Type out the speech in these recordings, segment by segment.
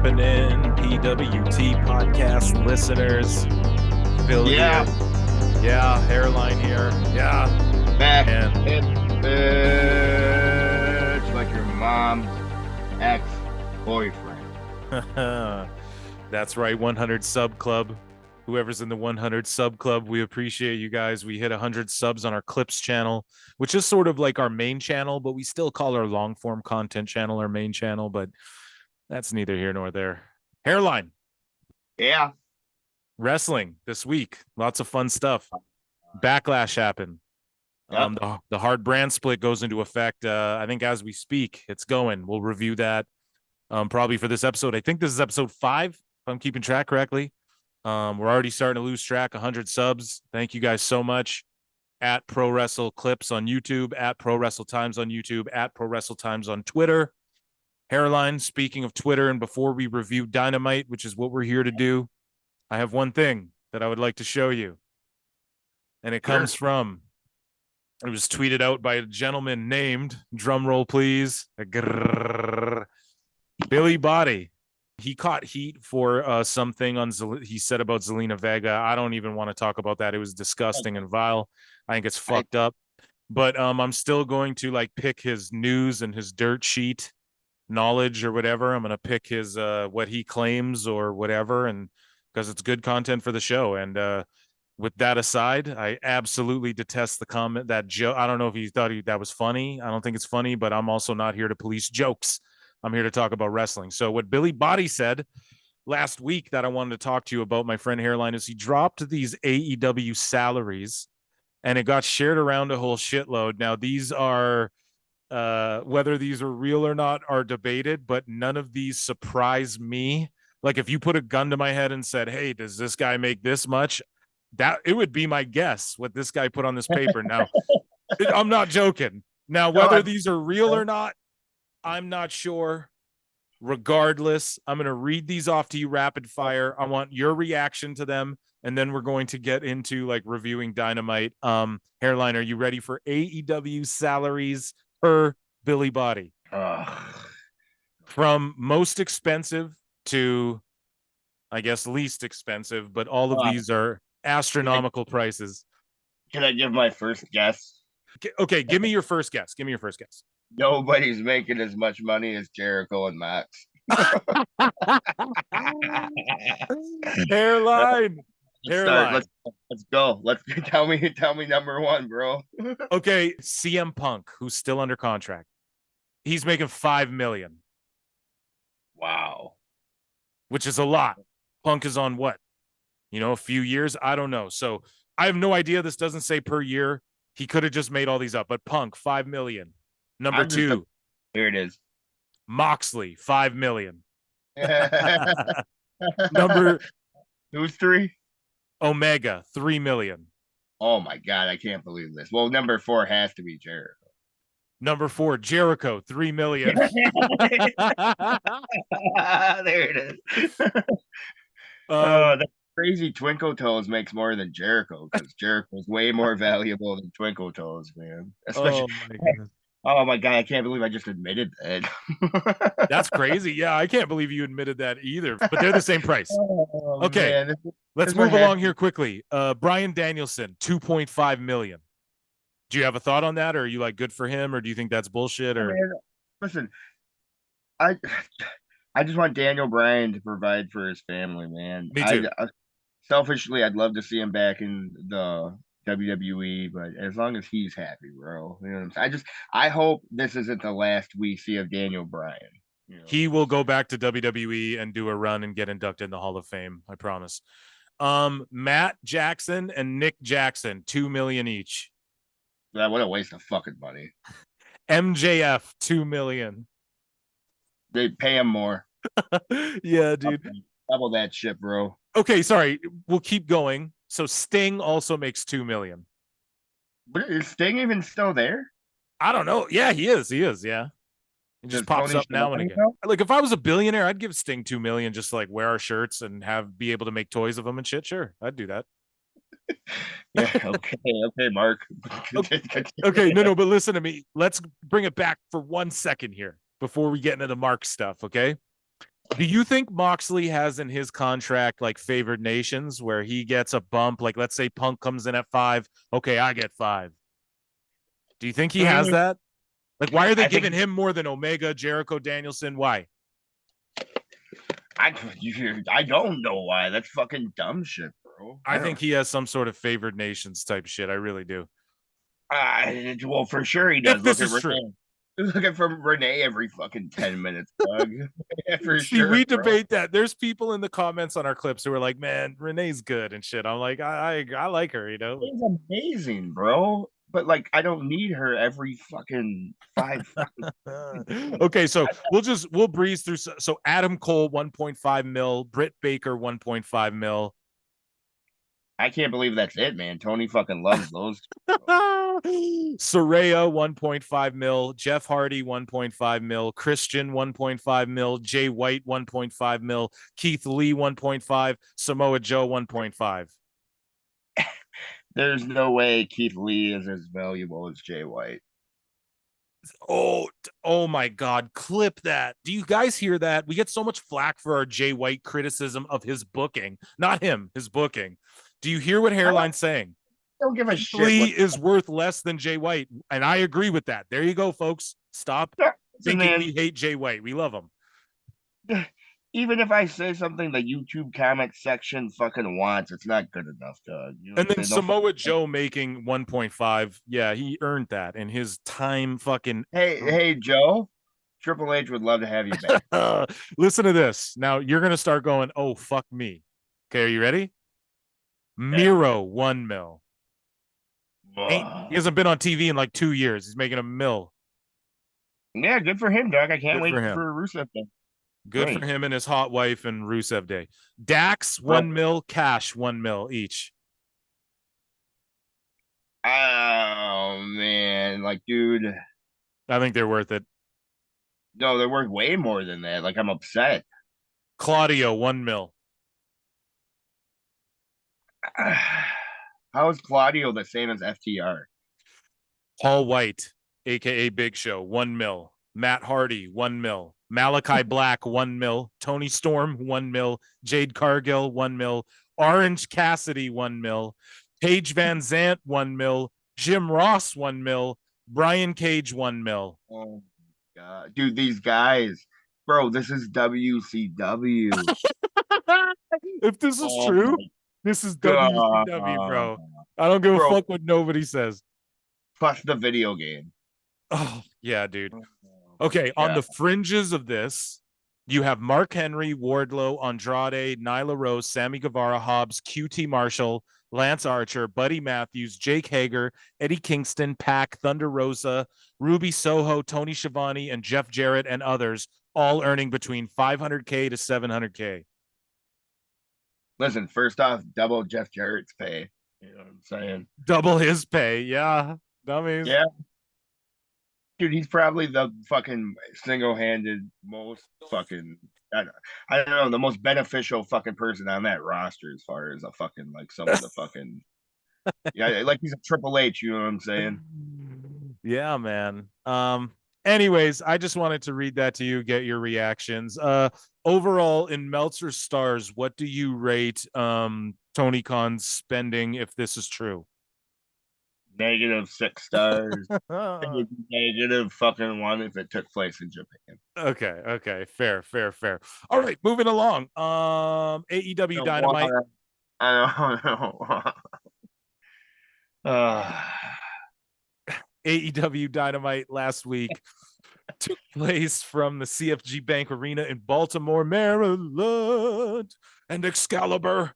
happening, PWT Podcast listeners? Phil here. Yeah, Hairline here. Yeah. Back And bitch like your mom's ex-boyfriend. that's right, 100 Sub Club. Whoever's in the 100 Sub Club, we appreciate you guys. We hit 100 subs on our Clips channel, which is sort of like our main channel, but we still call our long-form content channel our main channel, but that's neither here nor there. Hairline. Yeah. Wrestling this week. Lots of fun stuff. Backlash happened. Yep. The hard brand split goes into effect. I think as we speak, it's going. We'll review that probably for this episode. I think this is episode 5, if I'm keeping track correctly. We're already starting to lose track. 100 subs. Thank you guys so much. At Pro Wrestle Clips on YouTube, at Pro Wrestle Times on YouTube, at Pro Wrestle Times on Twitter. Hairline, speaking of Twitter, and before we review Dynamite, which is what we're here to do, I have one thing that I would like to show you. And it comes from, it was tweeted out by a gentleman named, drumroll please, Billi Bhatti. He caught heat for something he said about Zelina Vega. I don't even want to talk about that. It was disgusting and vile. I think it's fucked up. But I'm still going to like pick his news and his dirt sheet knowledge or whatever. I'm going to pick his what he claims or whatever, and because it's good content for the show. And with that aside, I absolutely detest the comment that joke. I don't know if he thought that was funny. I don't think it's funny, but I'm also not here to police jokes. I'm here to talk about wrestling. So what Billi Bhatti said last week that I wanted to talk to you about, my friend Hairline, is he dropped these AEW salaries and it got shared around a whole shitload. Now, these are, whether these are real or not are debated, but none of these surprise me. Like if you put a gun to my head and said, hey, does this guy make this much? That it would be my guess what this guy put on this paper. Now, I'm not joking. Now, whether these are real or not, I'm not sure. Regardless, I'm going to read these off to you rapid fire. I want your reaction to them, and then we're going to get into like reviewing Dynamite. Hairline, are you ready for AEW salaries per Billi Bhatti? From most expensive to, I guess, least expensive, but all of these are astronomical prices. Can I give my first guess? Okay, give me your first guess. Nobody's making as much money as Jericho and Max. Hairline. Let's go. Let's tell me number one, bro. Okay, CM Punk, who's still under contract. He's making $5 million. Wow. Which is a lot. Punk is on what? A few years? I don't know. So I have no idea. This doesn't say per year. He could have just made all these up, but Punk, $5 million. Number 2. Here it is. Moxley, $5 million. Number who's 3? Omega, $3 million. Oh my God, I can't believe this. Well, number 4 has to be Jericho. Number 4, Jericho, $3 million. There it is. That crazy Twinkle Toes makes more than Jericho because Jericho's way more valuable than Twinkle Toes, man. Especially, oh my God, I can't believe I just admitted that. That's crazy. Yeah, I can't believe you admitted that either. But they're the same price. Okay, man, let's move along here quickly. Bryan Danielson, $2.5 million. Do you have a thought on that, or are you like good for him, or do you think that's bullshit? Or man, listen, I just want Daniel Bryan to provide for his family, man. Me too. Selfishly, I'd love to see him back in the WWE, but as long as he's happy, bro. You know what I'm saying? I hope this isn't the last we see of Daniel Bryan. He will go back to WWE and do a run and get inducted in the Hall of Fame. I promise. Matt Jackson and Nick Jackson, $2 million each. Yeah, what a waste of fucking money. MJF, $2 million. They pay him more. Yeah, dude. Double that shit, bro. Okay, sorry. We'll keep going. So Sting also makes $2 million. But is Sting even still there? I don't know. Yeah, he is. Yeah. He just pops up now and again. Like if I was a billionaire, I'd give Sting $2 million just to like wear our shirts and be able to make toys of them and shit. Sure, I'd do that. Yeah, okay, Mark. Okay, no, but listen to me. Let's bring it back for 1 second here before we get into the Mark stuff, okay? Do you think Moxley has in his contract like favored nations where he gets a bump? Like, let's say Punk comes in at 5. Okay, I get 5. Do you think he has that? Like, why are they giving him more than Omega, Jericho, Danielson? Why? I don't know why. That's fucking dumb shit, bro. I think he has some sort of favored nations type shit. I really do. Well, for sure he does. If this is true. Looking for Renee every fucking 10 minutes, Doug. For See, sure. we debate that. There's people in the comments on our clips who are like, "Man, Renee's good and shit." I'm like, I like her, you know. She's amazing, bro. But like, I don't need her every fucking 5. Okay, so we'll breeze through. So Adam Cole 1.5 mil, Britt Baker 1.5 mil. I can't believe that's it, man. Tony fucking loves those. Saraya 1.5 mil, Jeff Hardy 1.5 mil, Christian 1.5 mil, Jay White 1.5 mil, Keith Lee 1.5, Samoa Joe 1.5. There's no way Keith Lee is as valuable as Jay White. Oh my God. Clip that. Do you guys hear that? We get so much flack for our Jay White criticism of his booking. Not him, his booking. Do you hear what Hairline's saying? Don't give a shit. Lee is worth less than Jay White. And I agree with that. There you go, folks. Stop thinking we hate Jay White. We love him. Even if I say something the YouTube comment section fucking wants, it's not good enough, Doug. You know and then Samoa Joe making 1.5. Yeah, he earned that in his time fucking. Hey, Joe. Triple H would love to have you back. Listen to this. Now you're going to start going, oh, fuck me. Okay, are you ready? Miro, 1 mil. He hasn't been on TV in like 2 years. He's making $1 million. Yeah, good for him, Doug. I can't wait for Rusev. Good for him and his hot wife and Rusev Day. Dax, 1 mil, Cash, 1 mil each. Oh, man. Like, dude. I think they're worth it. No, they're worth way more than that. Like, I'm upset. Claudio, 1 mil. How is Claudio the same as FTR? Paul White, a.k.a. Big Show, 1 mil. Matt Hardy, 1 mil. Malachi Black, 1 mil. Tony Storm, 1 mil. Jade Cargill, 1 mil. Orange Cassidy, 1 mil. Paige Van Zant, 1 mil. Jim Ross, 1 mil. Brian Cage, 1 mil. Oh, my God. Dude, these guys. Bro, this is WCW. If this is true, this is WCW, bro. I don't give a fuck what nobody says. Plus the video game. Oh, yeah, dude. Okay, on the fringes of this, you have Mark Henry, Wardlow, Andrade, Nyla Rose, Sammy Guevara, Hobbs, QT Marshall, Lance Archer, Buddy Matthews, Jake Hager, Eddie Kingston, Pac, Thunder Rosa, Ruby Soho, Tony Schiavone, and Jeff Jarrett, and others, all earning between $500K to $700K. Listen, first off, double Jeff Jarrett's pay. You know what I'm saying? Double his pay, yeah. Dummies. Yeah. Dude, he's probably the fucking single-handed most fucking, I don't know, the most beneficial fucking person on that roster as far as a fucking, like, some of the fucking, yeah, like he's a Triple H, you know what I'm saying? Yeah, man. Anyways, I just wanted to read that to you, get your reactions. Overall, in Meltzer's stars, what do you rate Tony Khan's spending if this is true? -6 stars. Negative fucking 1 if it took place in Japan. Okay. Fair. All right, moving along. AEW Dynamite. I don't know. AEW Dynamite last week took place from the CFG Bank Arena in Baltimore, Maryland. And Excalibur,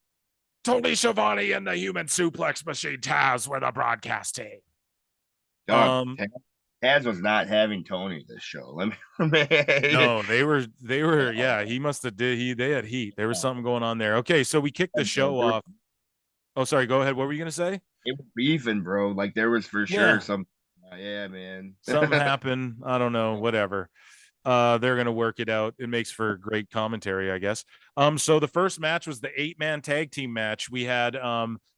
Tony Schiavone, and the Human Suplex Machine Taz were the broadcast team. Taz was not having Tony this show. No, they were. Yeah, he must have they had heat. There was something going on there. Okay, so we kicked the show off. Oh, sorry. Go ahead. What were you gonna say? It was beefing, bro. Like there was for sure some. Yeah, man. Something happened. I don't know. Whatever. They're gonna work it out. It makes for great commentary, I guess. So the first match was the 8-man tag team match. We had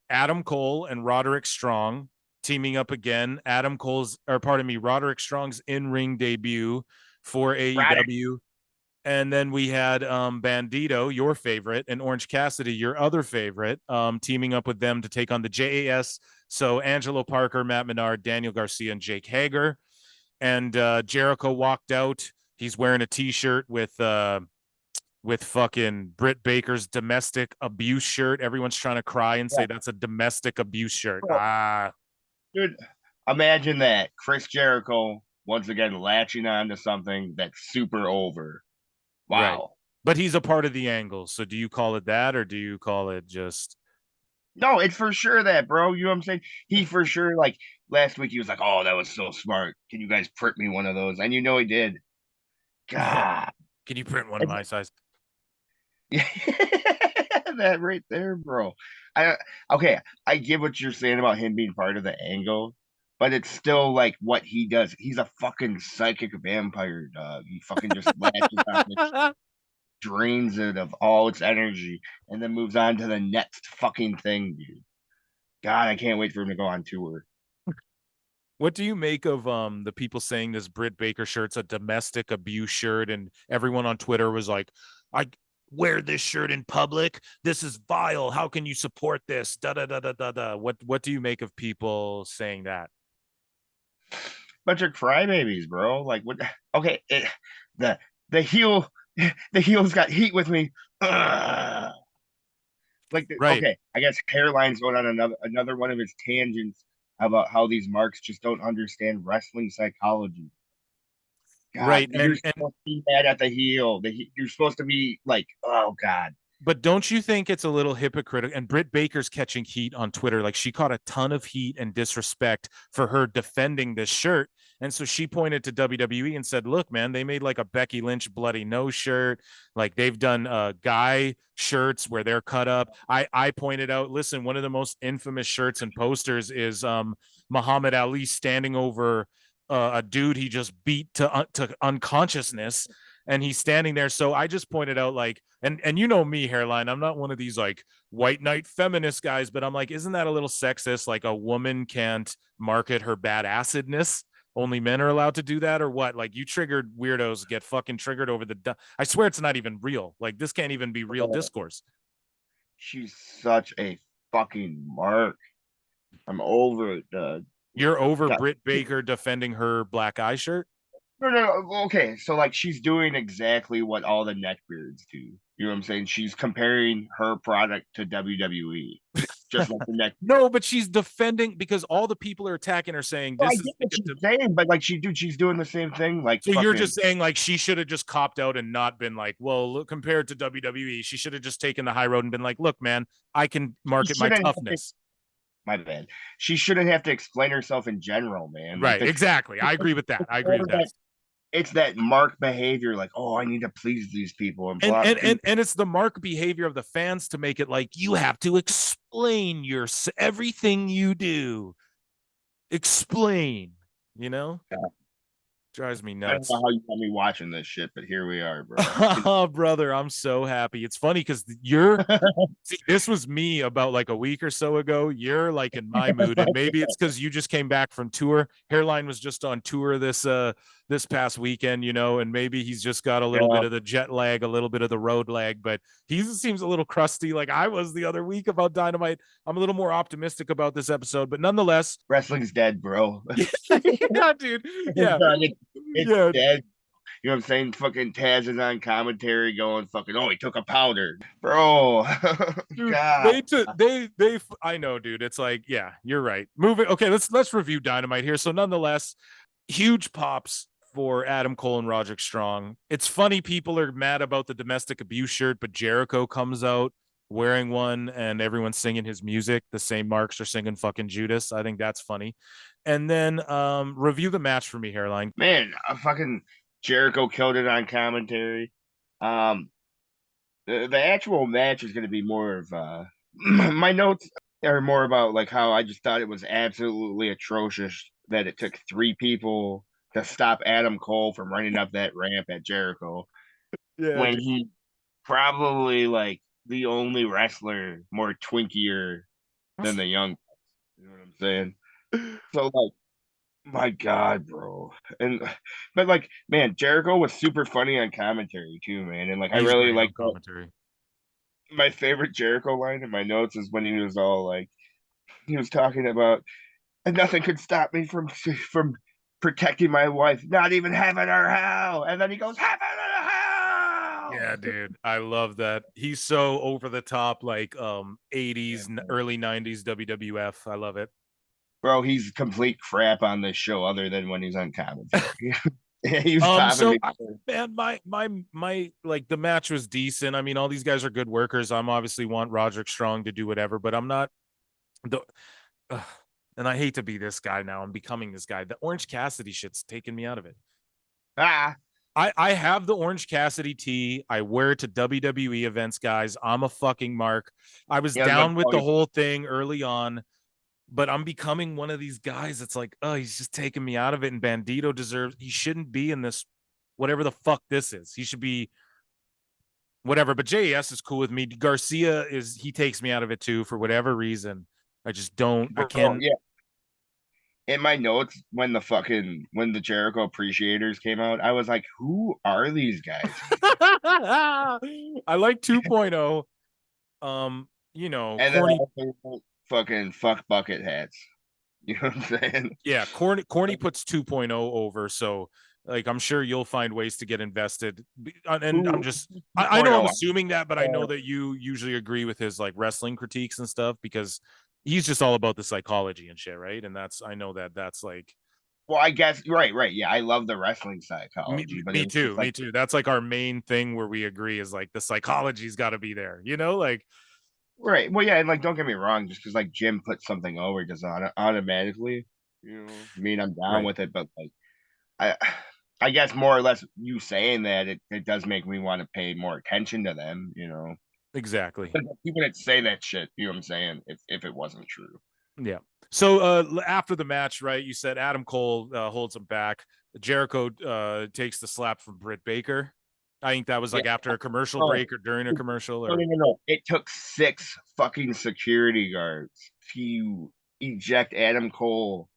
Adam Cole and Roderick Strong teaming up again. Roderick Strong's in-ring debut for AEW. And then we had Bandito, your favorite, and Orange Cassidy, your other favorite, teaming up with them to take on the JAS. So Angelo Parker, Matt Menard, Daniel Garcia, and Jake Hager. And Jericho walked out. He's wearing a T-shirt with fucking Britt Baker's domestic abuse shirt. Everyone's trying to cry and say that's a domestic abuse shirt. Dude, imagine that. Chris Jericho once again latching on to something that's super over. Wow. Right. But he's a part of the angle. So do you call it that, or do you call it just? No, it's for sure that, bro. You know what I'm saying? He for sure, like last week, he was like, "Oh, that was so smart. Can you guys print me one of those?" And you know he did. God, can you print one of my size? Yeah, that right there, bro. Okay, I get what you're saying about him being part of the angle, but it's still like what he does. He's a fucking psychic vampire, dog. He fucking just latches on it, drains it of all its energy, and then moves on to the next fucking thing, dude. God, I can't wait for him to go on tour. What do you make of the people saying this Britt Baker shirt's a domestic abuse shirt, and everyone on Twitter was like, I wear this shirt in public. This is vile. How can you support this? Da da da da da da. What do you make of people saying that? Bunch of crybabies, bro. Like what? Okay, the heel, the heel's got heat with me. Ugh. Like right. Okay, I guess Hairline's going on another one of his tangents about how these marks just don't understand wrestling psychology. God, right. you're supposed to be mad at the heel. You're supposed to be like, oh God. But don't you think it's a little hypocritical? And Britt Baker's catching heat on Twitter. Like, she caught a ton of heat and disrespect for her defending this shirt. And so she pointed to WWE and said, look, man, they made like a Becky Lynch bloody nose shirt. Like, they've done guy shirts where they're cut up. I pointed out, listen, one of the most infamous shirts and posters is Muhammad Ali standing over a dude he just beat to unconsciousness, and he's standing there. So I just pointed out, like, and you know me, Hairline, I'm not one of these like white knight feminist guys, but I'm like, isn't that a little sexist? Like, a woman can't market her bad acidness. Only men are allowed to do that, or what? Like, you triggered weirdos get fucking triggered over I swear it's not even real. Like, this can't even be real discourse. She's such a fucking mark. I'm over it, Doug. You're over Britt Baker defending her black eye shirt? No. Okay, so like she's doing exactly what all the neckbeards do. You know what I'm saying? She's comparing her product to WWE, just like the neck. No, but she's defending, because all the people are attacking her, saying this is what she's saying, but like she's doing the same thing. Like, so you're just saying like she should have just copped out and not been like, well, look, compared to WWE, she should have just taken the high road and been like, look, man, I can market my toughness. My bad. She shouldn't have to explain herself in general, man. Right, exactly. I agree with that. I agree with that. It's that mark behavior, like, oh, I need to please these people, and it's the mark behavior of the fans to make it like you have to explain everything you do. Explain, you know? Yeah. Drives me nuts. I don't know how you got me watching this shit, but here we are, bro. Oh, brother, I'm so happy. It's funny because see, this was me about like a week or so ago. You're like in my mood, and maybe it's because you just came back from tour. Hairline was just on tour this past weekend, you know, and maybe he's just got a little bit of the jet lag, a little bit of the road lag, but he seems a little crusty like I was the other week about Dynamite. I'm a little more optimistic about this episode, but nonetheless, wrestling's dead, bro. Yeah, dude. Yeah. It's dead. You know what I'm saying? Fucking Taz is on commentary going fucking, oh, he took a powder. Bro. Dude, God. I know, dude. It's like, yeah, you're right. Moving. Okay, let's review Dynamite here. So nonetheless, huge pops for Adam Cole and Roderick Strong. It's funny, people are mad about the domestic abuse shirt, but Jericho comes out wearing one and everyone's singing his music. The same marks are singing fucking Judas. I think that's funny. And then review the match for me, Hairline. Man, fucking Jericho killed it on commentary. The actual match is going to be more of my notes are more about like how I just thought it was absolutely atrocious that it took 3 people to stop Adam Cole from running up that ramp at Jericho. Yeah, when he probably like the only wrestler more twinkier than the young. You know what I'm saying? So like My God, bro. And but like, man, Jericho was super funny on commentary too, man. And like, I He's really great on like commentary. my favorite Jericho line in my notes is when he was all like, he was talking about, and nothing could stop me from protecting my wife, not even heaven or hell. And then he goes, heaven or hell. Yeah, dude. I love that. He's so over the top, like 80s, Yeah, early 90s WWF. I love it. bro, he's complete crap on this show, other than when he's on commentary. He was popping me. Man, my like the match was decent. I mean, all these guys are good workers. I'm obviously want Roderick Strong to do whatever, but I'm not the uh, and I hate to be this guy now. I'm becoming this guy. The Orange Cassidy shit's taking me out of it. Ah, I have the Orange Cassidy tee. I wear it to WWE events, guys. I'm a fucking mark. I was he has like down with the whole thing early on, but I'm becoming one of these guys that's like, oh, he's just taking me out of it. And Bandito he shouldn't be in this, whatever the fuck this is. He should be whatever. But JAS is cool with me. Garcia he takes me out of it too for whatever reason. I just don't, I can't. Yeah. In my notes, when the Jericho Appreciators came out, I was like, who are these guys? I like 2.0. You know, And corny. then fucking fuck bucket hats. You know what I'm saying? Yeah, corny puts 2.0 over. So like I'm sure you'll find ways to get invested. And I'm just I know I'm assuming that, but I know that you usually agree with his like wrestling critiques and stuff because he's just all about the psychology and shit, right? And I know that's like, well, I guess right. Yeah, I love the wrestling psychology, but me too, like, me too. That's like our main thing where we agree is like the psychology's got to be there, you know, like right. Well, yeah, and like don't get me wrong, just because like Jim puts something over does automatically, I mean, I'm down right. with it, but like I I guess more or less you saying that it does make me want to pay more attention to them, Exactly. People that say that shit, you know what I'm saying, if it wasn't true. Yeah. So after the match, right, you said Adam Cole holds him back. Jericho takes the slap from Britt Baker. I think that was like after a commercial break or during a commercial. Or No. It took 6 fucking security guards to eject Adam Cole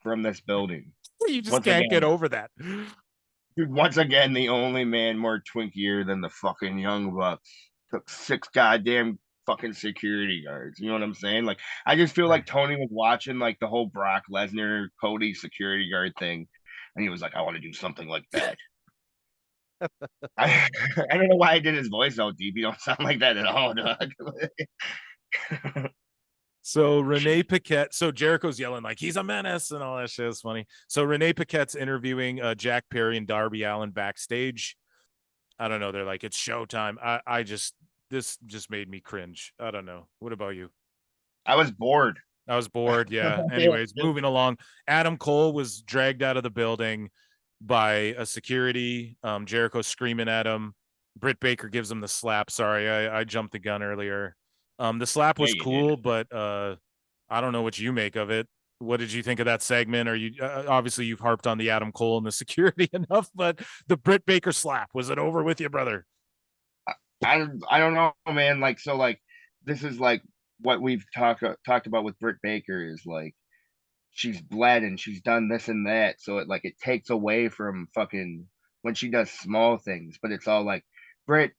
from this building. You just can't get over that. Dude, once again, the only man more twinkier than the fucking Young Bucks took 6 goddamn fucking security guards. You know what I'm saying? Like, I just feel like Tony was watching like the whole Brock Lesnar, Cody security guard thing, and he was like, I want to do something like that. I, I don't know why I did his voice so deep. You don't sound like that at all, dog. So Renee Paquette, so Jericho's yelling like he's a menace and all that shit is funny. So Renee Paquette's interviewing Jack Perry and Darby Allin backstage. I don't know. They're like, it's showtime. This just made me cringe. I don't know. What about you? I was bored. Yeah. Anyways, moving along. Adam Cole was dragged out of the building by a security. Jericho screaming at him. Britt Baker gives him the slap. Sorry, I jumped the gun earlier. The slap was cool, but I don't know what you make of it. What did you think of that segment? Or you obviously you've harped on the Adam Cole and the security enough, but the Britt Baker slap, was it over with you, brother? I don't know, man. Like, so like this is like what we've talked about with Britt Baker is like she's bled and she's done this and that, so it takes away from fucking when she does small things, but it's all like, Britt,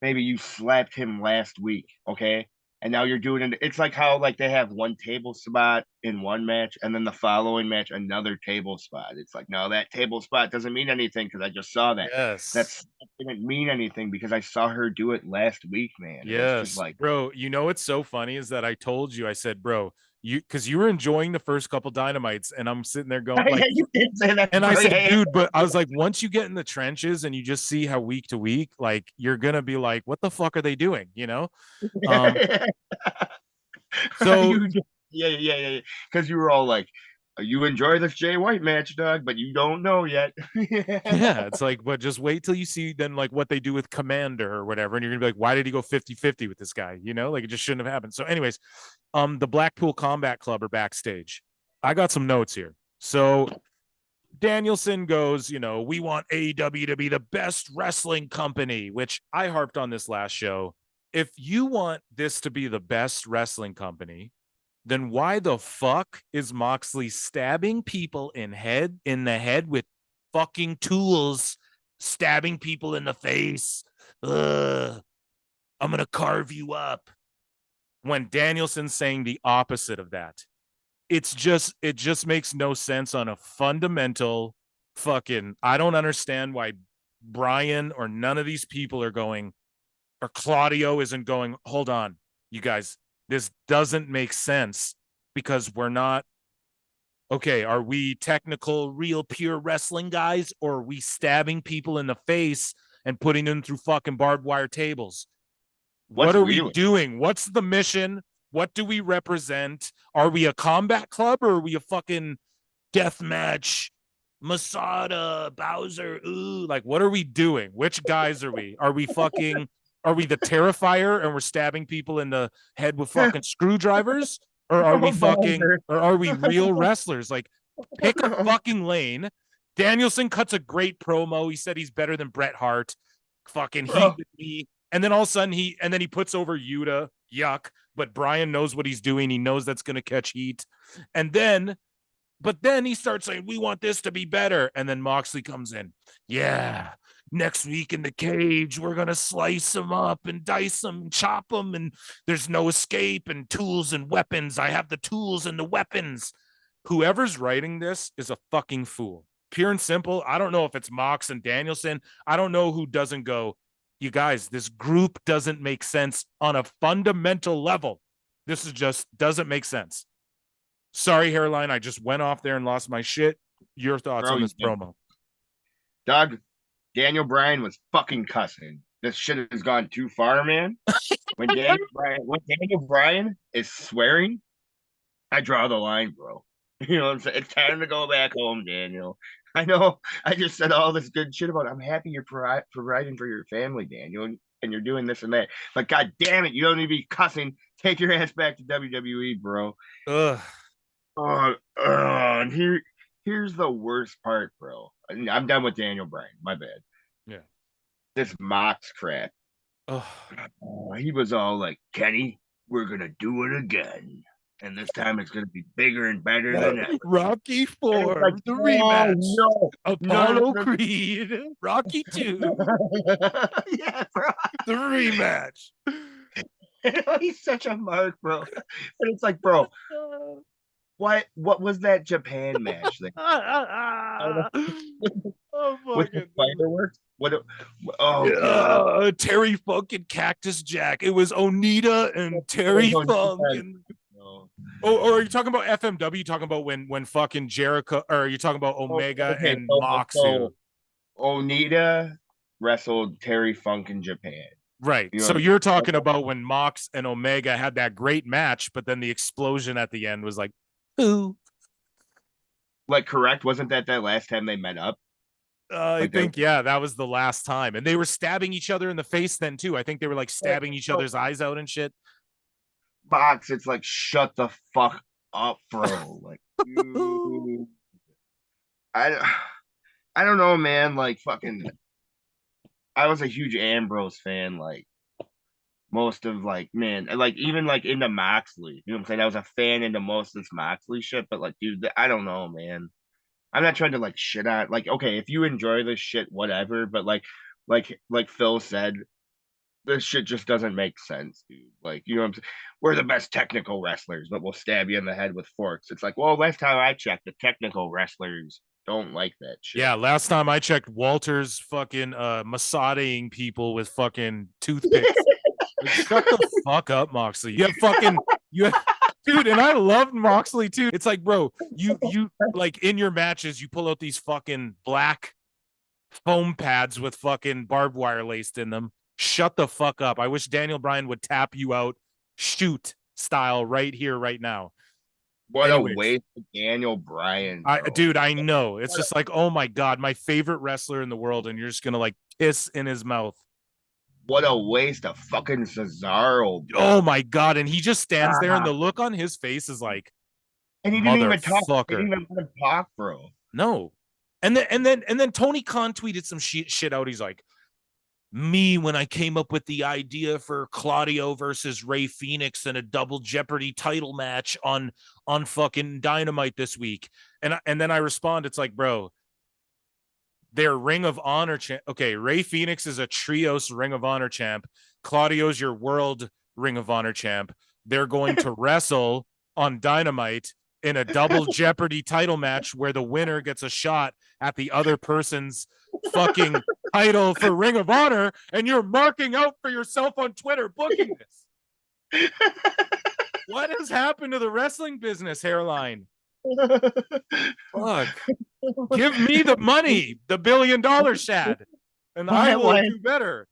maybe you slapped him last week, okay? And now you're doing it. It's like how like they have one table spot in one match, and then the following match another table spot. It's like, no, that table spot doesn't mean anything because I just saw that. Yes, that didn't mean anything because I saw her do it last week, man. Yes, it's just like, bro. You know what's so funny is that I told you, I said, bro, because you were enjoying the first couple Dynamites, and I'm sitting there going like, you did say that, and I said, dude, but I was like, once you get in the trenches and you just see how week to week, like you're gonna be like, what the fuck are they doing? You know? So yeah. Because you were all like, you enjoy this Jay White match, Doug, but you don't know yet. Yeah, it's like, but just wait till you see then like what they do with Commander or whatever, and you're gonna be like, why did he go 50-50 with this guy? You know, like it just shouldn't have happened. So, anyways, the Blackpool Combat Club are backstage. I got some notes here. So Danielson goes, we want AEW to be the best wrestling company, which I harped on this last show. If you want this to be the best wrestling company, then why the fuck is Moxley stabbing people in the head with fucking tools, stabbing people in the face? I'm gonna carve you up. When Danielson's saying the opposite of that. It just makes no sense on a fundamental fucking. I don't understand why Brian or none of these people are going, or Claudio isn't going, hold on, you guys, this doesn't make sense because we're not. Okay, are we technical, real, pure wrestling guys, or are we stabbing people in the face and putting them through fucking barbed wire tables? What are we doing? What's the mission? What do we represent? Are we a combat club or are we a fucking death match? Masada, Bowser, ooh, like what are we doing? Which guys are we? Are we the Terrifier and we're stabbing people in the head with fucking screwdrivers? Or are we real wrestlers? Like, pick a fucking lane. Danielson cuts a great promo. He said he's better than Bret Hart. Fucking heat with me. And then all of a sudden he puts over Yuta. Yuck. But Brian knows what he's doing. He knows that's going to catch heat. But then he starts saying, we want this to be better. And then Moxley comes in. Yeah. Next week in the cage, we're going to slice them up and dice them and chop them. And there's no escape and tools and weapons. I have the tools and the weapons. Whoever's writing this is a fucking fool. Pure and simple. I don't know if it's Mox and Danielson. I don't know who doesn't go, you guys, this group doesn't make sense on a fundamental level. This is just doesn't make sense. Sorry, Hairline. I just went off there and lost my shit. Your thoughts on this promo? Doug, Daniel Bryan was fucking cussing. This shit has gone too far, man. When Daniel Bryan is swearing, I draw the line, bro. You know what I'm saying? It's time to go back home, Daniel. I know I just said all this good shit about it. I'm happy you're providing for your family, Daniel, and you're doing this and that. But god damn it, you don't need to be cussing. Take your ass back to WWE, bro. Ugh. And here's the worst part, bro. I'm done with Daniel Bryan. My bad. Yeah. This Mox crap. He was all like, Kenny, we're gonna do it again. And this time it's going to be bigger and better than ever. Rocky 4, like, the rematch. No, Apollo Creed, Rocky 2. Yeah, bro. The rematch. He's such a mark, bro. And it's like, bro, what was that Japan match? With the fireworks? Terry Funk and Cactus Jack. It was Onita and Terry Funk and... or are you talking about FMW? You talking about when fucking Jericho, or are you talking about Omega and Mox? So Onita wrestled Terry Funk in Japan. Right. So you're talking about when Mox and Omega had that great match, but then the explosion at the end was like, ooh. Like, correct? Wasn't that last time they met up? I think, that was the last time. And they were stabbing each other in the face then, too. I think they were like stabbing each other's eyes out and shit. Box, it's like, shut the fuck up, bro. Like, I don't know, man. Like, fucking, I was a huge Ambrose fan. Like, most of, like, man, like, even like into Moxley. You know what I'm saying? I was a fan into most of this Moxley shit, but like, dude, I don't know, man. I'm not trying to like shit on. Like, okay, if you enjoy this shit, whatever. But like Phil said, this shit just doesn't make sense, dude. Like, you know what I'm saying? We're the best technical wrestlers, but we'll stab you in the head with forks. It's like, well, last time I checked, the technical wrestlers don't like that shit. Yeah, last time I checked, Walter's fucking massaging people with fucking toothpicks. Like, shut the fuck up, Moxley. You have dude, and I love Moxley too. It's like, bro, you like in your matches, you pull out these fucking black foam pads with fucking barbed wire laced in them. Shut the fuck up. I wish Daniel Bryan would tap you out, shoot style right here, right now. What a waste of Daniel Bryan. Dude, I know. It's just like, oh my God, my favorite wrestler in the world, and you're just gonna like piss in his mouth. What a waste of fucking Cesaro. Bro. Oh my God. And he just stands there and the look on his face is like, and he didn't even talk. He didn't even let him talk, bro. No. And then Tony Khan tweeted some shit out. He's like, me when I came up with the idea for Claudio versus Ray Phoenix in a double Jeopardy title match on fucking Dynamite this week. And then I respond, it's like, bro, their Ring of Honor champ. Okay, Ray Phoenix is a trios Ring of Honor champ. Claudio's your world Ring of Honor champ. They're going to wrestle on Dynamite in a double Jeopardy title match where the winner gets a shot at the other person's fucking title for Ring of Honor, and you're marking out for yourself on Twitter booking this. What has happened to the wrestling business, Hairline? Fuck. Give me the money, the $1 billion, Shad, and I will do better.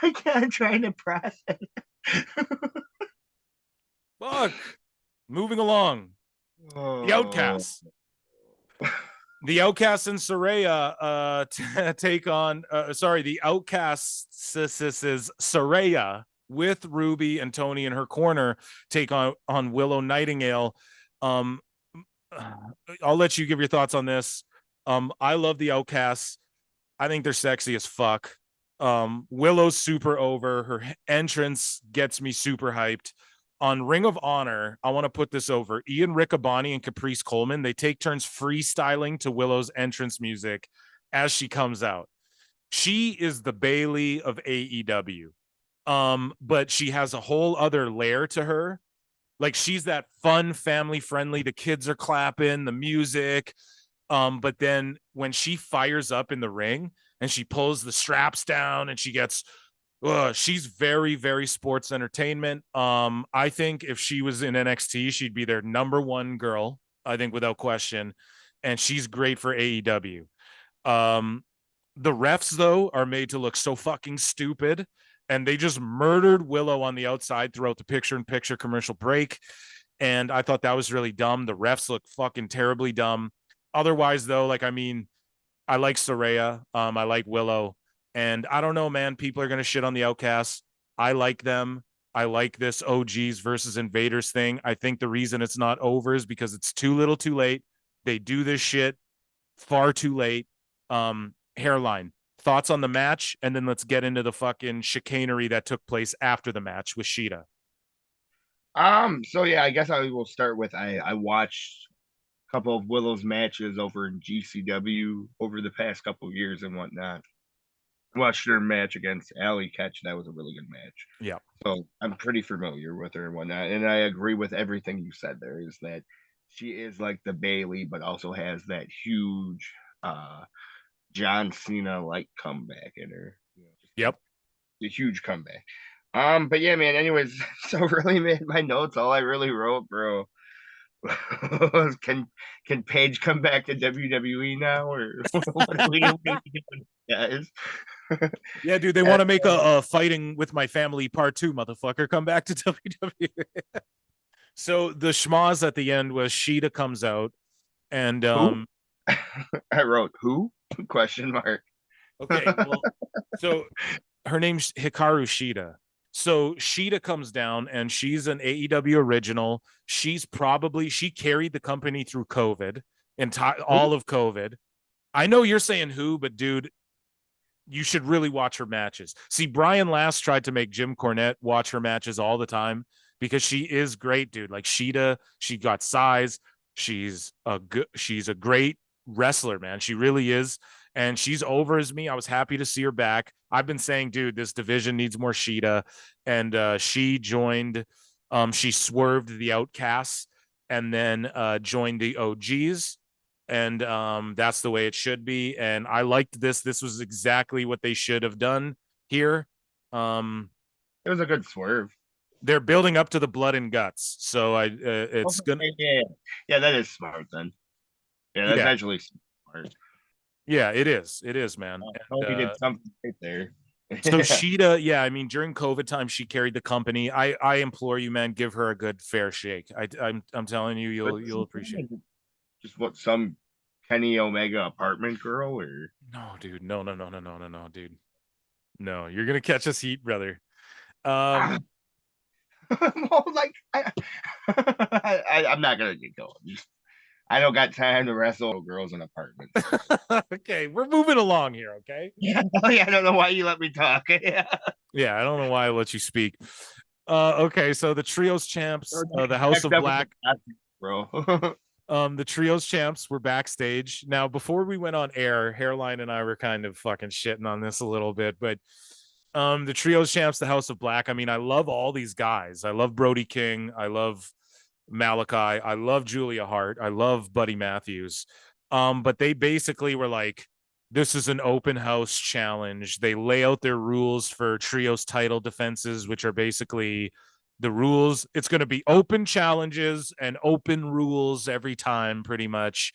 I can't. I'm trying to process. Fuck. Moving along. The Outcasts. The Outcasts and Saraya take on, the Outcasts Saraya with Ruby and Tony in her corner take on Willow Nightingale. I'll let you give your thoughts on this. I love the Outcasts. I think they're sexy as fuck. Willow's super over. Her entrance gets me super hyped. On Ring of Honor, I want to put this over. Ian Riccaboni and Caprice Coleman, they take turns freestyling to Willow's entrance music as she comes out. She is the Bayley of AEW. But she has a whole other layer to her. Like, she's that fun, family friendly, the kids are clapping, the music. But then when she fires up in the ring and she pulls the straps down and she gets, she's very, very sports entertainment. I think if she was in NXT, she'd be their number one girl, I think, without question. And she's great for AEW. The refs, though, are made to look so fucking stupid. And they just murdered Willow on the outside throughout the picture-in-picture commercial break. And I thought that was really dumb. The refs look fucking terribly dumb. Otherwise, though, I like Saraya. I like Willow. And I don't know, man. People are going to shit on the Outcasts. I like them. I like this OGs versus Invaders thing. I think the reason it's not over is because it's too little too late. They do this shit far too late. Hairline. Thoughts on the match, and then let's get into the fucking chicanery that took place after the match with Sheeta. So yeah, I guess I will start with I watched a couple of Willow's matches over in GCW over the past couple of years and whatnot. Watched her match against Allie Ketch. That was a really good match. Yeah. So I'm pretty familiar with her and whatnot. And I agree with everything you said there, is that she is like the Bayley, but also has that huge John Cena like comeback in her. Yep. A huge comeback. But yeah, man, anyways, so really, man, my notes, all I really wrote, bro, can Paige come back to WWE now, or what are we doing, guys? Yeah, dude, they want to make a Fighting with My Family Part 2, motherfucker. Come back to WWE. So the schmoz at the end was Sheeta comes out, and I wrote who? Question mark. Okay, well, so her name's Hikaru Shida. So Sheeta comes down and she's an AEW original. She carried the company through COVID, all of COVID. I know you're saying who, but dude, you should really watch her matches. See, Brian Last tried to make Jim Cornette watch her matches all the time because she is great, dude. Like Sheeta, she got size. She's a great wrestler, man. She really is. And she's over as me. I was happy to see her back. I've been saying, dude, this division needs more Sheeta. And she joined, she swerved the Outcasts and then joined the OGs. And that's the way it should be. And I liked this. This was exactly what they should have done here. It was a good swerve. They're building up to the blood and guts. So it's gonna. Yeah, that is smart then. Yeah, that's actually smart. Yeah, it is. It is, man. He did something right there. So Sheeta, yeah, I mean, during COVID time, she carried the company. I implore you, man, give her a good fair shake. I'm telling you, you'll appreciate it. Just what, some Kenny Omega apartment girl, or no, dude, no, dude, no, you're gonna catch us heat, brother. Well, like I'm not gonna get going. I don't got time to wrestle girls in apartments. Okay, we're moving along here. Okay. Yeah, I don't know why you let me talk. Yeah, Yeah, I don't know why I let you speak. Okay, so the trios champs, the House next of up, Black, bro. the trios champs were backstage. Now, before we went on air, Hairline and I were kind of fucking shitting on this a little bit, but the trios champs, the House of Black. I mean, I love all these guys. I love Brody King. I love Malachi. I love Julia Hart. I love Buddy Matthews. But they basically were like, this is an open house challenge. They lay out their rules for trios title defenses, which are basically the rules. It's going to be open challenges and open rules every time, pretty much.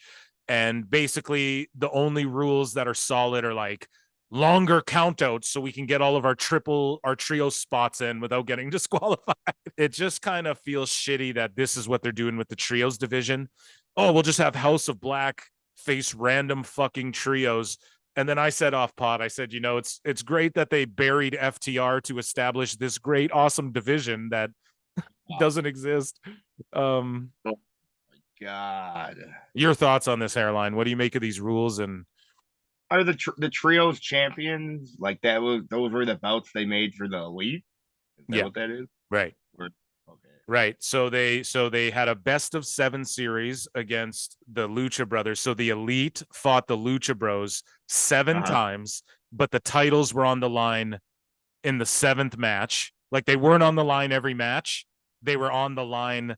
And basically, the only rules that are solid are like longer countouts so we can get all of our trio spots in without getting disqualified. It just kind of feels shitty that this is what they're doing with the trios division. Oh, we'll just have House of Black face random fucking trios. And then I said off pod, I said, it's great that they buried FTR to establish this great, awesome division that doesn't exist. Oh my God. Your thoughts on this, Hairline? What do you make of these rules? And are the trios champions like that? Those were the belts they made for the elite. Is that what that is? Right. Okay. Right. So they had a best of 7 series against the Lucha Brothers. So the elite fought the Lucha Bros 7 times, but the titles were on the line in the 7th match. Like they weren't on the line every match. They were on the line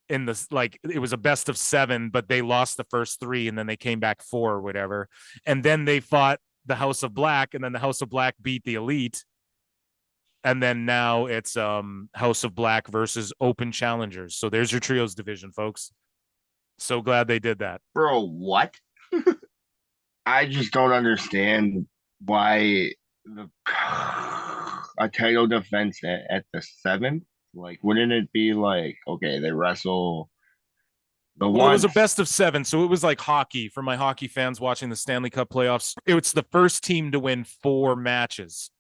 in the, like, it was a best of 7, but they lost the first 3 and then they came back 4 or whatever. And then they fought the House of Black, and then the House of Black beat the elite. And then now it's House of Black versus open challengers. So there's your trios division, folks. So glad they did that. Bro, what? I just don't understand why a title defense at the 7th. Like, wouldn't it be like, okay, they wrestle the Well, it was a best of 7, so it was like hockey for my hockey fans watching the Stanley Cup playoffs. It's the first team to win 4 matches.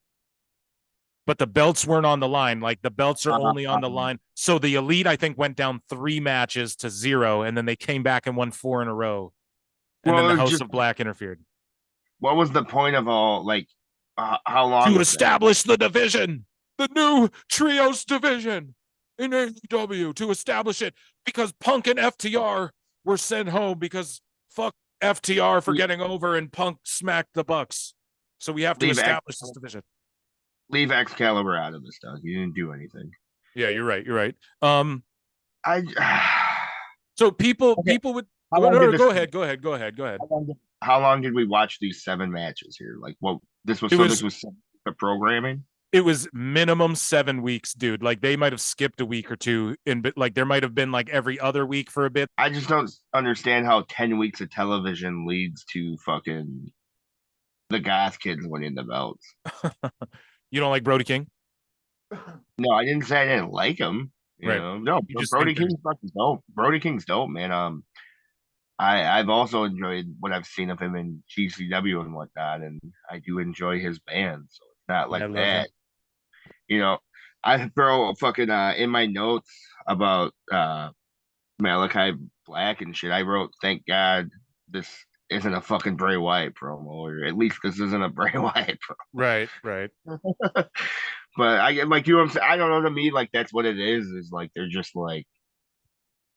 But the belts weren't on the line. Like the belts are only on the line. So the elite, I think, went down 3 matches to 0, and then they came back and won 4 in a row. And then the House of Black interfered. What was the point of all, like, how long? To establish the division, the new trios division in AEW, to establish it, because Punk and FTR were sent home because fuck FTR for getting over and Punk smacked the Bucks. So we have to establish this division. Leave Excalibur out of this stuff. You didn't do anything. Yeah, you're right. You're right. So people would go ahead. How long did we watch these 7 matches here? Like, what this was the programming? It was minimum 7 weeks, dude. Like they might have skipped a week or 2 but like there might have been like every other week for a bit. I just don't understand how 10 weeks of television leads to fucking the Goth kids winning the belts. You don't like Brody King? No, I didn't say I didn't like him. You know? No, Brody King's fucking dope. Brody King's dope, man. I've also enjoyed what I've seen of him in GCW and whatnot, and I do enjoy his band. So it's not like that. You know, I throw fucking in my notes about Malachi Black and shit. I wrote, "Thank God this isn't a fucking Bray Wyatt promo, or at least this isn't a Bray Wyatt promo." Right. But I get, like, you know what I'm saying? I don't know, to me, like, that's what it is like they're just like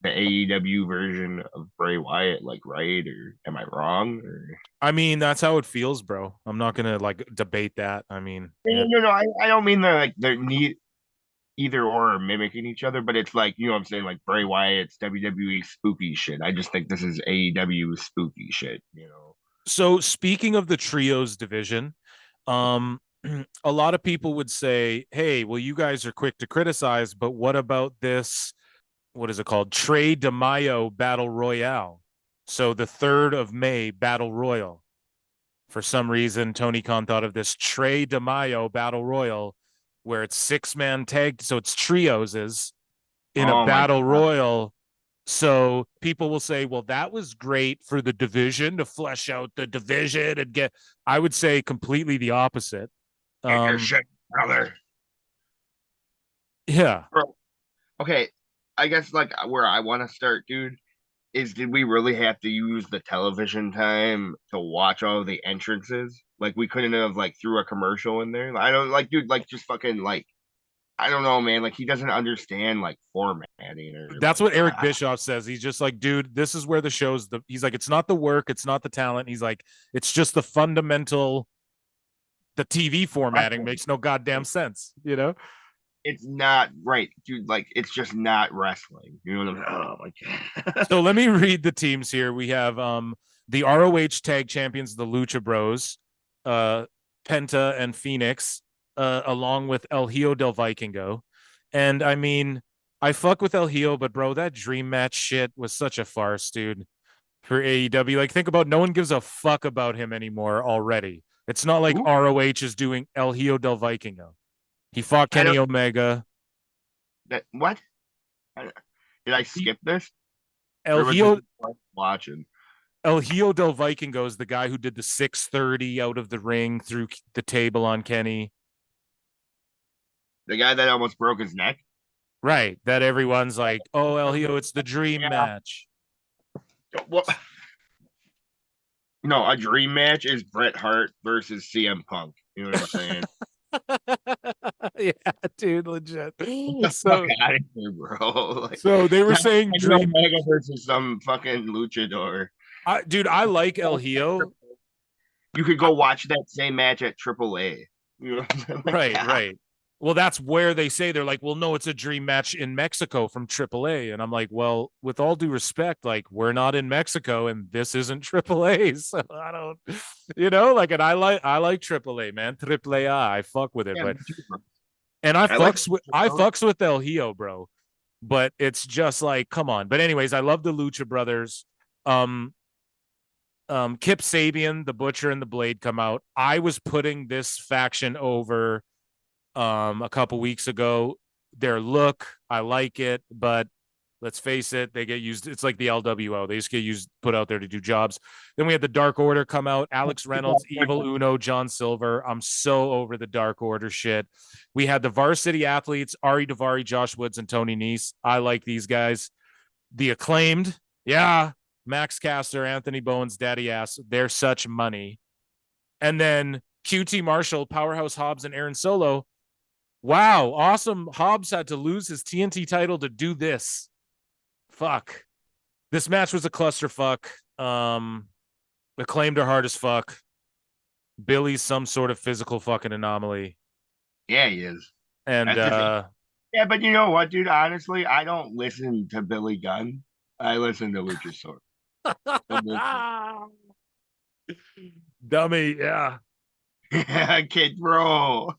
the AEW version of Bray Wyatt, like, right? Or am I wrong? Or I mean, that's how it feels, bro. I'm not gonna like debate that. I mean, no, I don't mean they're either or mimicking each other, but it's like, you know what I'm saying, like Bray Wyatt's WWE spooky shit. I just think this is AEW spooky shit, you know. So speaking of the trios division, a lot of people would say, hey, well, you guys are quick to criticize, but what about this? What is it called? Trey de Mayo Battle Royale. So the 3rd of May Battle Royal. For some reason, Tony Khan thought of this Trey de Mayo Battle Royal, where it's 6-man tag. So it's trios in a battle royal. So people will say, well, that was great for the division to flesh out the division and get, I would say completely the opposite. Get your shit, brother. Yeah. Bro. Okay. I guess like where I want to start, dude, is did we really have to use the television time to watch all the entrances? Like we couldn't have like threw a commercial in there. I don't like, dude, like just fucking like I don't know, man. Like he doesn't understand like formatting or That's like what Eric Bischoff says. He's just like, dude, this is where the show's he's like, it's not the work, it's not the talent. He's like, it's just the fundamental, the TV formatting makes no goddamn sense, you know? it's not right, dude. Like it's just not wrestling. You know what I mean? Oh my god. So let me read the teams here. We have the ROH tag champions, the Lucha Bros, Penta and Phoenix, along with El Hijo del Vikingo. And I mean, I fuck with El Hijo, but bro, that dream match shit was such a farce, dude. For AEW, like think about, no one gives a fuck about him anymore already. It's not like Ooh, ROH is doing El Hijo del Vikingo. He fought I Kenny don't Omega. that what? Did I skip this? El Or was this Hijo watching? El Hijo del Vikingo is the guy who did the 630 out of the ring through the table on Kenny. The guy that almost broke his neck? Right. That everyone's like, oh, El Hijo, it's the dream Yeah. match. Well, no, a dream match is Bret Hart versus CM Punk. You know what I'm saying? Yeah, dude, legit. Get the So, fuck out of here, bro. Like, so they were saying Kenny dream. Omega versus some fucking luchador. Dude, I like El Hijo. You could go watch that same match at AAA. You know what I'm saying? Like, Right, God. right. Well, that's where they say, they're like, well, no, it's a dream match in Mexico from AAA. And I'm like, well, with all due respect, like, we're not in Mexico and this isn't AAA. So I don't, like, and I like AAA, man. AAA, I fuck with it. Yeah, But, me too, bro. and I I like fucks with El Hijo, bro. But it's just like, come on. But anyways, I love the Lucha Brothers. Um, Kip Sabian, the Butcher, and the Blade come out. I was putting this faction over a couple weeks ago. Their look, I like it, but let's face it, they get used. It's like the LWO. They just get used, put out there to do jobs. Then we had the Dark Order come out. Alex Reynolds, Evil Uno, John Silver. I'm so over the Dark Order shit. We had the Varsity Athletes, Ari Daivari, Josh Woods, and Tony Nese. I like these guys. The Acclaimed, yeah. Max Caster, Anthony Bowens, Daddy Ass. They're such money. And then QT Marshall, Powerhouse Hobbs, and Aaron Solo. Wow, awesome. Hobbs had to lose his TNT title to do this. Fuck. This match was a clusterfuck. Acclaimed are hard as fuck. Billy's some sort of physical fucking anomaly. Yeah, he is. And yeah, but you know what, dude? Honestly, I don't listen to Billy Gunn. I listen to Luchasaurus. dummy, yeah. Kid, bro.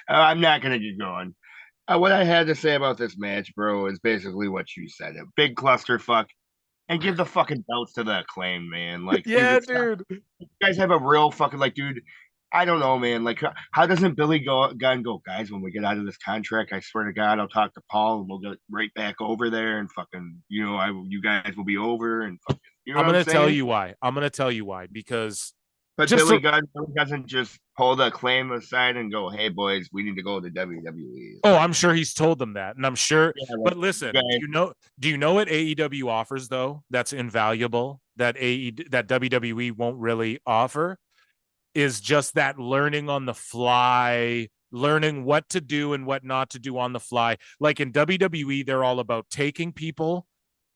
I'm not gonna get going. What I had to say about this match, bro, is basically what you said. A big clusterfuck. And give the fucking belts to the Acclaim, man. Like, yeah, dude, dude. you guys have a real fucking like, dude. I don't know, man. Like, how doesn't Billy Gunn go, guys? When we get out of this contract, I swear to God, I'll talk to Paul and we'll get right back over there and fucking, you guys will be over and fucking, I'm gonna tell you why. Because but Billy Gunn doesn't just pull the Acclaim aside and go, "Hey, boys, we need to go to WWE." Oh, I'm sure he's told them that, and I'm sure. Yeah, like, but listen, do you know what AEW offers though? That's invaluable. That WWE won't really offer is just that learning on the fly, learning what to do and what not to do on the fly. Like in WWE, they're all about taking people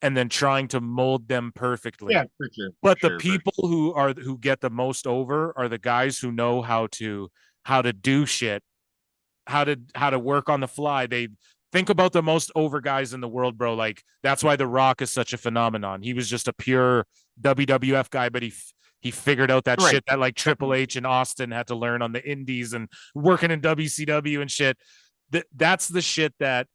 and then trying to mold them perfectly. Yeah, for sure. But the people who get the most over are the guys who know how to do shit, how to work on the fly. They think about the most over guys in the world, bro. Like that's why The Rock is such a phenomenon. He was just a pure WWF guy, but he figured out that shit that like Triple H and Austin had to learn on the indies and working in WCW and shit. That's the shit that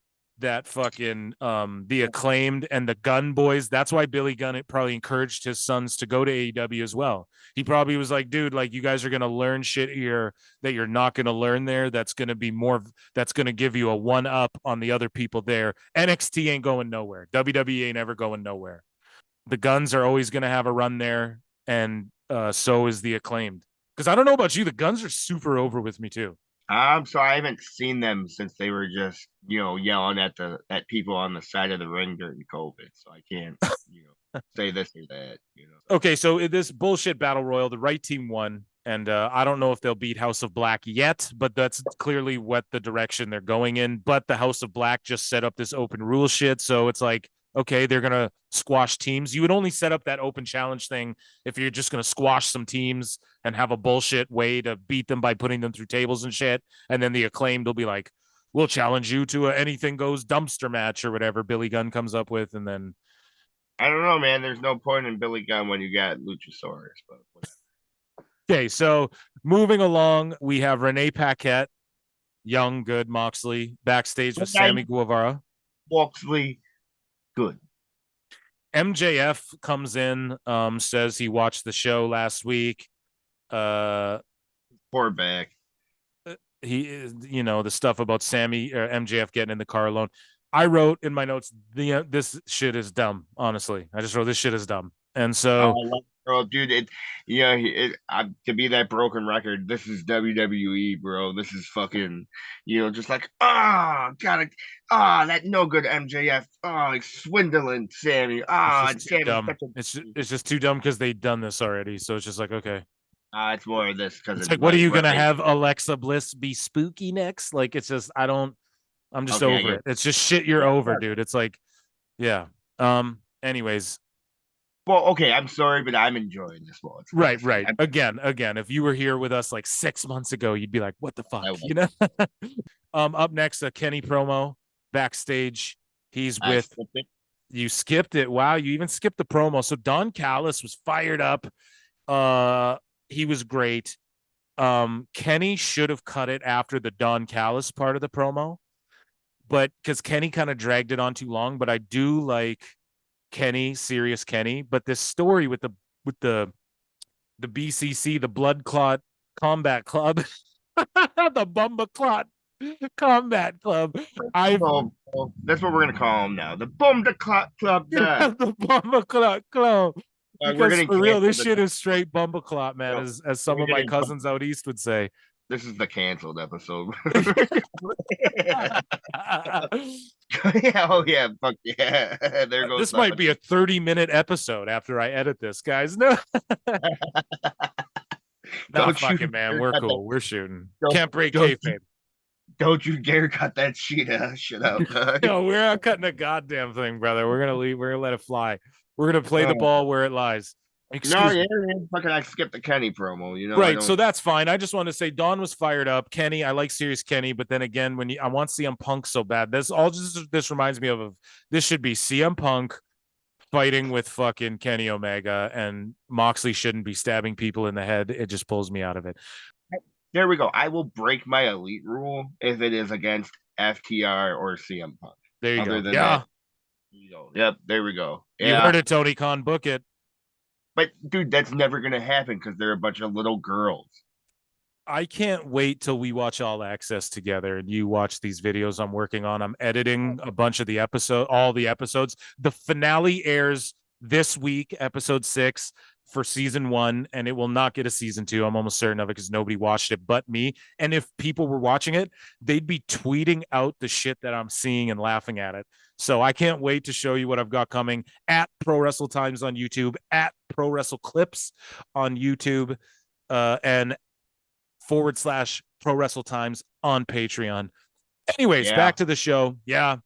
fucking the Acclaimed and the Gun boys. That's why Billy Gunn probably encouraged his sons to go to AEW as well. He probably was like, dude, like you guys are gonna learn shit here that you're not gonna learn there. That's gonna be more. That's gonna give you a one up on the other people there. NXT ain't going nowhere. WWE ain't ever going nowhere. The Guns are always gonna have a run there, and so is the Acclaimed. Because I don't know about you, the Guns are super over with me too. So I haven't seen them since they were just, yelling at people on the side of the ring during COVID. So I can't, say this or that. Okay, so this bullshit battle royal, the right team won, and I don't know if they'll beat House of Black yet, but that's clearly what the direction they're going in. But the House of Black just set up this open rule shit, so it's like, okay, they're gonna squash teams. You would only set up that open challenge thing if you're just gonna squash some teams and have a bullshit way to beat them by putting them through tables and shit, and then the Acclaimed will be like, we'll challenge you to a anything goes dumpster match or whatever Billy Gunn comes up with, and then I don't know, man. There's no point in Billy Gunn when you got Luchasaurus, but whatever. Okay, so moving along, we have Renee Paquette, young, good Moxley backstage with Sammy Guevara. Moxley, good. MJF comes in, says he watched the show last week. Poor back. He, the stuff about Sammy or MJF getting in the car alone. I wrote in my notes, this shit is dumb. Honestly, I just wrote this shit is dumb, and so. Bro, dude, to be that broken record, this is WWE, bro. This is fucking, just like, that no good MJF, like swindling Sammy. It's dumb. It's just too dumb because they've done this already. So it's just like, okay. It's more of this because it's like, what are you gonna have Alexa Bliss be spooky next? Like, it's just, I'm just over it. It's just shit. You're over, dude. It's like, yeah. Anyways. Well, okay, I'm sorry, but I'm enjoying this one. Right. Again, if you were here with us like 6 months ago, you'd be like, what the fuck? Up next, a Kenny promo backstage. He's with you skipped it. Wow, you even skipped the promo. So Don Callis was fired up. He was great. Kenny should have cut it after the Don Callis part of the promo, but because Kenny kind of dragged it on too long. But I do like Kenny, serious Kenny, but this story with the BCC, the Blood Clot Combat Club, the Bumba Clot Combat Club. That's what we're gonna call them now. The Bumba Clot Club. The Bumba Clot Club. Because for real, this shit is straight Bumba Clot, man, as some of my cousins out east would say. This is the canceled episode. Oh yeah, fuck yeah. There goes. This might be a 30-minute episode after I edit this, guys. No. No, fuck it, man. We're cool. We're shooting. Can't break kayfabe. Don't you dare cut that shit out. No, we're not cutting a goddamn thing, brother. We're gonna leave. We're gonna let it fly. We're gonna play the ball where it lies. Fucking I skipped the Kenny promo, Right, so that's fine. I just want to say Don was fired up. Kenny, I like serious Kenny, but then again, I want CM Punk so bad. This reminds me of this should be CM Punk fighting with fucking Kenny Omega, and Moxley shouldn't be stabbing people in the head. It just pulls me out of it. There we go. I will break my elite rule if it is against FTR or CM Punk. There you go. Yeah. Yep, there we go. Yeah. You heard it, Tony Khan. Book it. But, dude, that's never going to happen because they're a bunch of little girls. I can't wait till we watch All Access together and you watch these videos I'm working on. I'm editing a bunch of all the episodes. The finale airs this week, episode 6 for season 1, and it will not get a season 2. I'm almost certain of it because nobody watched it but me. And if people were watching it, they'd be tweeting out the shit that I'm seeing and laughing at it. So I can't wait to show you what I've got coming at Pro Wrestle Times on YouTube, at Pro Wrestle Clips on YouTube, and / Pro Wrestle Times on Patreon. Anyways, back to the show. Yeah.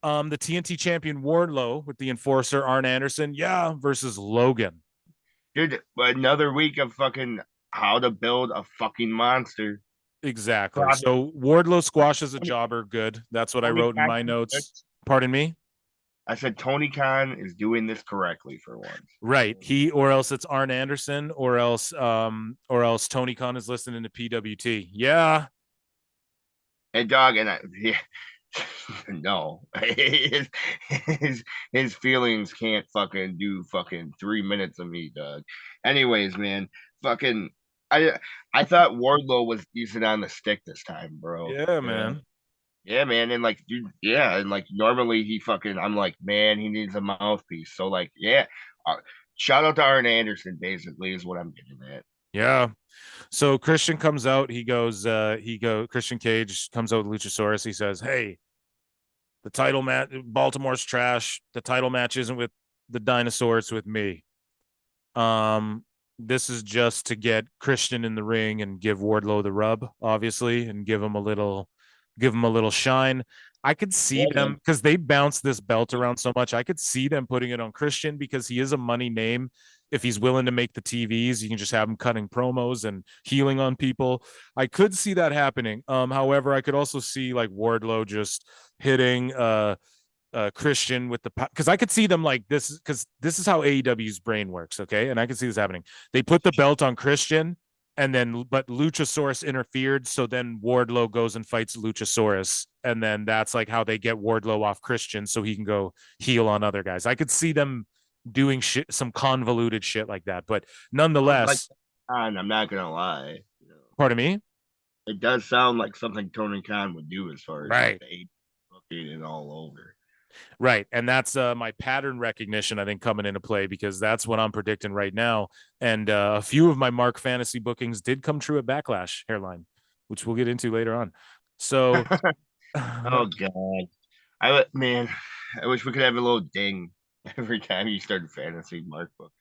The TNT champion Wardlow with the enforcer Arn Anderson. Yeah. Versus Logan. Dude, another week of fucking how to build a fucking monster. Exactly. So Wardlow squashes a jobber. Good. That's what I wrote in my notes. Pardon me? I said Tony Khan is doing this correctly for once. Right. Or else it's Arn Anderson, or else Tony Khan is listening to PWT. Yeah. And dog, no. His feelings can't fucking do fucking 3 minutes of me, dog. Anyways, man, fucking I thought Wardlow was decent on the stick this time, bro. Yeah, man. Yeah, man, and like, dude, yeah, and like normally I'm like, man, he needs a mouthpiece. So like, yeah, shout out to Arn Anderson, basically, is what I'm getting at. Yeah. So Christian comes out. Christian Cage comes out with Luchasaurus. He says, "Hey, the title match, Baltimore's trash. The title match isn't with the dinosaurs, with me. Um, this is just to get Christian in the ring and give Wardlow the rub, obviously, and give him a little shine. I could see them because they bounce this belt around so much. I could see them putting it on Christian because he is a money name. If he's willing to make the TVs, you can just have him cutting promos and healing on people. I could see that happening. However, I could also see like Wardlow just hitting Christian with the, because I could see them like this, because this is how AEW's brain works. Okay. And I can see this happening. They put the belt on Christian, and then, but Luchasaurus interfered. So then Wardlow goes and fights Luchasaurus. And then that's like how they get Wardlow off Christian so he can go heal on other guys. I could see them doing shit, some convoluted shit like that. But nonetheless, I'm not going to lie. Pardon me? It does sound like something Tony Khan would do as far as right. Like the booking and all over. Right. And that's my pattern recognition, I think, coming into play, because that's what I'm predicting right now. And a few of my Mark fantasy bookings did come true at Backlash, Hairline, which we'll get into later on. So, oh God, I wish we could have a little ding every time you start a fantasy Mark book.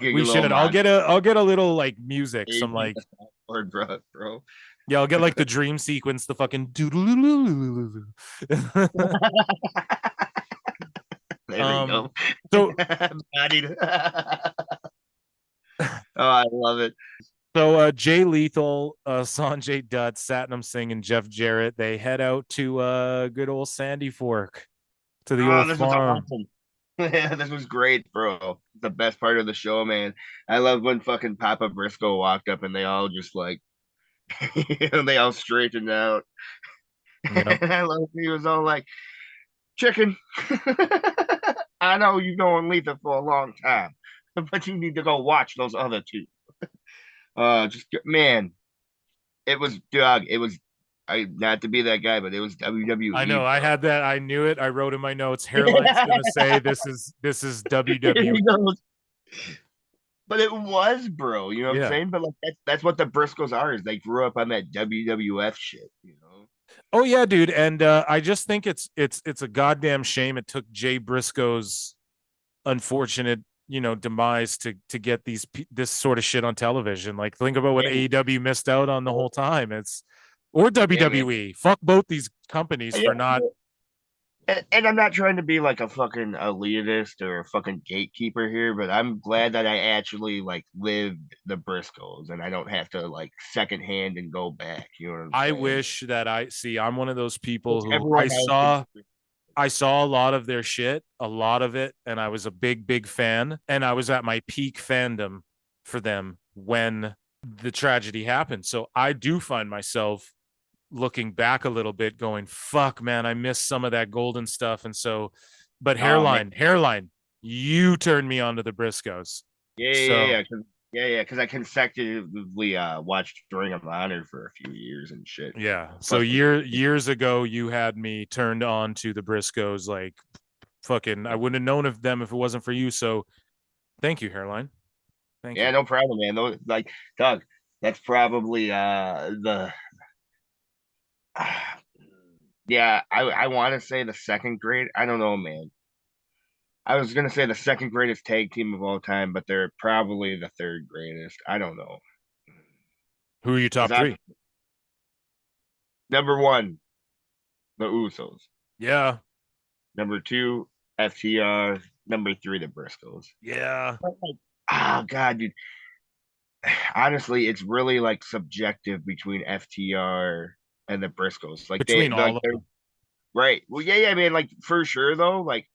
We should. I'll get a little like music, some like word, bro. Yeah, I'll get like the dream sequence, the fucking There we go. So oh, I love it. So Jay Lethal, Sanjay Dutt, Satnam Singh, and Jeff Jarrett, they head out to good old Sandy Fork, to the old farm. Was awesome. Yeah, this was great, bro. The best part of the show, man. I love when fucking Papa Briscoe walked up and they all just like they all straightened out. Yep. I love he was all like, chicken. I know you've known Letha for a long time, but you need to go watch those other two. Just man, it was Doug. It was not to be that guy, but it was WWE. I know. Bro. I had that. I knew it. I wrote in my notes. Hairline's gonna say this is WWE. But it was, bro. You know what I'm saying? But like that's what the Briscoes are. Is they grew up on that WWF shit. You know. Oh yeah, dude. And I just think it's a goddamn shame it took Jay Briscoe's unfortunate, demise to get this sort of shit on television. Like, think about what AEW missed out on the whole time. Or WWE. Fuck both these companies for not. And I'm not trying to be like a fucking elitist or a fucking gatekeeper here, but I'm glad that I actually like lived the Briscoes and I don't have to like secondhand and go back. You know what I'm saying? I wish that I'm one of those people who I saw a lot of their shit, a lot of it, and I was a big fan, and I was at my peak fandom for them when the tragedy happened. So I do find myself looking back a little bit going, fuck, man, I missed some of that golden stuff. And so, but Hairline, you turned me on to the Briscoes. Yeah. Because I consecutively watched Ring of Honor for a few years and shit. Yeah. So years ago, you had me turned on to the Briscoes. Like, fucking, I wouldn't have known of them if it wasn't for you. So, thank you, Hairline. Thank you. No problem, man. Those, like, Doug, that's probably yeah, I want to say the second grade. I don't know, man. I was gonna say the second greatest tag team of all time, but they're probably the third greatest. I don't know. Who are you top three? Number one, the Usos. Yeah. Number two, FTR. Number three, the Briscoes. Yeah. Oh God, dude. Honestly, it's really like subjective between FTR and the Briscoes. Like between all of them. Right. Well, yeah, man. Like for sure, though. Like,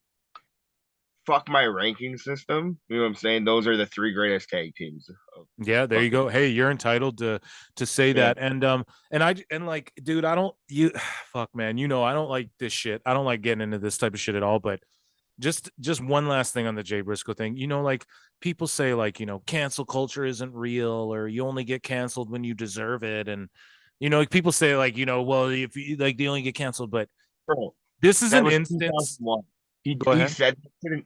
fuck my ranking system. You know what I'm saying? Those are the three greatest tag teams. Yeah, there you go. Hey, you're entitled to say that. And like, dude, fuck, man. I don't like this shit. I don't like getting into this type of shit at all. But just one last thing on the Jay Briscoe thing. Like people say, like, cancel culture isn't real, or you only get canceled when you deserve it, and like people say, like, well, if you like, they only get canceled, but bro, this is an instance. He said,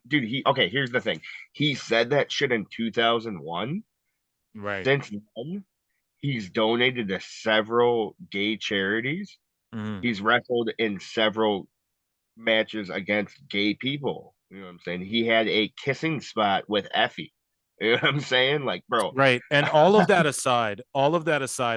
dude, here's the thing. He said that shit in 2001. Right. Since then, he's donated to several gay charities. Mm-hmm. He's wrestled in several matches against gay people. You know what I'm saying? He had a kissing spot with Effie. You know what I'm saying? Like, bro. Right. And all of that aside,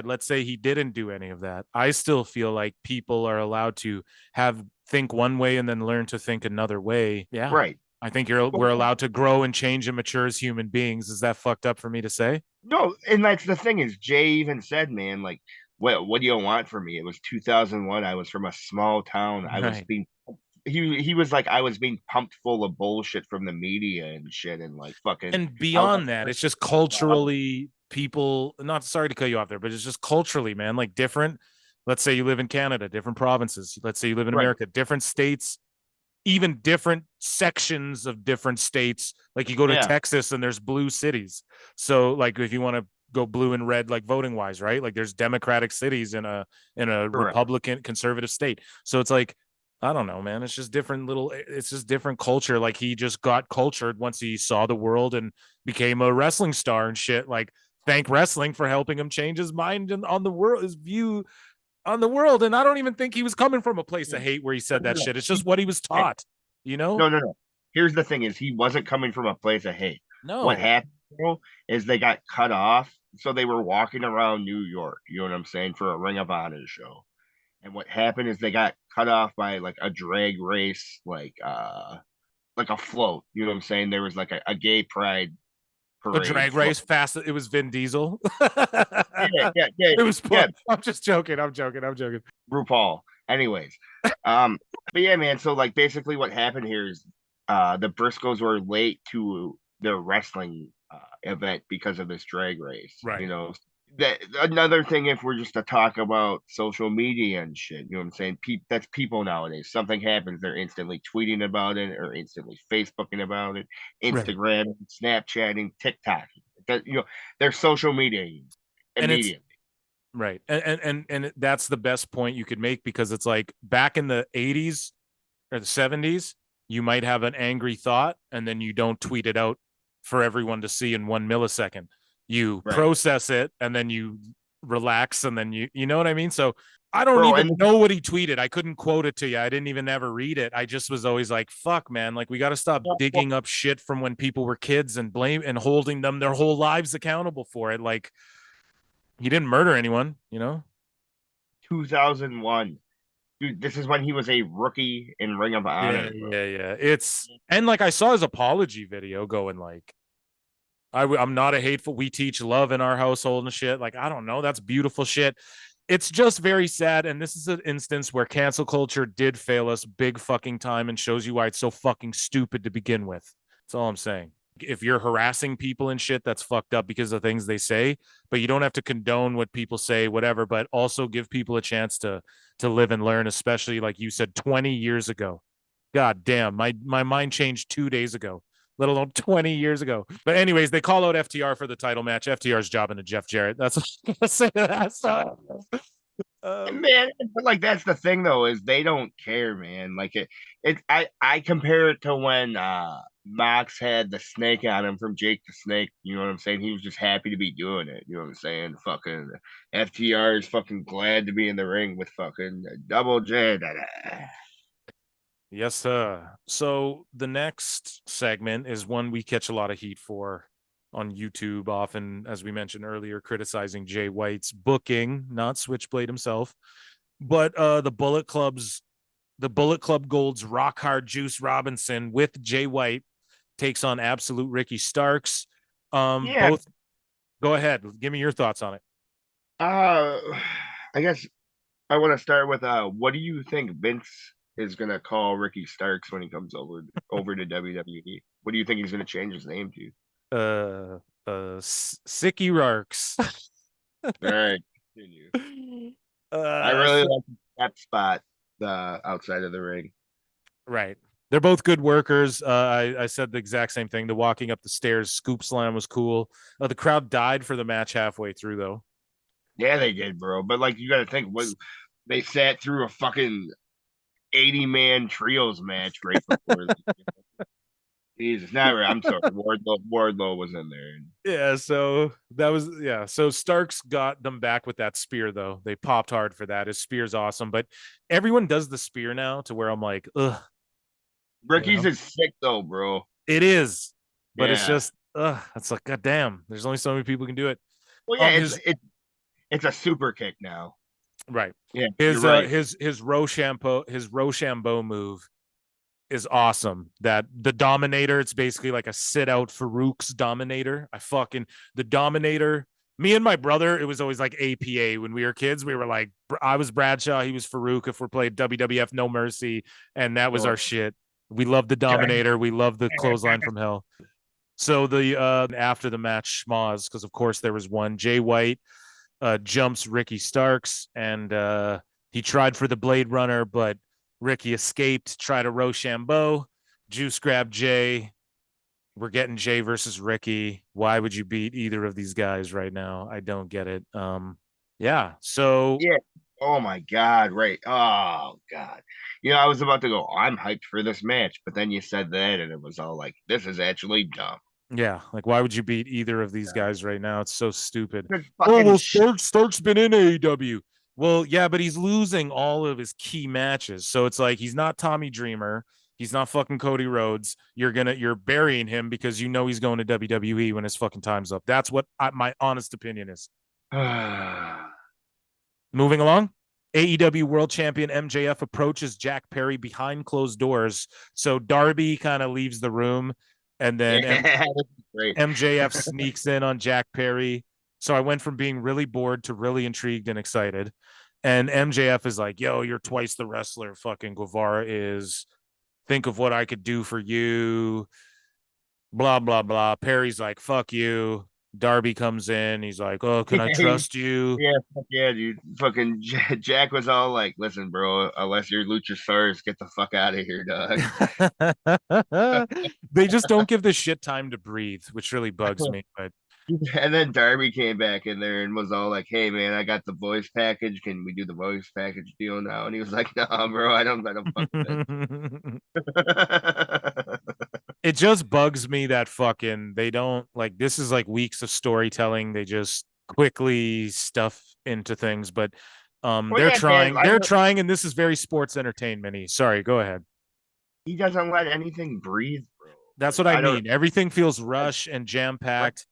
let's say he didn't do any of that. I still feel like people are allowed to have think one way and then learn to think another way. Yeah. Right. I think we're allowed to grow and change and mature as human beings. Is that fucked up for me to say? No, and that's the thing is Jay even said, man, like, what do you want from me? It was 2001. I was from a small town. I was Right. being he was like I was being pumped full of bullshit from the media and shit and like fucking And I was beyond that, it's just culturally people, not sorry to cut you off there, but it's just culturally, man, like different. Let's say you live in Canada, different provinces. Let's say you live in right. America, different states, even different sections of different states. Like you go to Yeah. Texas and there's blue cities. So like if you want to go blue and red, like voting wise, right? Like there's Democratic cities in a Correct. Republican conservative state. So it's like, I don't know, man. It's just different it's just different culture. Like he just got cultured once he saw the world and became a wrestling star and shit. Like thank wrestling for helping him change his mind on the world, his view on the world. And I don't even think he was coming from a place Yeah. of hate where he No, said no, that no. shit. It's just what he was taught, you know? No, no, no. Here's the thing is he wasn't coming from a place of hate. What No. happened bro, is they got cut off. So they were walking around New York, you know what I'm saying, for a Ring of Honor show. And what happened is they got cut off by like a drag race, like a float. You know what I'm saying? There was like a gay pride A parade drag float. race fast. It was Vin Diesel. Yeah, yeah, yeah, It was yeah. I'm just joking. I'm joking. I'm joking. RuPaul. Anyways, um, but yeah, man. So like basically what happened here is the Briscoes were late to the wrestling event because of this drag race. You Right. know, that another thing if we're just to talk about social media and shit, you know what I'm saying? That's people nowadays. Something happens, they're instantly tweeting about it or instantly Facebooking about it, Right. Instagram, Snapchatting, TikTok. That you know, they're social media And it's immediately. right. And that's the best point you could make because it's like back in the 80s or the 70s, you might have an angry thought and then you don't tweet it out for everyone to see in 1 millisecond. You Right. process it and then you relax and then you know what I mean? So I don't Bro, even and know what he tweeted. I couldn't quote it to you. I didn't even ever read it. I just was always like, fuck, man. Like, we got to stop well, digging up shit from when people were kids and blame and holding them their whole lives accountable for it. Like, he didn't murder anyone, you know? 2001. Dude, this is when he was a rookie in Ring of Yeah, Honor, bro. yeah, yeah. It's, and like, I saw his apology video going, like, I'm not a hateful. We teach love in our household and shit. Like, I don't know. That's beautiful shit. It's just very sad. And this is an instance where cancel culture did fail us big fucking time and shows you why it's so fucking stupid to begin with. That's all I'm saying. If you're harassing people and shit, that's fucked up because of things they say, but you don't have to condone what people say, whatever, but also give people a chance to live and learn, especially like you said 20 years ago. God damn, my mind changed 2 days ago, let alone 20 years ago. But anyways, they call out FTR for the title match. FTR's jobbing to Jeff Jarrett. That's what I'm gonna say to that. So, Man, but like that's the thing though, is they don't care, man. Like I compare it to when Mox had the snake on him from Jake the Snake. You know what I'm saying? He was just happy to be doing it. You know what I'm saying? Fucking FTR is fucking glad to be in the ring with fucking Double J. yes, sir. So the next segment is one we catch a lot of heat for on YouTube, often, as we mentioned earlier, criticizing Jay White's booking, not Switchblade himself, but the Bullet Club Gold's Rock Hard Juice Robinson with Jay White takes on Absolute Ricky Starks. Yeah, Both go ahead. Give me your thoughts on it. uh, I guess I want to start with what do you think Vince is gonna call Ricky Starks when he comes over to WWE? What do you think he's gonna change his name to? Sicky Rarks. All right, continue. I uh, really like that spot outside of the ring. right. They're both good workers. I said the exact same thing. The walking up the stairs scoop slam was cool. The crowd died for the match halfway through, though. Yeah, they did, bro. But like, you got to think what they sat through a fucking 80-man trios match right before. Jesus, never. I'm sorry. Wardlow was in there. Yeah, so that was So Starks got them back with that spear though. They popped hard for that. His spear's awesome, but everyone does the spear now to where I'm like, ugh. Ricky's is sick though, bro. It is, but it's Yeah. just it's like god damn. There's only so many people can do it. Well, yeah, His it's a super kick now. right. Yeah, His you're right. his Rochambeau move is awesome. That the Dominator, it's basically like a sit out Farouk's Dominator. The Dominator. Me and my brother, it was always like APA when we were kids. We were like, I was Bradshaw, he was Farouk. If we're playing WWF No Mercy, and that was our shit. We loved the Dominator. We loved the clothesline from hell. So the after the match schmoz, because of course there was one. Jay White jumps Ricky Starks, and he tried for the Blade Runner, but Ricky escaped, tried a Rochambeau, juice grabbed Jay. We're getting Jay versus Ricky. Why would you beat either of these guys right now? I don't get it. Yeah. So yeah. Oh my God. Right. Oh God. I was about to go, I'm hyped for this match, but then you said that and it was all like, this is actually dumb. yeah, like why would you beat either of these guys right now? It's so stupid. Oh, well, Stark's been in AEW. Well, yeah, but he's losing all of his key matches. So it's like he's not Tommy Dreamer. He's not fucking Cody Rhodes. You're burying him because you know he's going to WWE when his fucking time's up. That's what my honest opinion is. Moving along. AEW World Champion MJF approaches Jack Perry behind closed doors. So Darby kind of leaves the room, and then MJF sneaks in on Jack Perry. So I went from being really bored to really intrigued and excited. And MJF is like, yo, you're twice the wrestler fucking Guevara is. Think of what I could do for you. Blah, blah, blah. Perry's like, fuck you. Darby comes in. He's like, oh, can I trust you? Yeah, dude. Fucking Jack was all like, listen, bro, unless you're Luchasaurus, get the fuck out of here, dog. They just don't give this shit time to breathe, which really bugs me. But and then Darby came back in there and was all like, hey, man, I got the voice package. Can we do the voice package deal now? And he was like, nah, bro, I don't fuck that. It just bugs me that fucking they don't like this is like weeks of storytelling. They just quickly stuff into things, but they're trying, and this is very sports entertainment-y. Sorry, go ahead. He doesn't let anything breathe, bro. That's what I mean. Everything feels rushed and jam-packed.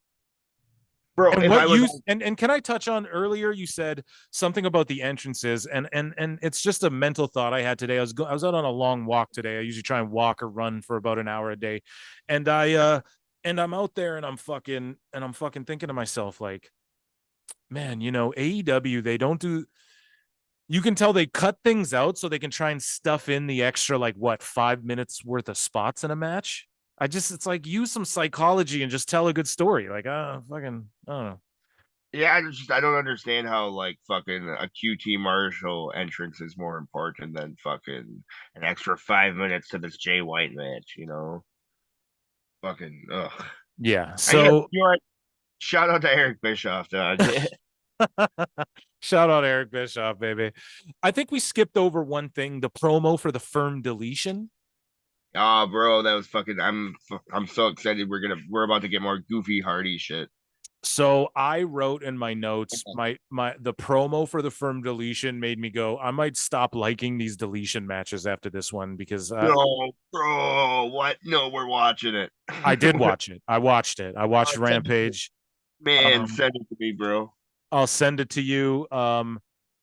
Bro, and what you and can I touch on earlier? You said something about the entrances, and it's just a mental thought I had today. I was out on a long walk today. I usually try and walk or run for about an hour a day, and I'm out there and I'm fucking thinking to myself like, man, AEW, they don't do. You can tell they cut things out so they can try and stuff in the extra 5 minutes worth of spots in a match. It's like use some psychology and just tell a good story. Like, fucking, I don't know. Yeah, I don't understand how fucking a QT Marshall entrance is more important than fucking an extra 5 minutes to this Jay White match, Fucking ugh. Yeah. So shout out to Eric Bischoff, dog. Shout out Eric Bischoff, baby. I think we skipped over one thing, the promo for the firm deletion. Oh, bro, that was fucking. I'm so excited. We're about to get more goofy Hardy shit. So I wrote in my notes, the promo for the firm deletion made me go, I might stop liking these deletion matches after this one because no, bro, what? No, we're watching it. I did watch it. I watched Rampage. Man, send it to me, bro. I'll send it to you.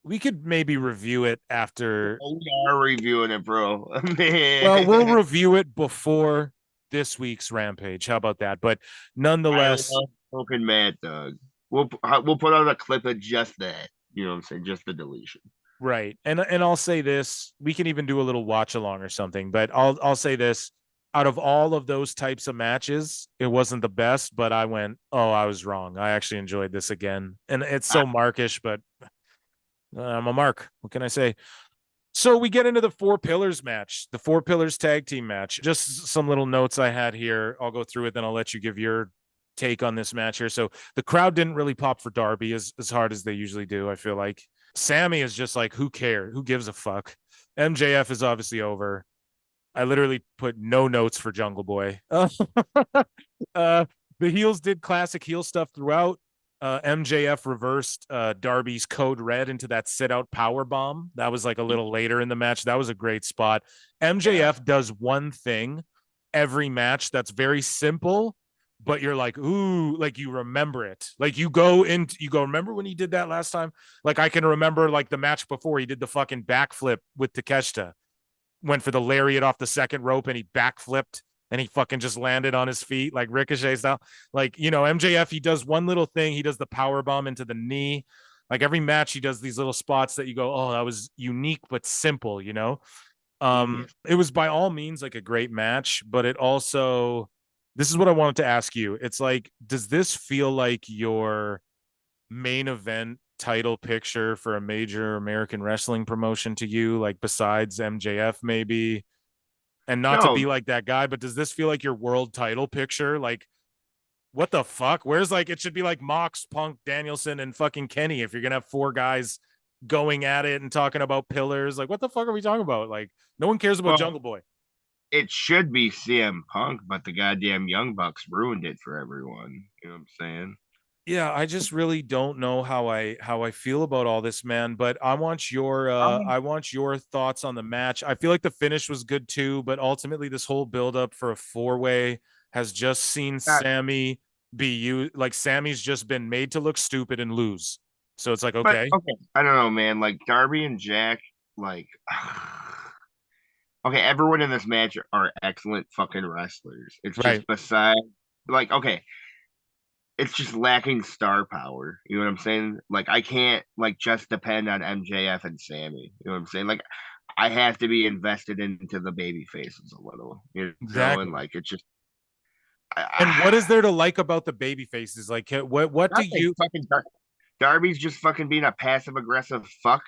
We could maybe review it after. We are reviewing it, bro. Man. Well, we'll review it before this week's Rampage. How about that? But nonetheless, fucking mad, dog. We'll put out a clip of just that. You know what I'm saying? Just the deletion. Right. And I'll say this. We can even do a little watch along or something. But I'll say this. Out of all of those types of matches, it wasn't the best. But I went, oh, I was wrong. I actually enjoyed this again. And it's so markish, but. I'm a mark. What can I say? So we get into the Four Pillars match, the Four Pillars tag team match. Just some little notes I had here. I'll go through it, then I'll let you give your take on this match here. So the crowd didn't really pop for Darby as hard as they usually do. I feel like Sammy is just like, who cares? Who gives a fuck? MJF is obviously over. I literally put no notes for Jungle Boy. The heels did classic heel stuff throughout. MJF reversed Darby's code red into that sit out power bomb. That was like a little later in the match. That was a great spot. MJF does one thing every match that's very simple, but you're like, ooh, like you remember it. Like you go, remember when he did that last time? Like I can remember like the match before he did the fucking backflip with Takeshita, went for the lariat off the second rope and he backflipped and he fucking just landed on his feet like Ricochet style. Like, MJF, he does one little thing. He does the power bomb into the knee. Like every match, he does these little spots that you go, oh, that was unique but simple, It was by all means like a great match, but it also, this is what I wanted to ask you. It's like, does this feel like your main event title picture for a major American wrestling promotion to you, like besides MJF maybe? And not to be like that guy, but does this feel like your world title picture? Like, what the fuck? Where's like, it should be like Mox, Punk, Danielson, and fucking Kenny if you're going to have four guys going at it and talking about pillars. Like, what the fuck are we talking about? Like, no one cares about Jungle Boy. It should be CM Punk, but the goddamn Young Bucks ruined it for everyone. You know what I'm saying? Yeah, I just really don't know how I feel about all this, man. But I want your thoughts on the match. I feel like the finish was good too, but ultimately this whole buildup for a 4-way has just seen Sammy be used. Like Sammy's just been made to look stupid and lose. So it's like, okay. I don't know, man. Like Darby and Jack, like okay, everyone in this match are excellent fucking wrestlers. It's just beside like, okay, it's just lacking star power. You know what I'm saying? Like I can't like just depend on MJF and Sammy. You know what I'm saying? Like I have to be invested into the baby faces a little. Exactly. And like it's just. And what is there to like about the baby faces? Like what do you fucking Darby's just fucking being a passive aggressive fuck,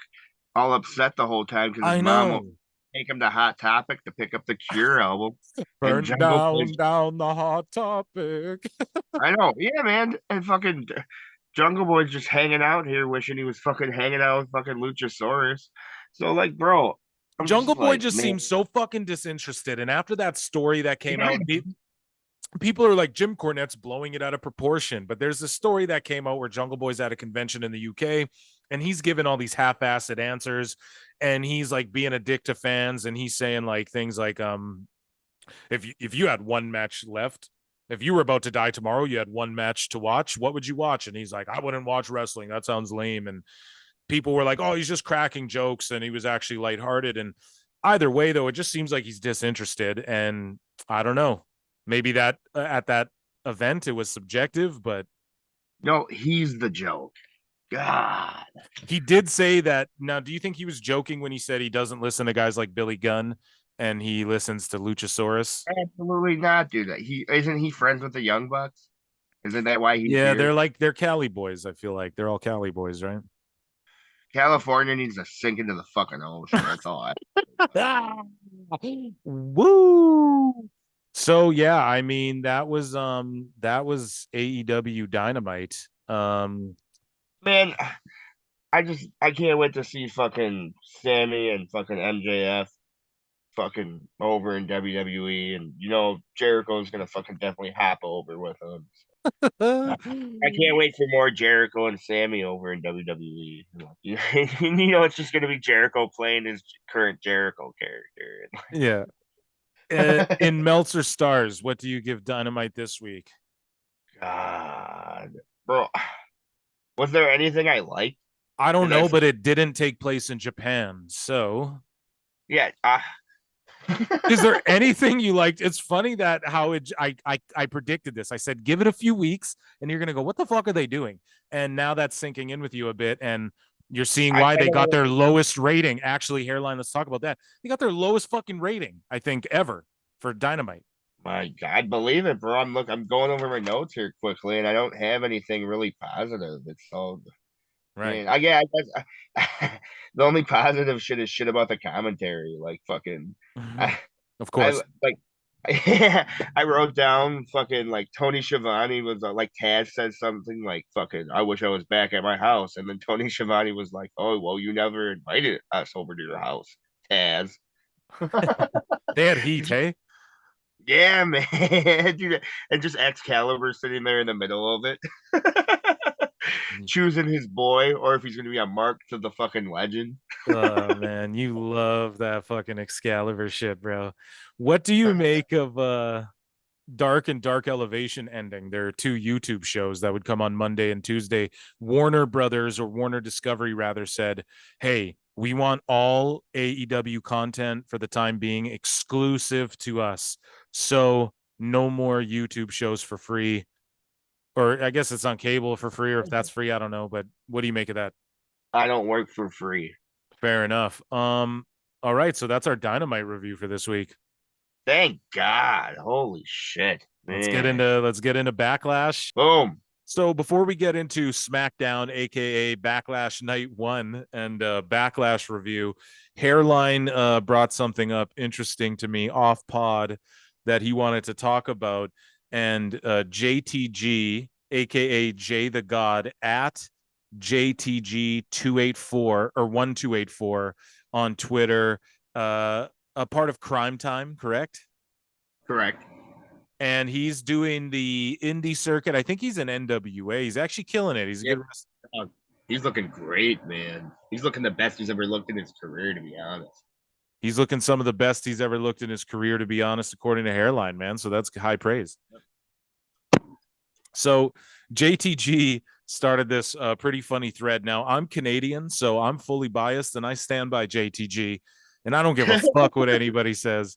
all upset the whole time because his mom will take him to Hot Topic to pick up the Cure album. Burn down the Hot Topic. I know, yeah, man. And fucking Jungle Boy's just hanging out here, wishing he was fucking hanging out with fucking Luchasaurus. So, like, bro, Jungle Boy just seems so fucking disinterested. And after that story that came out, people are like, Jim Cornette's blowing it out of proportion. But there's a story that came out where Jungle Boy's at a convention in the UK and he's given all these half-assed answers and he's like being a dick to fans and he's saying like things like, if you had one match left, if you were about to die tomorrow, you had one match to watch, what would you watch? And he's like, I wouldn't watch wrestling. That sounds lame. And people were like, oh, he's just cracking jokes. And he was actually lighthearted. And either way, though, it just seems like he's disinterested. And I don't know. Maybe that at that event, it was subjective, but. No, he's the joke. God. He did say that. Now, do you think he was joking when he said he doesn't listen to guys like Billy Gunn and he listens to Luchasaurus? Absolutely not, dude. Isn't he friends with the Young Bucks? Isn't that why he's here? They're Cali boys. I feel like they're all Cali boys, right? California needs to sink into the fucking ocean. That's all. Woo! So yeah, I mean that was AEW Dynamite. Man, I can't wait to see fucking Sammy and fucking MJF fucking over in WWE, and Jericho's gonna fucking definitely hop over with him. I can't wait for more Jericho and Sammy over in WWE. It's just gonna be Jericho playing his current Jericho character. Yeah. In Meltzer Stars, what do you give Dynamite this week? God, bro, was there anything I liked? I don't know, but it didn't take place in Japan, so yeah. Is there anything you liked? It's funny that I predicted this. I said, give it a few weeks and you're going to go, what the fuck are they doing? And now that's sinking in with you a bit. And you're seeing why they got their lowest rating. Actually, Hairline, let's talk about that. They got their lowest fucking rating, I think, ever for Dynamite. My God, believe it, bro. I'm going over my notes here quickly and I don't have anything really positive. It's all right. I guess the only positive shit is shit about the commentary. Like fucking, of course. I wrote down fucking like Tony Schiavone was like Taz said something like fucking I wish I was back at my house, and then Tony Schiavone was like, oh well, you never invited us over to your house, Taz. They had heat, hey? Yeah, man. Dude, and just Excalibur sitting there in the middle of it. Choosing his boy, or if he's gonna be a mark to the fucking legend. Oh man, you love that fucking Excalibur shit, bro. What do you make of Dark and Dark Elevation ending? There are two YouTube shows that would come on Monday and Tuesday. Warner Brothers, or Warner Discovery rather, said, hey, we want all AEW content for the time being exclusive to us. So no more YouTube shows for free. Or I guess it's on cable for free, or if that's free, I don't know. But what do you make of that? I don't work for free. Fair enough. All right, so that's our Dynamite review for this week. Thank God. Holy shit. Let's Man. get into Backlash. Boom. So before we get into SmackDown, aka Backlash Night 1 and Backlash review, Hairline brought something up interesting to me off pod that he wanted to talk about. And JTG, aka Jay the God, at JTG284 or 1284 on Twitter, a part of Crime Time, correct? Correct. And he's doing the indie circuit. I think he's in NWA. He's actually killing it. He's a good wrestler. He's looking great, man. He's looking the best he's ever looked in his career, to be honest. He's looking some of the best he's ever looked in his career, to be honest, according to Hairline, man. So that's high praise. So JTG started this pretty funny thread. Now, I'm Canadian, so I'm fully biased, and I stand by JTG, and I don't give a fuck what anybody says.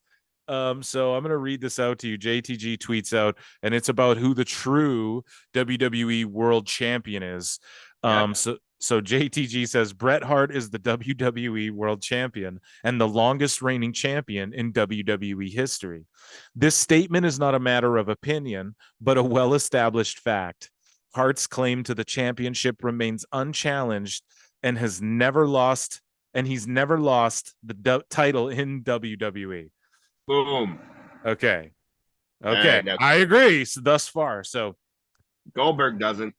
So I'm going to read this out to you. JTG tweets out, and it's about who the true WWE World Champion is. So JTG says Bret Hart is the WWE World Champion and the longest reigning champion in WWE history. This statement is not a matter of opinion, but a well-established fact. Hart's claim to the championship remains unchallenged and he's never lost the title in WWE. Boom. Okay. Right, I agree. So thus far. So Goldberg doesn't.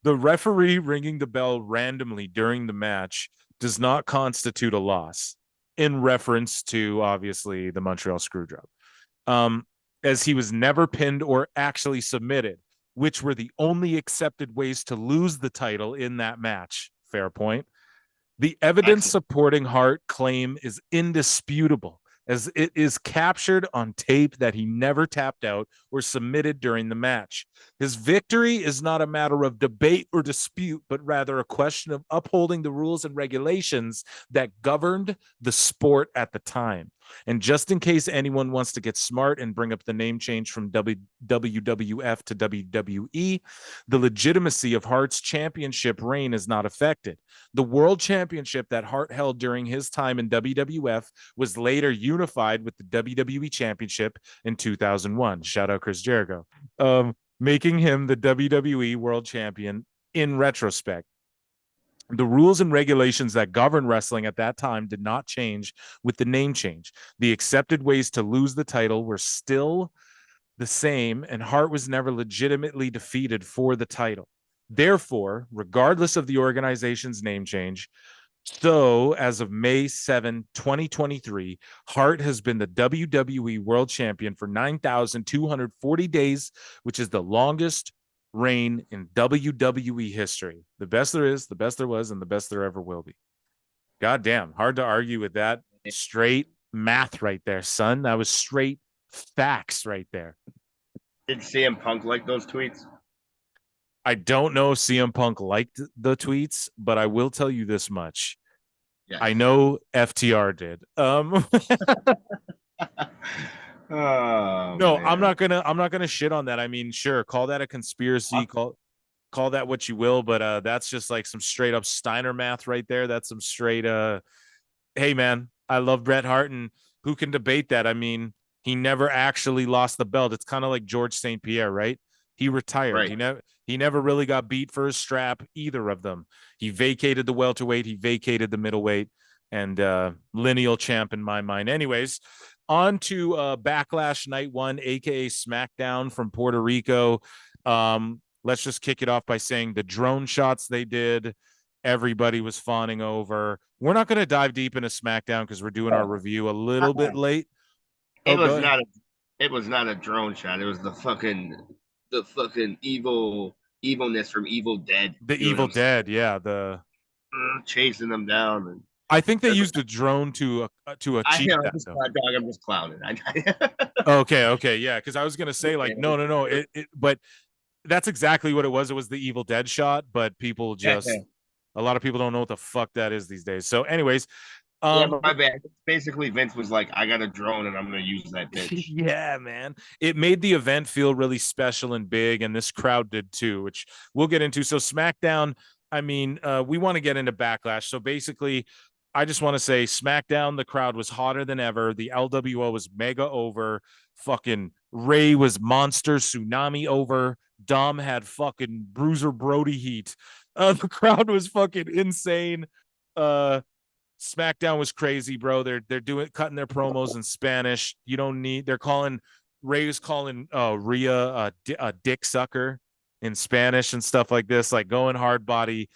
The referee ringing the bell randomly during the match does not constitute a loss, in reference to obviously the Montreal Screwjob, as he was never pinned or actually submitted, which were the only accepted ways to lose the title in that match. Fair point. The evidence supporting Hart claim is indisputable, as it is captured on tape that he never tapped out or submitted during the match. His victory is not a matter of debate or dispute, but rather a question of upholding the rules and regulations that governed the sport at the time. And just in case anyone wants to get smart and bring up the name change from WWF to WWE, the legitimacy of Hart's championship reign is not affected. The World Championship that Hart held during his time in WWF was later unified with the WWE Championship in 2001. Shout out Chris Jericho. Making him the WWE World Champion in retrospect. The rules and regulations that govern wrestling at that time did not change with the name change. The accepted ways to lose the title were still the same, and Hart was never legitimately defeated for the title. Therefore, regardless of the organization's name change, so as of May 7, 2023, Hart has been the WWE World Champion for 9,240 days, which is the longest reign in WWE history. The best there is, the best there was, and the best there ever will be. God damn, hard to argue with that. Straight math right there, son. That was straight facts right there. Did CM Punk like those tweets? I don't know if CM Punk liked the tweets, but I will tell you this much. Yes. I know FTR did. Oh, no, man. I'm not gonna shit on that. I mean, sure, call that a conspiracy, call that what you will, but that's just like some straight up Steiner math right there. That's some straight hey man, I love Bret Hart, and who can debate that? I mean, he never actually lost the belt. It's kind of like George St. Pierre, right? He retired. Right. He never really got beat for his strap, either of them. He vacated the welterweight, he vacated the middleweight, and lineal champ in my mind. Anyways, on to Backlash Night 1, aka SmackDown from Puerto Rico. Let's just kick it off by saying the drone shots they did, everybody was fawning over. We're not going to dive deep into SmackDown because we're doing our review a little bit late. It Oh, go was ahead. not a it was not a drone shot. It was the fucking evilness from Evil Dead. The You know what Evil I'm saying? Dead, yeah. The Chasing them down, and I think they that's used a drone to I achieve know that this though. hot dog. I'm just clowning. Okay, yeah. Because I was gonna say like no. But that's exactly what it was. It was the Evil Dead shot, but people just a lot of people don't know what the fuck that is these days. So, anyways, Yeah, my bad. Basically, Vince was like, "I got a drone, and I'm gonna use that bitch." yeah, man. It made the event feel really special and big, and this crowd did too, which we'll get into. So SmackDown, I mean, we want to get into Backlash. So basically, I just want to say SmackDown, the crowd was hotter than ever. The LWO was mega over. Fucking Ray was monster tsunami over. Dom had fucking Bruiser Brody heat. The crowd was fucking insane. SmackDown was crazy, bro. They're doing cutting their promos in Spanish. You don't need. They're calling Ray's calling Rhea a dick sucker in Spanish and stuff like this. Like going hard body.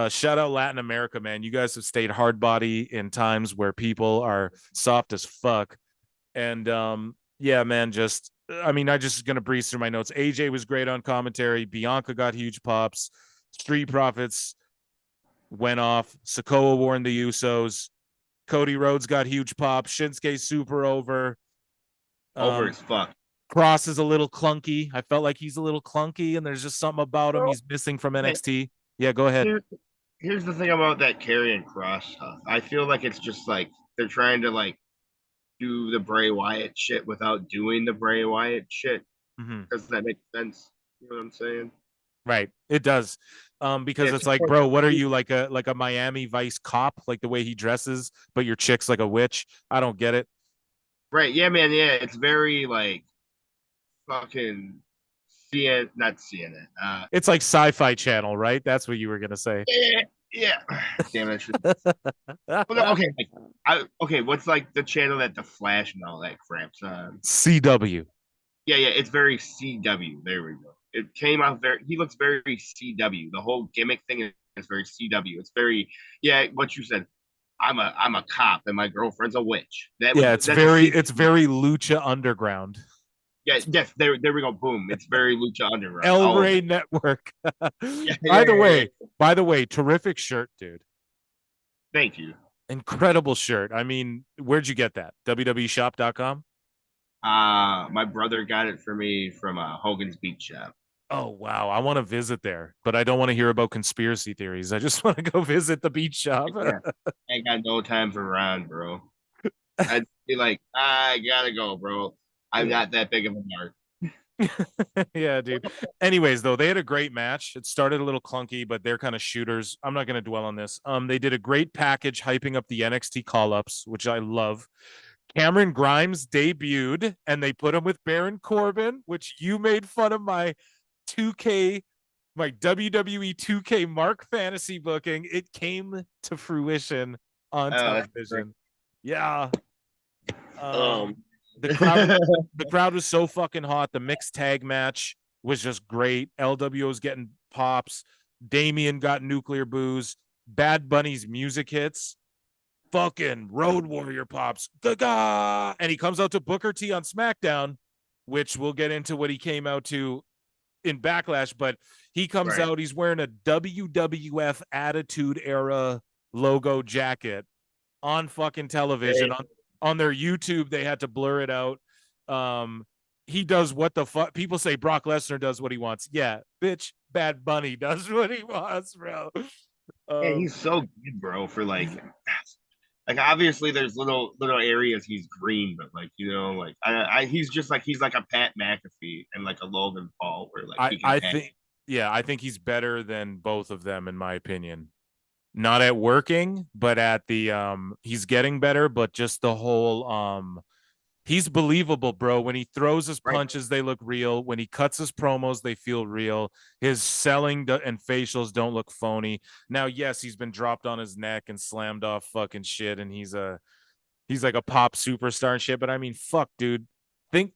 Shout out Latin America, man. You guys have stayed hard body in times where people are soft as fuck. And yeah, man. Just I mean, I just gonna breeze through my notes. AJ was great on commentary. Bianca got huge pops. Street Profits went off. Sikoa warned the Usos. Cody Rhodes got huge pop. Shinsuke super over. Over as fuck. Cross is a little clunky. I felt like he's a little clunky, and there's just something about him he's missing from NXT. Yeah, go ahead. Here's the thing about that Karrion Cross stuff. I feel like it's just like they're trying to like do the Bray Wyatt shit without doing the Bray Wyatt shit. Does that make sense? You know what I'm saying? Right. It does. Because it's like, bro, what are you like a Miami Vice cop, like the way he dresses, but your chick's like a witch? I don't get it. Right. Yeah, man. Yeah. It's very like fucking CNN, not CNN. It's like Sci-Fi Channel, right? That's what you were gonna say. Yeah. Damn it. But no, okay. Okay. What's like the channel that the Flash and all that crap's on? CW. Yeah. Yeah. It's very CW. There we go. It came out very. He looks very CW. The whole gimmick thing is very CW. It's very yeah. What you said. I'm a cop and my girlfriend's a witch. It's very Lucha Underground. Yeah, yes, there we go. Boom. It's very Lucha Underground. El Rey Network. By the way, terrific shirt, dude. Thank you. Incredible shirt. I mean, where'd you get that? WWEshop.com? My brother got it for me from Hogan's Beach Shop. Oh wow, I want to visit there, but I don't want to hear about conspiracy theories. I just want to go visit the beach shop. Yeah. I ain't got no time for Ron, bro. I'd be like, I gotta go, bro. I'm not that big of a mark. Yeah, dude. Anyways, though, they had a great match. It started a little clunky, but they're kind of shooters. I'm not going to dwell on this. They did a great package hyping up the NXT call-ups, which I love. Cameron Grimes debuted, and they put him with Baron Corbin, which you made fun of my 2K, my WWE 2K Mark fantasy booking. It came to fruition on television. Yeah. The crowd was so fucking hot. The mixed tag match was just great. LWO was getting pops. Damian got nuclear boos. Bad Bunny's music hits. Fucking Road Warrior pops. Gaga! And he comes out to Booker T on SmackDown, which we'll get into what he came out to in Backlash, but he comes out, he's wearing a WWF Attitude Era logo jacket on fucking television. On their YouTube, they had to blur it out. He does what the fuck. People say Brock Lesnar does what he wants. Yeah, bitch, Bad Bunny does what he wants, bro. Yeah, he's so good, bro, for like obviously there's little areas he's green, but like like he's just like he's like a Pat McAfee and like a Logan Paul, where like I think he's better than both of them in my opinion. Not at working, but at the he's getting better, but just the whole he's believable, bro. When he throws his punches, they look real. When he cuts his promos, they feel real. His selling and facials don't look phony. Now, yes, he's been dropped on his neck and slammed off fucking shit, and he's like a pop superstar and shit. But I mean, fuck, dude.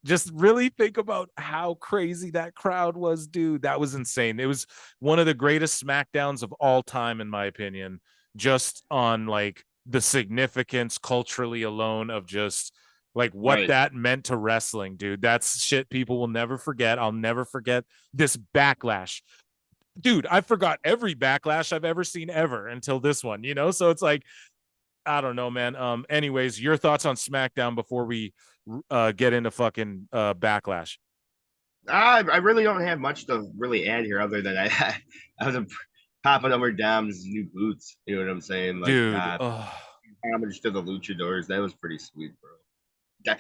Just really think about how crazy that crowd was, dude. That was insane. It was one of the greatest SmackDowns of all time, in my opinion, just on like the significance culturally alone of just like what that meant to wrestling, dude. That's shit people will never forget. I'll never forget this Backlash. Dude, I forgot every Backlash I've ever seen ever until this one, you know? So it's like, I don't know, man. Anyways, your thoughts on SmackDown before we get into fucking Backlash. I really don't have much to really add here other than I was popping over Dom's new boots. You know what I'm saying? Like, dude, homage to the luchadors. That was pretty sweet, bro.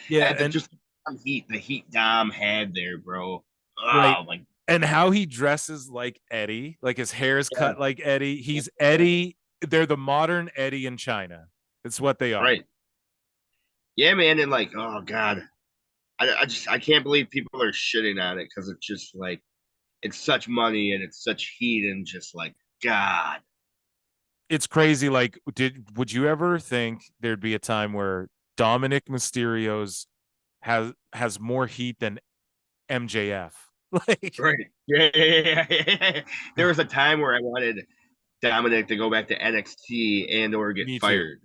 Yeah, and just the heat Dom had there, bro. Oh, right. my. And how he dresses like Eddie, like his hair is cut like Eddie. He's Eddie. They're the modern Eddie in China. It's what they are. Right. Yeah, man. And like, oh God. I can't believe people are shitting on it because it's just like it's such money and it's such heat and just like God. It's crazy. Like, would you ever think there'd be a time where Dominic Mysterio's has more heat than MJF? Like, right. Yeah. There was a time where I wanted Dominic to go back to NXT and or get fired.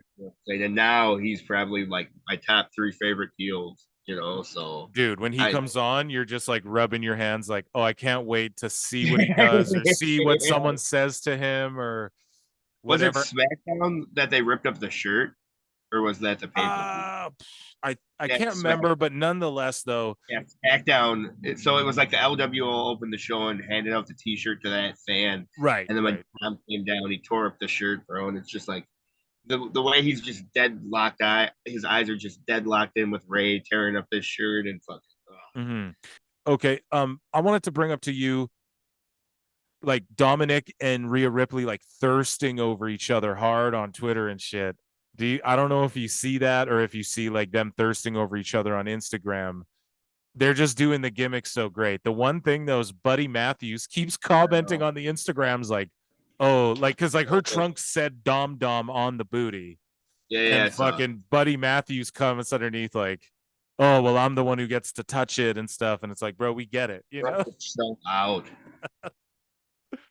And now he's probably like my top 3 favorite heels. You know, so dude, when he comes on, you're just like rubbing your hands like, oh, I can't wait to see what he does or see what someone says to him or whatever. Was it SmackDown that they ripped up the shirt, or was that the pay-per-view? I can't remember, but nonetheless, though. Yeah, SmackDown. So it was like the LWO opened the show and handed out the T-shirt to that fan, right? And then when Tom came down, he tore up the shirt, bro, and it's just like. The way he's just deadlocked his eyes are just deadlocked in with Ray tearing up this shirt and fucking. Okay. I wanted to bring up to you like Dominic and Rhea Ripley like thirsting over each other hard on Twitter and shit. I don't know if you see that or if you see like them thirsting over each other on Instagram. They're just doing the gimmick so great. The one thing though is Buddy Matthews keeps commenting on the Instagrams like, oh, like because like her trunk said Dom on the booty. Yeah. And fucking Buddy Matthews comments underneath like, oh, well, I'm the one who gets to touch it and stuff. And it's like, bro, we get it. You know? So out.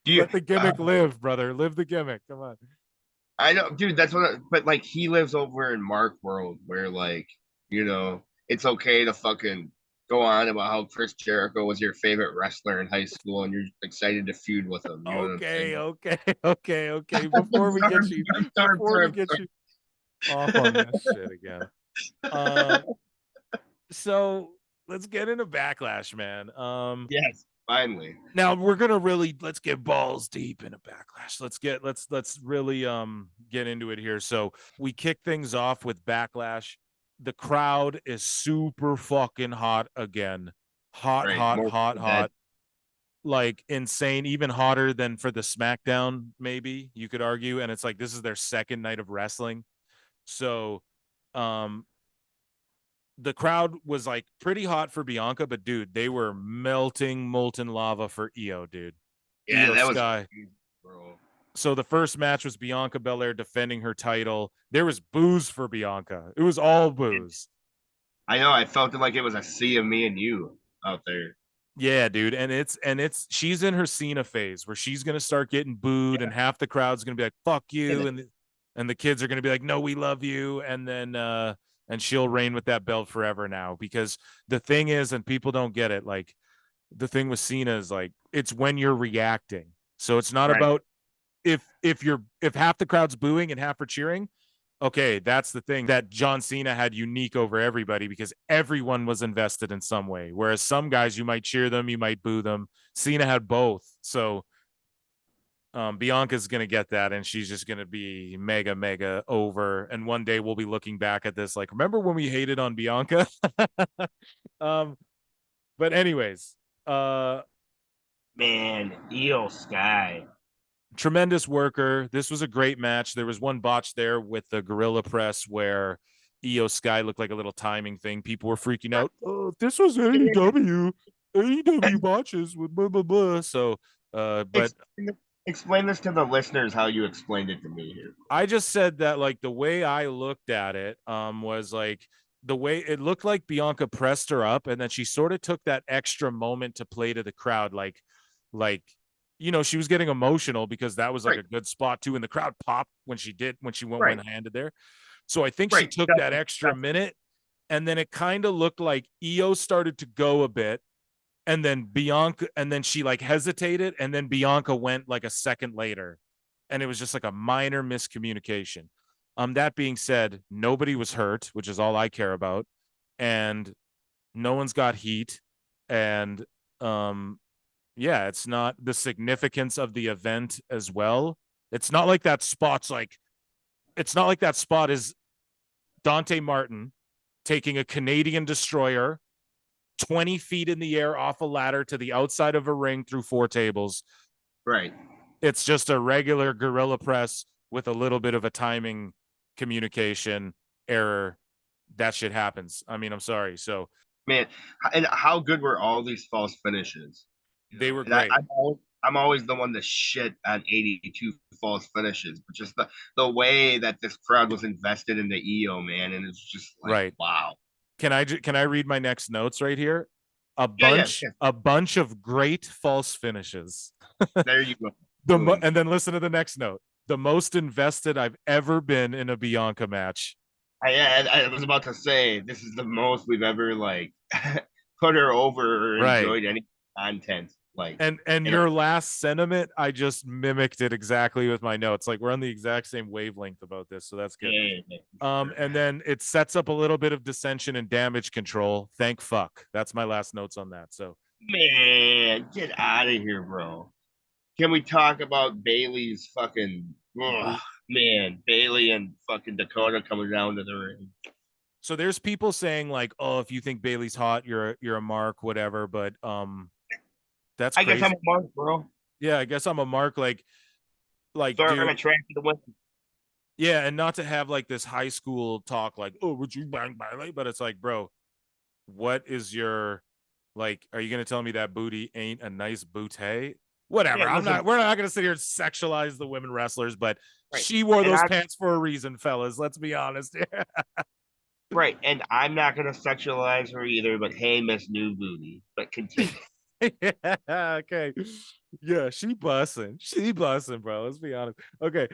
Let the gimmick live, brother. Live the gimmick. Come on. I know, dude, that's but like he lives over in Mark World where like, you know, it's okay to fucking go on about how Chris Jericho was your favorite wrestler in high school and you're excited to feud with him. You Okay. Before we get you off on that shit again. So let's get into Backlash, man. Yes, finally. Now we're gonna let's get balls deep into Backlash. Let's really get into it here. So we kick things off with Backlash. The crowd is super fucking hot again. Hot. Like insane, even hotter than for the SmackDown, maybe you could argue. And it's like this is their second night of wrestling. So the crowd was like pretty hot for Bianca, but dude, they were melting molten lava for Io, dude. Yeah, Io that Sky. was crazy, bro. So the first match was Bianca Belair defending her title. There was booze for Bianca. It was all booze. I know. I felt like it was a sea of me and you out there. Yeah, dude. And she's in her Cena phase where she's gonna start getting booed, and half the crowd's gonna be like, fuck you, and the kids are gonna be like, no, we love you, and then and she'll reign with that belt forever now. Because the thing is, and people don't get it, like the thing with Cena is like it's when you're reacting. So it's not about if half the crowd's booing and half are cheering. Okay, that's the thing that John Cena had unique over everybody because everyone was invested in some way. Whereas some guys, you might cheer them, you might boo them. Cena had both. So Bianca's going to get that, and she's just going to be mega over. And one day we'll be looking back at this like, remember when we hated on Bianca? But anyways, man, Io Sky. Tremendous worker. This was a great match. There was one botch there with the gorilla press where Io Sky looked like a little timing thing. People were freaking out. Oh, if this was AEW botches with blah blah blah. So but explain this to the listeners how you explained it to me here. I just said that like the way I looked at it was like the way it looked like Bianca pressed her up and then she sort of took that extra moment to play to the crowd like you know, she was getting emotional because that was like a good spot too. And the crowd popped when she went one-handed there. So I think she took that extra minute And then it kind of looked like Io started to go a bit, and then Bianca, and then she like hesitated, and then Bianca went like a second later, and it was just like a minor miscommunication. That being said, nobody was hurt, which is all I care about, and no one's got heat, and yeah, it's not the significance of the event as well. It's not like that spot's like, it's not like that spot is Dante Martin taking a Canadian destroyer 20 feet in the air off a ladder to the outside of a ring through 4 tables. Right. It's just a regular gorilla press with a little bit of a timing communication error. That shit happens. I mean, I'm sorry. So, man, and how good were all these false finishes? They were great. I'm always the one to shit on 82 false finishes, but just the way that this crowd was invested in the Io, man, and it's just like, right. Wow. Can I read my next notes right here? A bunch of great false finishes. There you go. And then listen to the next note. The most invested I've ever been in a Bianca match. I was about to say, this is the most we've ever like put her over or enjoyed any content. Like, and your last sentiment, I just mimicked it exactly with my notes. Like, we're on the exact same wavelength about this, so that's good. And then it sets up a little bit of dissension and damage control. Thank fuck. That's my last notes on that. So, man, get out of here, bro. Can we talk about Bailey's fucking man, Bailey and fucking Dakota coming down to the ring? So there's people saying like, oh, if you think Bailey's hot, you're a mark, whatever. But that's crazy. I guess I'm a mark, bro. Yeah, I guess I'm a mark. Like, sorry, dude, I'm attracted to women. Yeah, and not to have like this high school talk, like, oh, would you bang Bailey? But it's like, bro, what is your like? Are you gonna tell me that booty ain't a nice booty? Whatever. Yeah, we're not gonna sit here and sexualize the women wrestlers, but she wore those pants for a reason, fellas. Let's be honest. Right, and I'm not gonna sexualize her either. But hey, Miss New Booty. But continue. Yeah, okay. Yeah, she busting, bro. Let's be honest. Okay.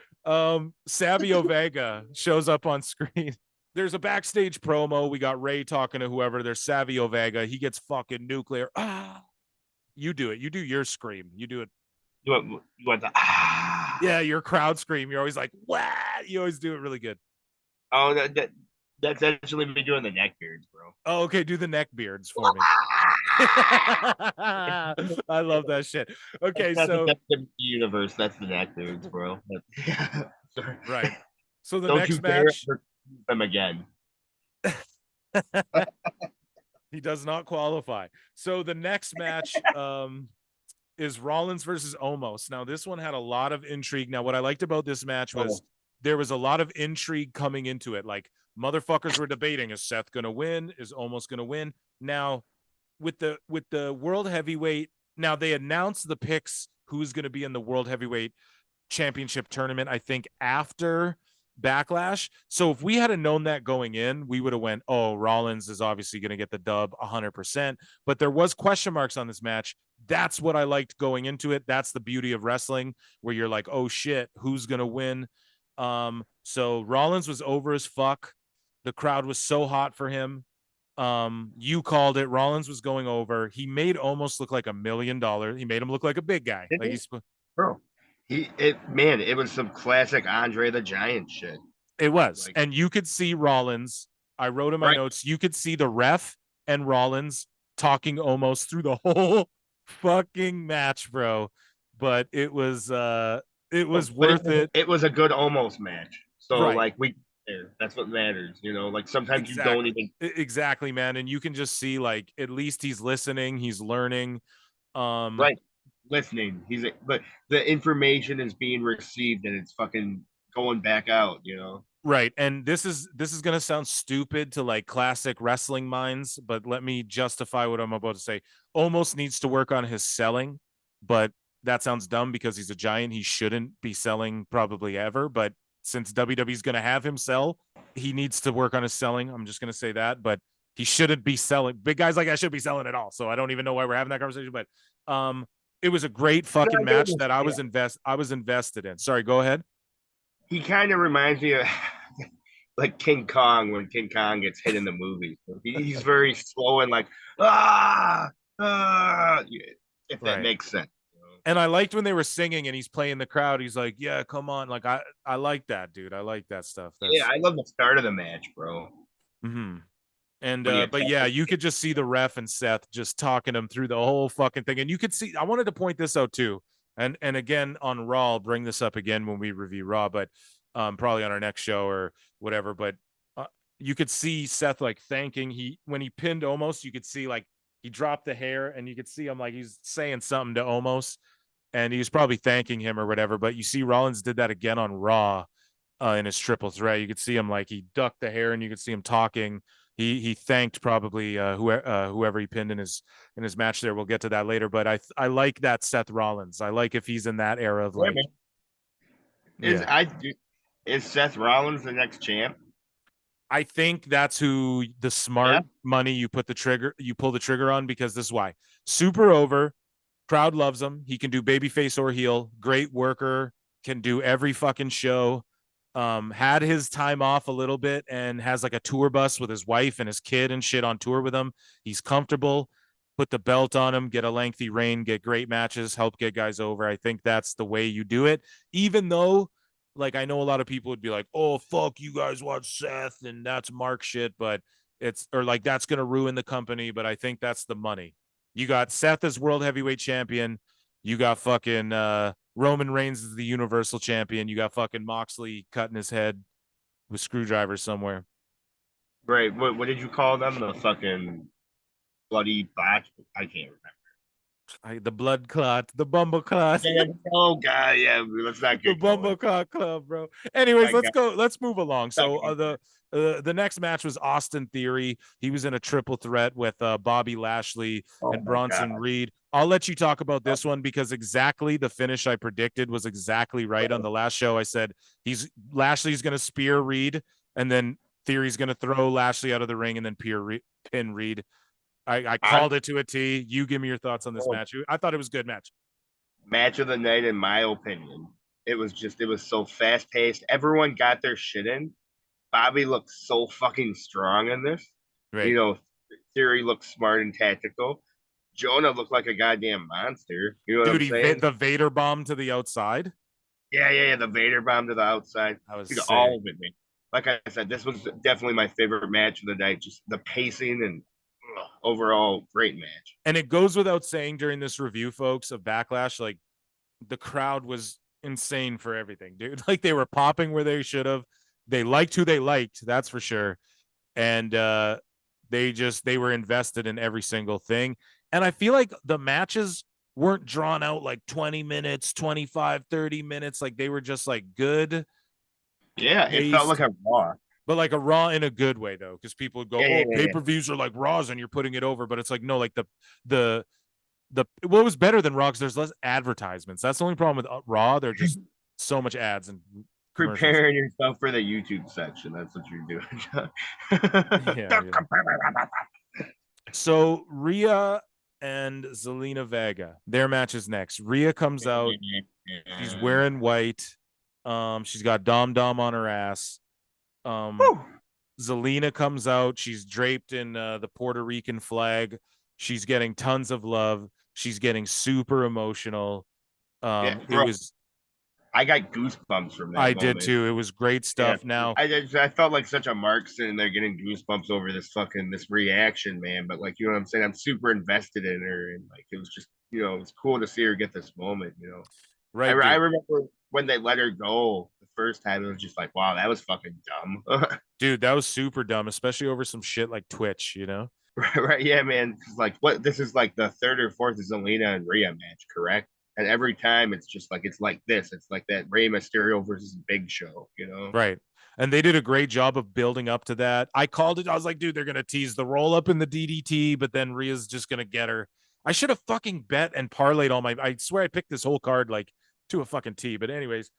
Savio Vega shows up on screen. There's a backstage promo. We got Ray talking to whoever. There's Savio Vega. He gets fucking nuclear. You do it. You do your scream. You do it. You want the Yeah, your crowd scream. You're always like, what? You always do it really good. Oh, that's actually me doing the neck beards, bro. Oh, okay. Do the neck beards for me. I love that shit. Okay, so the universe. That's the neck beards, bro. Right. So the next match, them again. He does not qualify. So the next match is Rollins versus Omos. Now this one had a lot of intrigue. Now what I liked about this match was there was a lot of intrigue coming into it. Like, motherfuckers were debating, is Seth gonna win? Is Omos gonna win? Now with the World Heavyweight, now they announced the picks who's going to be in the World Heavyweight Championship tournament, I think, after Backlash. So if we had known that going in, we would have went, oh, Rollins is obviously going to get the dub 100%. But there was question marks on this match. That's what I liked going into it. That's the beauty of wrestling, where you're like, oh shit, who's going to win? So Rollins was over as fuck. The crowd was so hot for him. You called it. Rollins was going over. He made almost look like $1 million. He made him look like a big guy. Like he's, bro. It was some classic Andre the Giant shit. It was, and you could see Rollins. I wrote in my notes. You could see the ref and Rollins talking almost through the whole fucking match, bro. But it was worth it. It was a good almost match. So like that's what matters, you know. Like sometimes you don't even exactly, man. And you can just see like at least he's listening, he's learning. Listening. But the information is being received and it's fucking going back out, you know. Right. And this is gonna sound stupid to like classic wrestling minds, but let me justify what I'm about to say. Almost needs to work on his selling, but that sounds dumb because he's a giant. He shouldn't be selling probably ever, but since WWE's going to have him sell, he needs to work on his selling. I'm just going to say that, but he shouldn't be selling. Big guys like that should be selling at all. So I don't even know why we're having that conversation, but it was a great fucking match that I was invested in. Sorry, go ahead. He kind of reminds me of like King Kong when King Kong gets hit in the movie. He's very slow and like ah if that Right. makes sense. And I liked when they were singing and he's playing the crowd. He's like, yeah, come on. Like I like that, dude. I like that stuff. Yeah, That's I love the start of the match, bro. And When he but attacked yeah, him. you could just see the ref and Seth just talking him through the whole fucking thing. And you could see I wanted to point this out too. And again on Raw, I'll bring this up again when we review Raw, but probably on our next show or whatever. But you could see Seth like thanking when he pinned Omos, you could see like he dropped the hair and you could see him like he's saying something to Omos and he was probably thanking him or whatever. But you see Rollins did that again on Raw in his triple threat. You could see him like he ducked the hair and you could see him talking. He thanked probably whoever he pinned in his match there. We'll get to that later, but I like that Seth Rollins. I like if he's in that era of like Is Seth Rollins the next champ? I think that's who the smart money you pull the trigger on, because this is why. Super over, crowd loves him. He can do babyface or heel, great worker, can do every fucking show. Had his time off a little bit and has like a tour bus with his wife and his kid and shit on tour with him. He's comfortable. Put the belt on him, get a lengthy reign, get great matches, help get guys over. I think that's the way you do it. Even though, like, I know a lot of people would be like, "Oh, fuck, you guys watch Seth and that's Mark shit," but or like that's gonna ruin the company. But I think that's the money. You got Seth as World Heavyweight Champion. You got fucking Roman Reigns as the Universal Champion. You got fucking Moxley cutting his head with screwdrivers somewhere. Right. What did you call them? The fucking bloody botch? I can't remember. The blood clot, the bumble clot. Oh god, yeah. Let's not get The bumble clot club, bro. Anyways, let's go. Let's move along. So the next match was Austin Theory. He was in a triple threat with Bobby Lashley and Bronson Reed. I'll let you talk about this one because exactly the finish I predicted was exactly right. On the last show, I said Lashley's going to spear Reed, and then Theory's going to throw Lashley out of the ring and then pin Reed. I called it to a T. You give me your thoughts on this match. I thought it was a good match. Match of the night, in my opinion. It was so fast paced. Everyone got their shit in. Bobby looked so fucking strong in this. Right. You know, Theory looked smart and tactical. Jonah looked like a goddamn monster. You know what I'm saying? The Vader bomb to the outside. Yeah. The Vader bomb to the outside. I was all of it, man. Like I said, this was definitely my favorite match of the night. Just the pacing and overall great match. And it goes without saying during this review, folks, of Backlash, like the crowd was insane for everything, dude. Like they were popping where they should have. They liked who they liked, that's for sure. And they were invested in every single thing. And I feel like the matches weren't drawn out like 20 minutes, 25, 30 minutes. Like they were just like good. Yeah, it felt like a Raw. But like a Raw in a good way, though, because people would go, pay-per-views are like Raws and you're putting it over. But it's like, no, like the what was better than Raw because there's less advertisements. That's the only problem with Raw. They're just so much ads and preparing yourself for the YouTube section. That's what you're doing. yeah. So Rhea and Zelina Vega, their match is next. Rhea comes out. She's wearing white. She's got Dom on her ass. Zelina comes out. She's draped in the Puerto Rican flag. She's getting tons of love. She's getting super emotional. I got goosebumps from that. I did too. It was great stuff. Yeah, now I felt like such a mark sitting there getting goosebumps over this reaction, man. But like, you know what I'm saying? I'm super invested in her, and like it was just, you know, it was cool to see her get this moment, you know. Right. I remember when they let her go the first time, it was just like, wow, that was fucking dumb. Dude, that was super dumb, especially over some shit like Twitch, you know? Right, yeah, man. Like this is like the third or fourth Zelina and Rhea match, correct? And every time it's just like it's like this. It's like that Rey Mysterio versus Big Show, you know? Right. And they did a great job of building up to that. I called it. I was like, dude, they're gonna tease the roll up in the DDT, but then Rhea's just gonna get her. I should have fucking bet and parlayed all my. I swear I picked this whole card like to a fucking T. But anyways,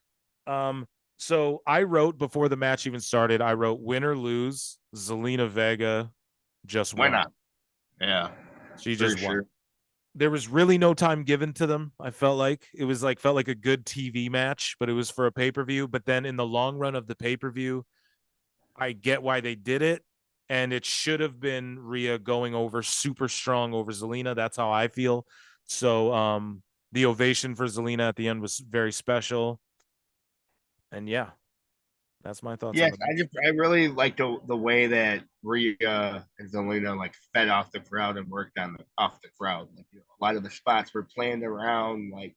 so I wrote before the match even started. I wrote win or lose, Zelina Vega just won. Why not? Yeah, she just won. There was really no time given to them. I felt like a good TV match, but it was for a pay-per-view. But then in the long run of the pay-per-view, I get why they did it. And it should have been Rhea going over super strong over Zelina. That's how I feel. So the ovation for Zelina at the end was very special. And yeah, that's my thoughts on Yes, the match. I really like the way that Rhea and Zelina like fed off the crowd and worked on off the crowd. Like, a lot of the spots were planned around like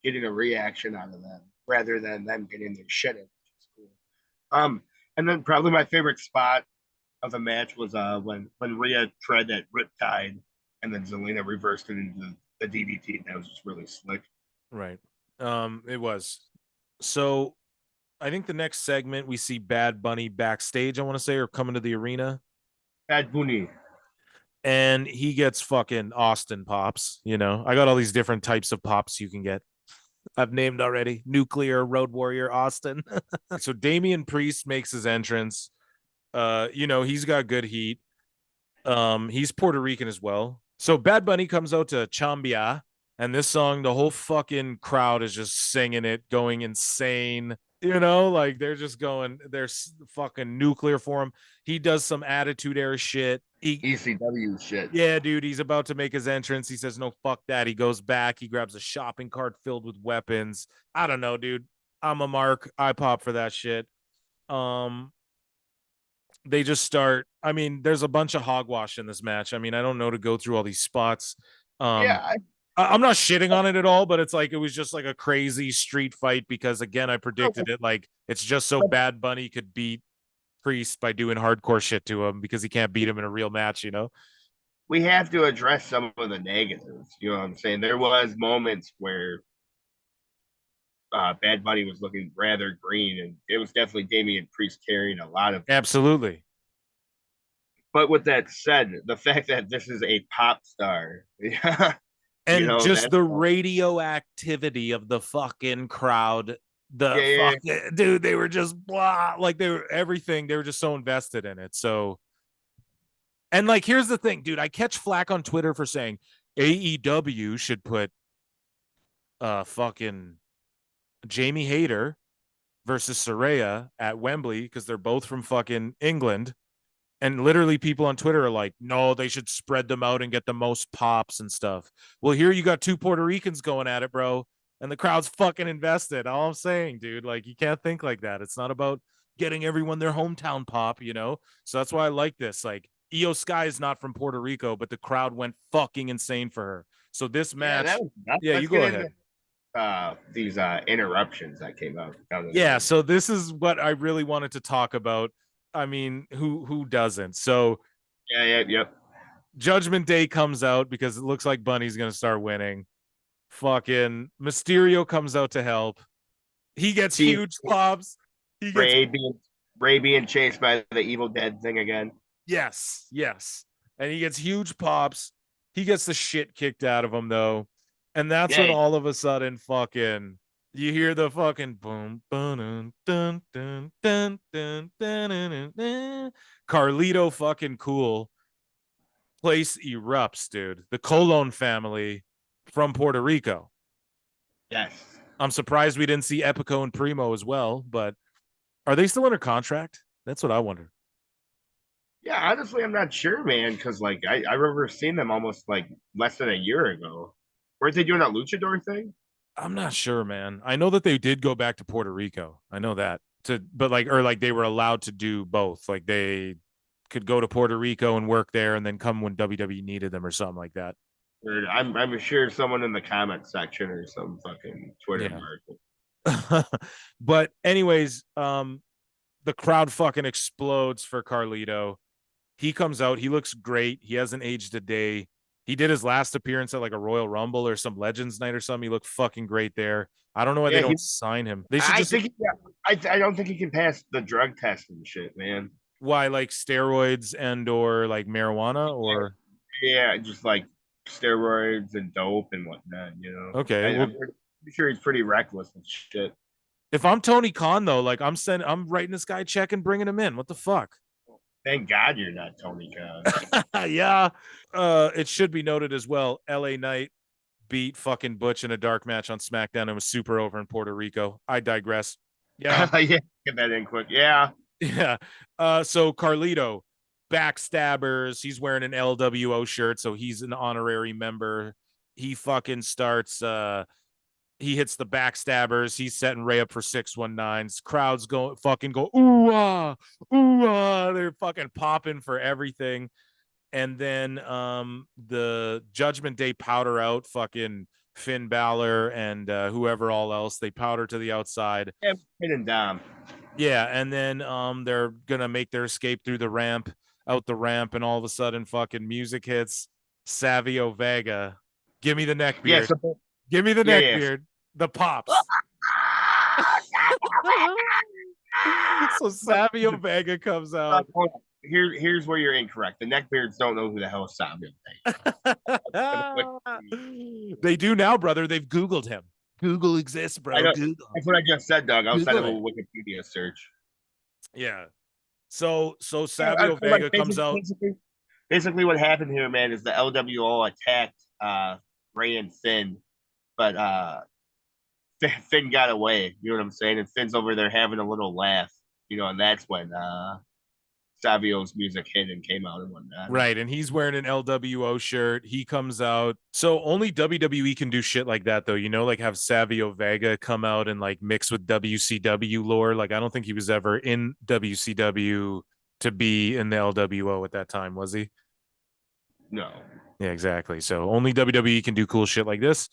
getting a reaction out of them rather than them getting their shit in, which is cool. And then probably my favorite spot of the match was when Rhea tried that riptide and then Zelina reversed it into the DDT. That was just really slick. Right. It was. So I think the next segment we see Bad Bunny backstage, I want to say, or coming to the arena. Bad Bunny. And he gets fucking Austin pops. I got all these different types of pops you can get. I've named already. Nuclear, Road Warrior, Austin. So Damian Priest makes his entrance. He's got good heat. He's Puerto Rican as well. So Bad Bunny comes out to Chambia, and this song, the whole fucking crowd is just singing it, going insane. Like they're just going, they're fucking nuclear for him. He does some attitude era shit. ECW shit. Yeah, dude, he's about to make his entrance. He says, no, fuck that. He goes back. He grabs a shopping cart filled with weapons. I don't know, dude. I'm a mark. I pop for that shit. They just start. I mean, there's a bunch of hogwash in this match. I mean, I don't know to go through all these spots. Yeah, I'm not shitting on it at all, but it's like it was just like a crazy street fight because again, I predicted it. Like it's just so Bad Bunny could beat Priest by doing hardcore shit to him because he can't beat him in a real match, we have to address some of the negatives. You know what I'm saying? There was moments where Bad Bunny was looking rather green, and it was definitely Damian Priest carrying a lot of. Absolutely. But with that said, the fact that this is a pop star, and just the radioactivity of the fucking crowd, dude, they were just blah, like they were everything. They were just so invested in it. So, and like, here's the thing, dude, I catch flack on Twitter for saying AEW should put fucking Jamie Hayter versus Saraya at Wembley because they're both from fucking England. And literally people on Twitter are like, no, they should spread them out and get the most pops and stuff. Well, here you got two Puerto Ricans going at it, bro. And the crowd's fucking invested. All I'm saying, dude, like you can't think like that. It's not about getting everyone their hometown pop, So that's why I like this. Like Io Sky is not from Puerto Rico, but the crowd went fucking insane for her. So this match, you go ahead. These interruptions that came out. Yeah, so this is what I really wanted to talk about. I mean, who doesn't? So yep. Judgment Day comes out because it looks like Bunny's gonna start winning. Fucking Mysterio comes out to help. He gets huge pops. He gets Ray being chased by the Evil Dead thing again. Yes. And he gets huge pops. He gets the shit kicked out of him though. And that's when all of a sudden fucking you hear the fucking boom, boom, dun, dun, dun, dun, dun, dun, dun. Carlito fucking cool. Place erupts, dude. The Colon family from Puerto Rico. Yes. I'm surprised we didn't see Epico and Primo as well, but are they still under contract? That's what I wonder. Yeah, honestly, I'm not sure, man, because like I remember seeing them almost like less than a year ago. Weren't they doing that luchador thing? I'm not sure, man. I know that they did go back to Puerto Rico. I know that. But they were allowed to do both. Like they could go to Puerto Rico and work there and then come when WWE needed them or something like that. I'm sure someone in the comment section or some fucking Twitter market. But anyways, the crowd fucking explodes for Carlito. He comes out. He looks great. He hasn't aged a day. He did his last appearance at like a Royal Rumble or some Legends Night or something. He looked fucking great there. I don't know why they don't sign him. They should I don't think he can pass the drug test and shit, man. Why, like steroids and or like marijuana or? Yeah, just like steroids and dope and whatnot, Okay. I'm pretty sure he's pretty reckless and shit. If I'm Tony Khan though, like I'm writing this guy a check and bringing him in. What the fuck? Thank God you're not Tony Khan. Yeah. It should be noted as well. LA Knight beat fucking Butch in a dark match on SmackDown and was super over in Puerto Rico. I digress. Yeah. Get that in quick. Yeah. Yeah. So Carlito, backstabbers. He's wearing an LWO shirt, so he's an honorary member. He fucking starts. He hits the backstabbers. He's setting Ray up for 619s. Crowds go ooh ah, ooh ah. They're fucking popping for everything. And then the Judgment Day powder out fucking Finn Balor and whoever all else. They powder to the outside. Yeah, and Dom. Yeah, and then they're gonna make their escape through the ramp, out the ramp, and all of a sudden fucking music hits. Savio Vega, give me the neck beard. Yeah, so, Give me the neck beard. The pops. So Savio Vega comes out. Here's where you're incorrect. The neckbeards don't know who the hell is Savio Vega. They do now, brother. They've Googled him. Google exists, bro. Google. That's what I just said, Doug. Outside of a Wikipedia search. Yeah. So Savio Vega comes out. Basically, what happened here, man, is the LWO attacked Ray and Finn, but Finn got away. You know what I'm saying? And Finn's over there having a little laugh, and that's when Savio's music hit and came out and whatnot. Right, and he's wearing an LWO shirt. He comes out. So only WWE can do shit like that, though. Like have Savio Vega come out and like mix with WCW lore. Like I don't think he was ever in WCW to be in the LWO at that time, was he? No. Yeah, exactly. So only WWE can do cool shit like this.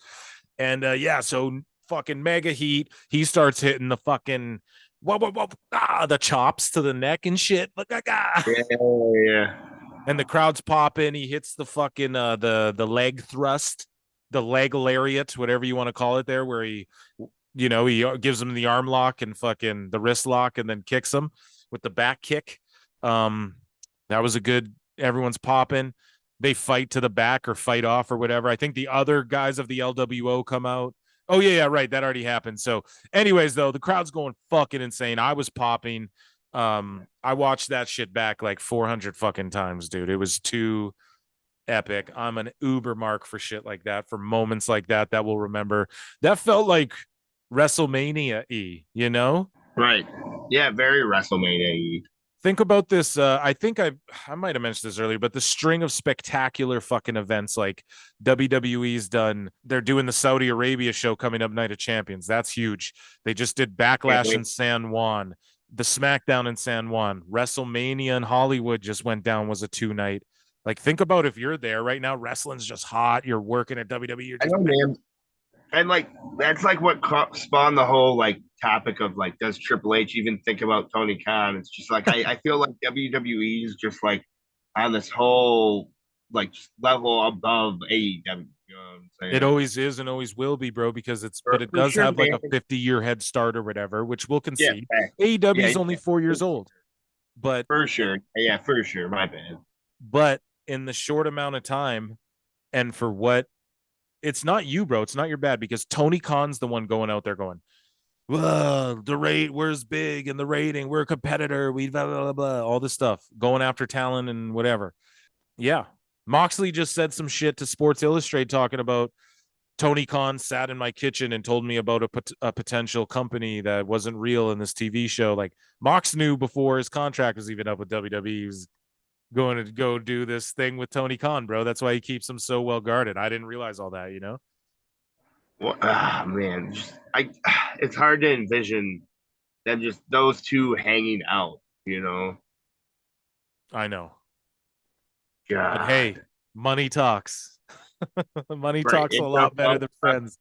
And so fucking mega heat. He starts hitting the fucking the chops to the neck and shit. Yeah. And the crowd's popping. He hits the fucking the leg thrust, the leg lariat, whatever you want to call it there, where he gives him the arm lock and fucking the wrist lock and then kicks him with the back kick. That was a good, everyone's popping. They fight to the back or fight off or whatever. I think the other guys of the LWO come out. Oh, yeah, right. That already happened. So anyways, though, the crowd's going fucking insane. I was popping. I watched that shit back like 400 fucking times, dude. It was too epic. I'm an uber mark for shit like that, for moments like that we'll remember. That felt like WrestleMania-y, Right. Yeah, very WrestleMania-y. Think about this. I think I might have mentioned this earlier, but the string of spectacular fucking events like WWE's done. They're doing the Saudi Arabia show coming up, Night of Champions. That's huge. They just did Backlash in San Juan, the SmackDown in San Juan, WrestleMania in Hollywood just went down, was a 2-night. Like, think about if you're there right now, wrestling's just hot. You're working at WWE. I know, man. And like that's like what spawned the whole like topic of like, does Triple H even think about Tony Khan? It's just like I feel like WWE is just like on this whole like level above AEW. You know what I'm saying? It always is and always will be, bro, because it does have like a 50-year head start or whatever, which we'll concede. AEW is only 4 years old, but for sure, yeah, for sure. My bad. But in the short amount of time, and for what. It's not you, bro. It's not your bad, because Tony Khan's the one going out there going, well, the rate, where's big and the rating, we're a competitor, we blah, blah, blah, blah, all this stuff, going after talent and whatever. Yeah. Moxley just said some shit to Sports Illustrated talking about Tony Khan sat in my kitchen and told me about a potential company that wasn't real in this TV show. Like, Mox knew before his contract was even up with WWE. He was going to go do this thing with Tony Khan, bro. That's why he keeps him so well guarded. I didn't realize all that, Well, man, it's hard to envision them just those two hanging out, I know. God. But hey, money talks. Money talks a lot better than friends.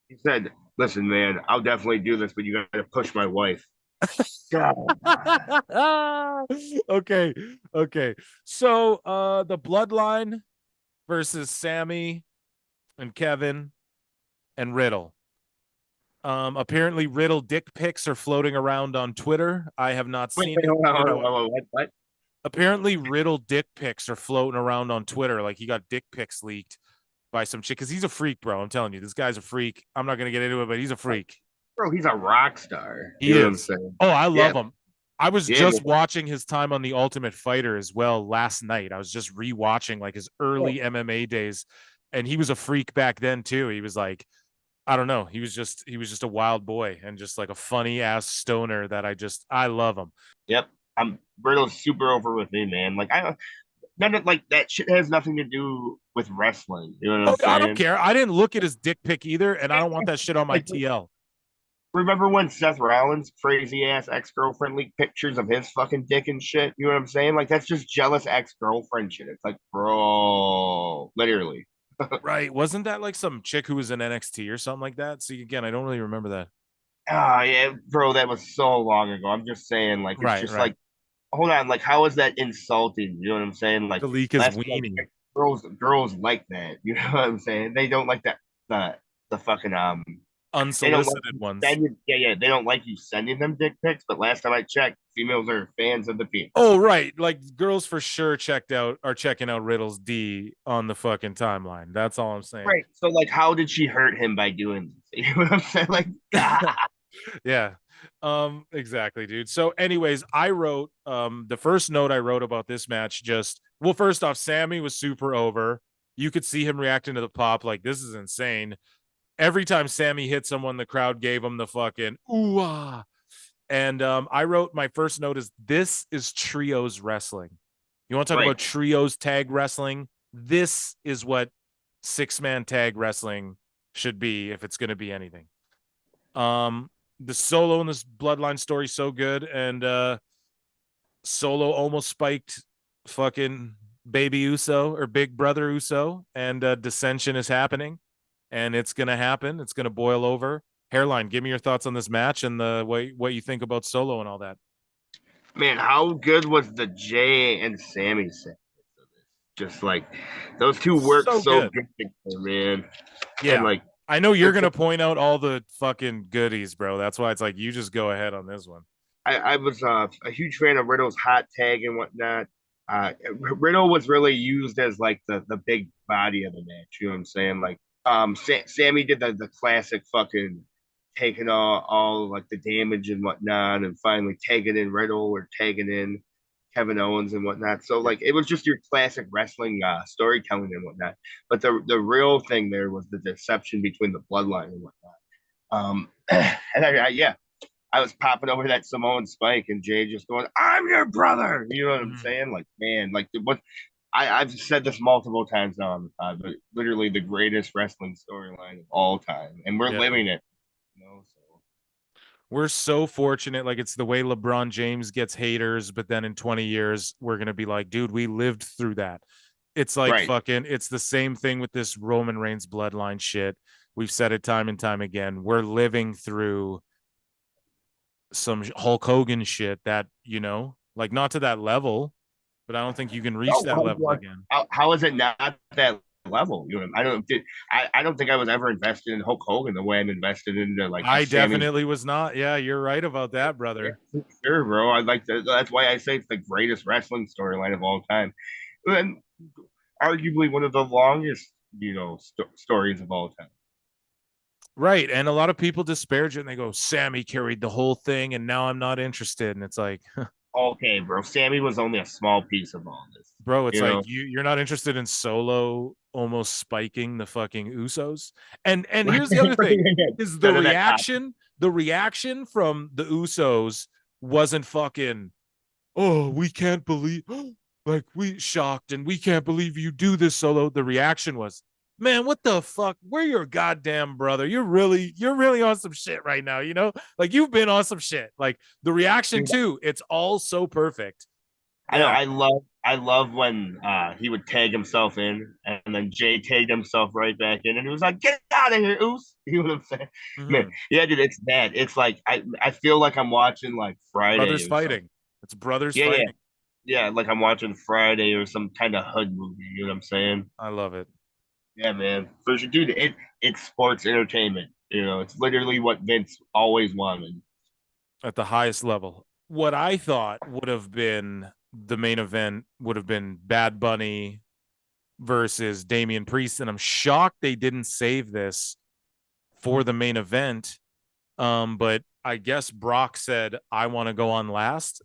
He said, listen, man, I'll definitely do this, but you got to push my wife. Okay. So the Bloodline versus Sammy and Kevin and Riddle. Apparently Riddle dick pics are floating around on Twitter. I have not seen it. What? Apparently Riddle dick pics are floating around on Twitter. Like, he got dick pics leaked by some chick, because he's a freak, bro. I'm telling you, this guy's a freak. I'm not gonna get into it, but he's a freak. Bro, he's a rock star. He is. Oh, I love him. I was just watching his time on The Ultimate Fighter as well last night. I was just rewatching like his early MMA days, and he was a freak back then too. He was like I don't know. He was just a wild boy and just like a funny ass stoner that I love him. Yep. I'm Riddle's super over with me, man. Like none of like that shit has nothing to do with wrestling. You know what I'm I don't saying? care. I didn't look at his dick pic either, and I don't want that shit on my Like, TL. remember when Seth Rollins' crazy ass ex girlfriend leaked pictures of his fucking dick and shit? You know what I'm saying? Like that's just jealous ex girlfriend shit. It's like, bro, literally. Right. Wasn't that like some chick who was in NXT or something like that? See, again, I don't really remember that. Ah, yeah, bro, that was so long ago. I'm just saying, like, it's Right, just right. like, hold on, like, how is that insulting? You know what I'm saying? Like, To leak his last weenie. girls like that. You know what I'm saying? They don't like that the fucking they don't like Unsolicited you ones. sending, yeah, they don't like you sending them dick pics. But last time I checked, females are fans of the penis. Oh, right. Like girls for sure are checking out Riddle's D on the fucking timeline. That's all I'm saying. Right. So like, how did she hurt him by doing this? You know what I'm saying? Like, Yeah. Exactly, dude. So anyways, I wrote the first note I wrote about this match just well, first off, Sammy was super over. You could see him reacting to the pop like this is insane. Every time Sammy hit someone, the crowd gave him the fucking ooh ah. And I wrote my first note is this is trios wrestling. You want to talk right. about trios tag wrestling? This is what 6-man tag wrestling should be if it's going to be anything. The Solo in this bloodline story so good, and Solo almost spiked fucking baby Uso or big brother Uso, and dissension is happening, and it's gonna happen. It's gonna boil over. Hairline, give me your thoughts on this match and the way what you think about Solo and all that. Man, how good was the Jay and Sammy set? Just like those two work So so good. good together, man. And Yeah. like I know you're gonna point out all the fucking goodies, bro. That's why it's like you just go ahead on this one. I was a huge fan of Riddle's hot tag and whatnot. Riddle was really used as like the big body of the match. You know what I'm saying? Like, Sammy did the classic fucking taking all like the damage and whatnot, and finally tagging in Riddle or tagging in Kevin Owens and whatnot. So like it was just your classic wrestling storytelling and whatnot. But the real thing there was the deception between the bloodline and whatnot. And yeah, I was popping over that Samoan spike and Jay just going, "I'm your brother." You know what I'm saying? Like, man, like what I've said this multiple times now on the pod, but literally the greatest wrestling storyline of all time, and we're Yeah, living it. You know, so we're so fortunate. Like it's the way LeBron James gets haters, but then in 20 years, we're gonna be like, dude, we lived through that. It's like right. fucking, it's the same thing with this Roman Reigns bloodline shit. We've said it time and time again. We're living through some Hulk Hogan shit that, like not to that level, but I don't think you can reach No, that level again. how is it not that level? You know, I don't think I was ever invested in Hulk Hogan the way I'm invested into like I Sammy. definitely was not. Yeah, you're right about that, Yeah, brother. sure, bro. I like that. That's why I say it's the greatest wrestling storyline of all time, and arguably one of the longest, stories of all time. Right. And a lot of people disparage it and they go, Sammy carried the whole thing and now I'm not interested. And it's like, Okay, bro. Sammy was only a small piece of all this. bro, it's You like know, you're not interested in Solo almost spiking the fucking Usos. And here's the other thing is none of that pop. the reaction from the Usos wasn't fucking, oh, we can't believe like we shocked and we can't believe you do this, Solo. The reaction was, man, what the fuck? We're your goddamn brother. You're really on some shit right now, Like you've been on some shit. Like the reaction Dude, too, it's all so perfect I know. that I love when he would tag himself in, and then Jay tagged himself right back in, and he was like, "Get out of here, Oos!" You know what I'm saying? Man, mhm, yeah, dude, it's bad. It's like I feel like I'm watching like Friday brothers or something. fighting. It's brothers Yeah, yeah, fighting. yeah. Like I'm watching Friday or some kind of hood movie. You know what I'm saying? I love it. Yeah, man. For sure, dude. It's sports entertainment. You know, it's literally what Vince always wanted. At the highest level. What I thought would have been the main event would have been Bad Bunny versus Damian Priest. And I'm shocked they didn't save this for the main event. But I guess Brock said, I want to go on last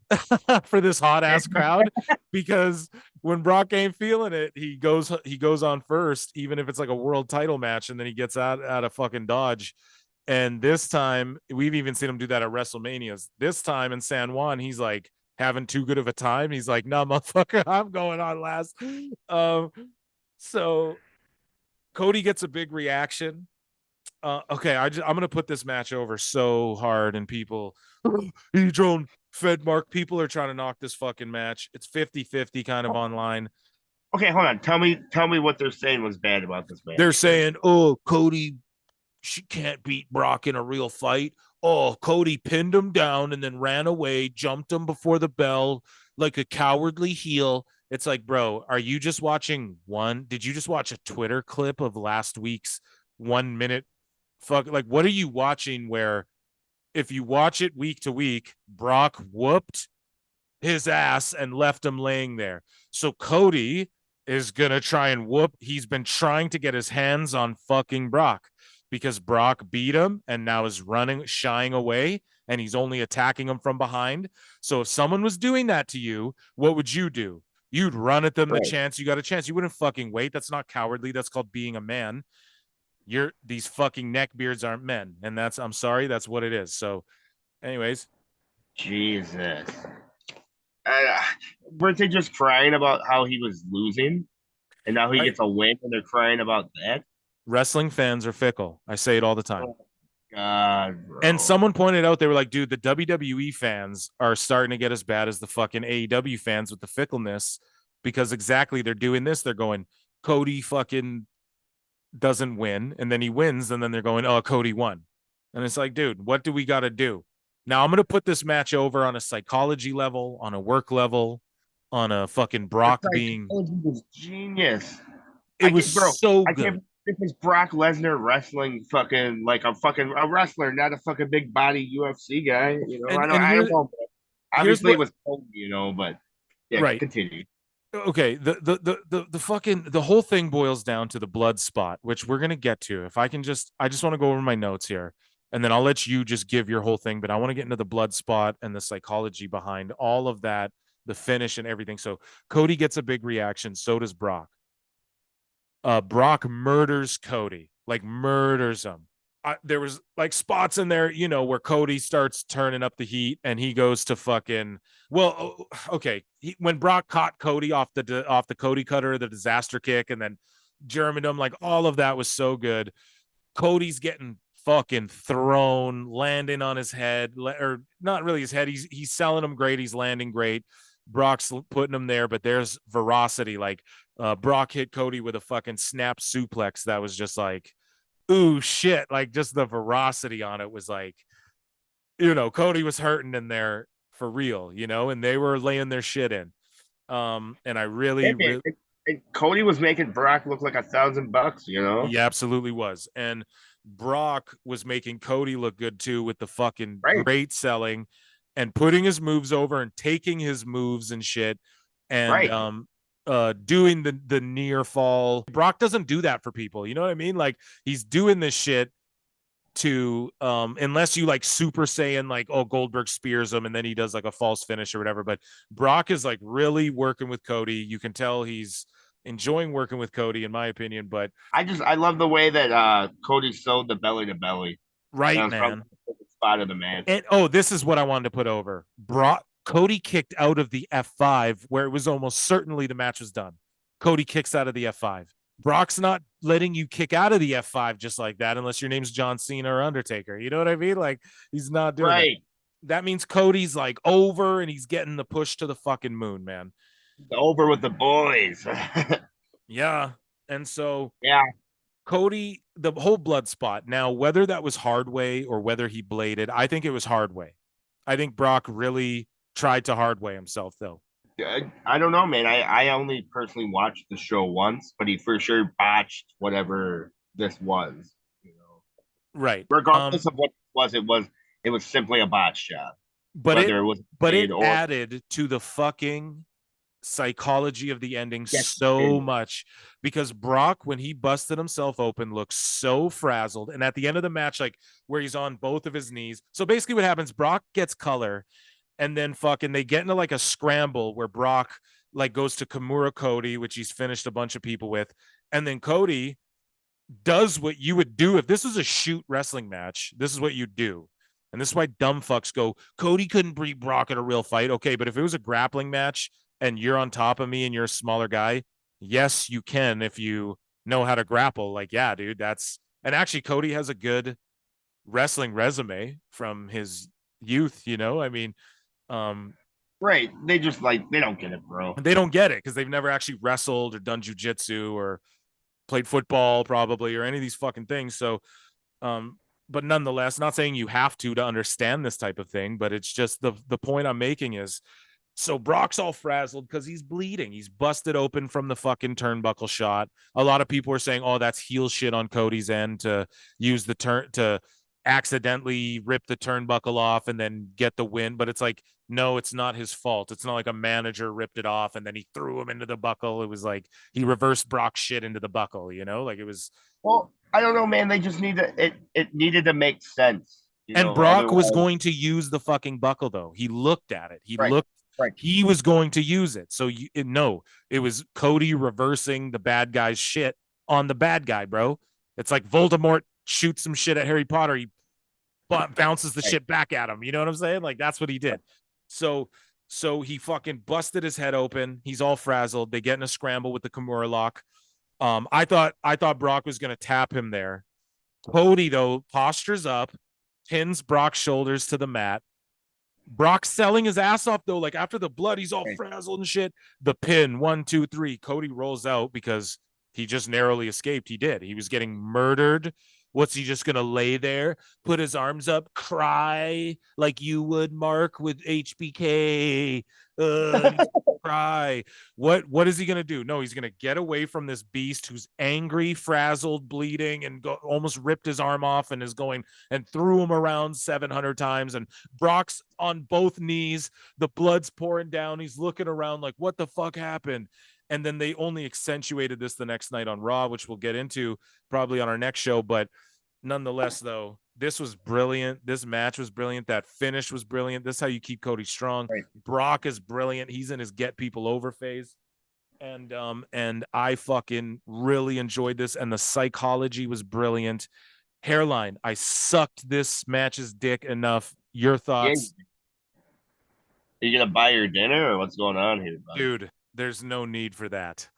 for this hot ass crowd, because when Brock ain't feeling it, he goes on first, even if it's like a world title match, and then he gets out of fucking Dodge. And this time, we've even seen him do that at WrestleManias. This time in San Juan, he's like having too good of a time. He's like, no, motherfucker, I'm going on last. So Cody gets a big reaction. Okay, I'm gonna put this match over so hard, and people, e-drone Fedmark, people are trying to knock this fucking match. It's 50-50 kind of online. Okay, hold on. Tell me what they're saying was bad about this match. They're saying, oh, Cody, she can't beat Brock in a real fight. Oh, Cody pinned him down and then ran away, jumped him before the bell like a cowardly heel. It's like, bro, are you just watching did you just watch a Twitter clip of last week's 1 minute? Like, what are you watching? Where if you watch it week to week, Brock whooped his ass and left him laying there. So Cody is gonna try and whoop. He's been trying to get his hands on fucking Brock because Brock beat him and now is shying away, and he's only attacking him from behind. So if someone was doing that to you, what would you do? You'd run at them the chance you got a chance. You wouldn't fucking wait. That's not cowardly. That's called being a man. These fucking neckbeards aren't men, and I'm sorry, that's what it is. So anyways, Jesus, weren't they just crying about how he was losing and now he gets a win, and they're crying about that? Wrestling fans are fickle. I say it all the time. Oh, God, bro. And someone pointed out, they were like, dude, the WWE fans are starting to get as bad as the fucking AEW fans with the fickleness, because exactly, they're doing this. They're going, Cody fucking doesn't win, and then he wins, and then they're going, oh, Cody won. And it's like, dude, what do we got to do? Now I'm going to put this match over on a psychology level, on a work level, on a fucking Brock being was genius. It was so good. This is Brock Lesnar wrestling fucking like a wrestler, not a fucking big body UFC guy. You know, I don't know. Obviously, it was Cody, you know, but yeah, right. Continue. Okay, the whole thing boils down to the blood spot, which we're gonna get to. If I just want to go over my notes here, and then I'll let you just give your whole thing. But I want to get into the blood spot and the psychology behind all of that, the finish and everything. So Cody gets a big reaction. So does Brock. Brock murders Cody, like murders him. There was like spots in there, you know, where Cody starts turning up the heat, and he goes to fucking, well, okay. When Brock caught Cody off the Cody cutter, the disaster kick, and then Germaned him, like all of that was so good. Cody's getting fucking thrown, landing on his head, or not really his head. He's selling him great. He's landing great. Brock's putting him there, but there's veracity. Like Brock hit Cody with a fucking snap suplex that was just like, ooh, shit. Like just the veracity on it was like, you know, Cody was hurting in there for real, you know, and they were laying their shit in. And I really Cody was making Brock look like $1,000, you know? He absolutely was. And Brock was making Cody look good too, with the fucking great selling and putting his moves over and taking his moves and shit. And doing the near fall. Brock doesn't do that for people, you know what I mean? Like he's doing this shit to unless you like Super Saiyan, like, oh, Goldberg spears him and then he does like a false finish or whatever. But Brock is like really working with Cody. You can tell he's enjoying working with Cody, in my opinion. But I love the way that Cody sold the belly to belly. Right, man. Spot of the match. And this is what I wanted to put over. Cody kicked out of the F5 where it was almost certainly the match was done. Cody kicks out of the F5. Brock's not letting you kick out of the F5 just like that unless your name's John Cena or Undertaker. You know what I mean? Like he's not doing that. That means Cody's like over and he's getting the push to the fucking moon, man. Over with the boys. Yeah. And so Cody, the whole blood spot. Now, whether that was hard way or whether he bladed, I think it was hard way. I think Brock really tried to hard way himself, though. I don't know, man. I only personally watched the show once, but he for sure botched whatever this was. You know, right? Regardless of what it was simply a botch job. But it added to the fucking psychology of the ending Yes. so much, because Brock, when he busted himself open, looks so frazzled. And at the end of the match, like where he's on both of his knees. So basically what happens, Brock gets color, and then fucking they get into like a scramble where Brock like goes to Kimura Cody, which he's finished a bunch of people with. And then Cody does what you would do if this was a shoot wrestling match. This is what you do. And this is why dumb fucks go, Cody couldn't beat Brock in a real fight. Okay, but if it was a grappling match and you're on top of me and you're a smaller guy, yes, you can if you know how to grapple. Like, yeah, dude, that's, and actually Cody has a good wrestling resume from his youth, you know? I mean, right. They just like, they don't get it, bro. They don't get it because they've never actually wrestled or done jujitsu or played football probably or any of these fucking things. So, but nonetheless, not saying you have to understand this type of thing, but it's just the point I'm making is, so Brock's all frazzled because he's bleeding. He's busted open from the fucking turnbuckle shot. A lot of people are saying, oh, that's heel shit on Cody's end to use the turn to accidentally rip the turnbuckle off and then get the win. But it's like, no, it's not his fault. It's not like a manager ripped it off and then he threw him into the buckle. It was like he reversed Brock's shit into the buckle, you know? Like it was. Well, I don't know, man. They just need to, it needed to make sense. And Brock was going to use the fucking buckle, though. He looked at it. He looked. Right. He was going to use it. So it was Cody reversing the bad guy's shit on the bad guy, bro. It's like Voldemort shoots some shit at Harry Potter. He bounces the shit back at him. You know what I'm saying? Like that's what he did. So he fucking busted his head open. He's all frazzled. They get in a scramble with the Kimura lock. I thought Brock was going to tap him there. Cody, though, postures up, pins Brock's shoulders to the mat. Brock's selling his ass off, though. Like after the blood, he's all frazzled and shit. The pin, 1, 2, 3. Cody rolls out because he just narrowly escaped. He did. He was getting murdered. What's he just gonna lay there, put his arms up, cry like you would, Mark, with HBK? Cry. What is he gonna do? No, he's gonna get away from this beast who's angry, frazzled, bleeding, and almost ripped his arm off and is going and threw him around 700 times. And Brock's on both knees, the blood's pouring down. He's looking around like, what the fuck happened? And then they only accentuated this the next night on Raw, which we'll get into probably on our next show. But nonetheless, though, this was brilliant. This match was brilliant. That finish was brilliant. This is how you keep Cody strong. Right. Brock is brilliant. He's in his get people over phase. And I fucking really enjoyed this. And the psychology was brilliant. Hairline, I sucked this match's dick enough. Your thoughts? Are you going to buy your dinner or what's going on here, buddy? Dude, there's no need for that.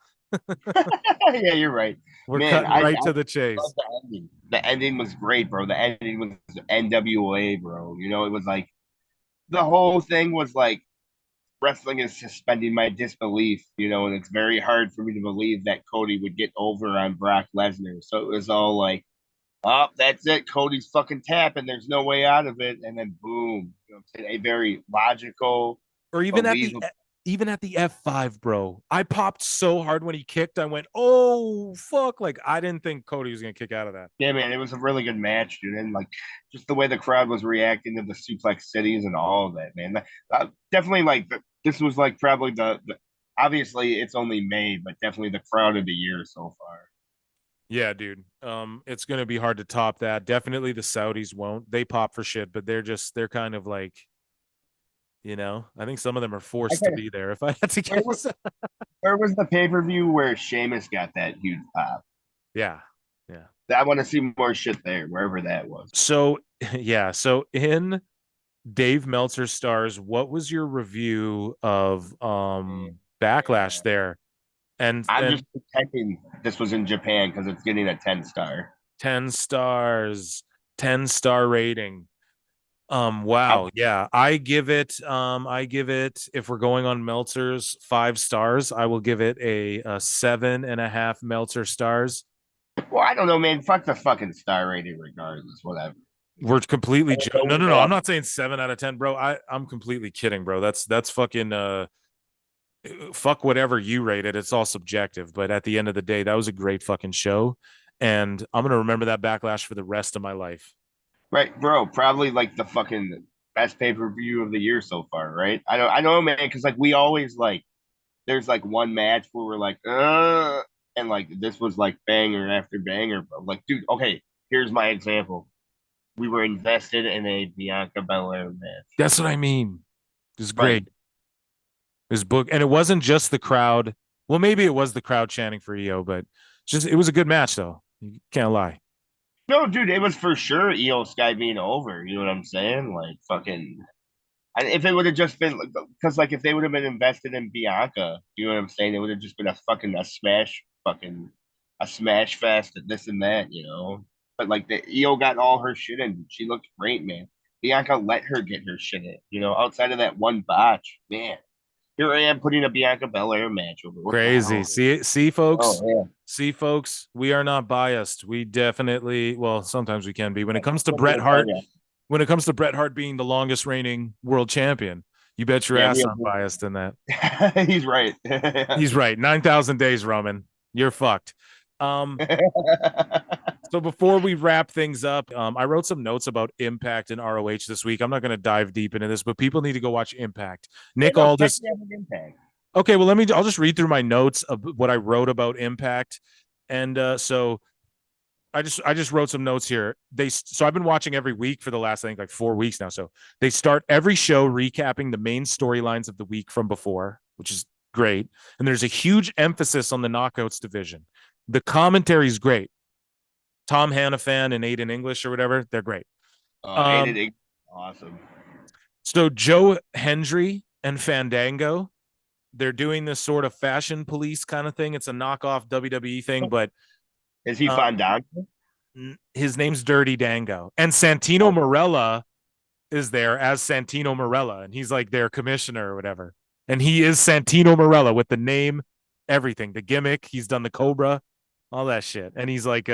Yeah, you're right. We're cutting right to the chase. The ending was great, bro. The ending was NWA, bro. You know, it was like the whole thing was like wrestling is suspending my disbelief, you know, and it's very hard for me to believe that Cody would get over on Brock Lesnar. So it was all like, oh, that's it. Cody's fucking tapping. There's no way out of it. And then boom, you know, a very logical, or even at the F5, bro. I popped so hard when he kicked. I went, oh, fuck. Like, I didn't think Cody was going to kick out of that. Yeah, man. It was a really good match, dude. And, like, just the way the crowd was reacting to the suplex cities and all of that, man. Definitely, like, this was, like, probably the obviously, it's only May, but definitely the crowd of the year so far. Yeah, dude. It's going to be hard to top that. Definitely the Saudis won't. They pop for shit, but they're kind of like, you know, I think some of them are forced to be there. If I had to guess, where was the pay-per-view where Sheamus got that huge pop? Yeah. I want to see more shit there, wherever that was. So, yeah. So in Dave Meltzer stars, what was your review of Backlash there? And I'm just pretending this was in Japan because it's getting a 10-star. 10 stars, 10-star rating. Wow. Yeah. I give it, if we're going on Meltzer's 5 stars, I will give it a 7.5 Meltzer stars. Well, I don't know, man. Fuck the fucking star rating regardless, whatever. We're completely no. I'm not saying 7 out of 10, bro. I'm completely kidding, bro. That's fucking fuck whatever you rate it. It's all subjective. But at the end of the day, that was a great fucking show. And I'm gonna remember that Backlash for the rest of my life. Right, bro. Probably like the fucking best pay-per-view of the year so far, right? I know, man, because like we always like there's like one match where we're like, and like this was like banger after banger. But like, dude, okay, here's my example. We were invested in a Bianca Belair match. That's what I mean. It was Right. great. It was book, and it wasn't just the crowd. Well, maybe it was the crowd chanting for EO, but just it was a good match though. You can't lie. No, dude, it was for sure EO Sky being over. You know what I'm saying? Like fucking. And if it would have just been because like if they would have been invested in Bianca, you know what I'm saying? It would have just been a smash fest at this and that, you know. But like the EO got all her shit in. She looked great, man. Bianca let her get her shit in, you know, outside of that one botch, man. Here I am putting a Bianca Belair match over. What the Crazy. hell? See, folks. Oh yeah. See, folks. We are not biased. We definitely, well, sometimes we can be. When it comes to Bret Hart, when it comes to Bret Hart being the longest reigning world champion, you bet your ass I'm biased in that. He's right. He's right. 9,000 days, Roman. You're fucked. So before we wrap things up, I wrote some notes about Impact and ROH this week. I'm not going to dive deep into this, but people need to go watch Impact. Nick Aldis. Okay, well, I'll just read through my notes of what I wrote about Impact. And so I just wrote some notes here. So I've been watching every week for the last, I think, like 4 weeks now. So they start every show recapping the main storylines of the week from before, which is great. And there's a huge emphasis on the Knockouts division. The commentary is great. Tom Hannafan and Aiden English or whatever, they're great. Aiden English, awesome. So Joe Hendry and Fandango, they're doing this sort of fashion police kind of thing. It's a knockoff WWE thing, but is he Fandango? His name's Dirty Dango. And Santino Marella is there as Santino Marella, and he's like their commissioner or whatever. And he is Santino Marella with the name, everything, the gimmick. He's done the Cobra, all that shit. And he's like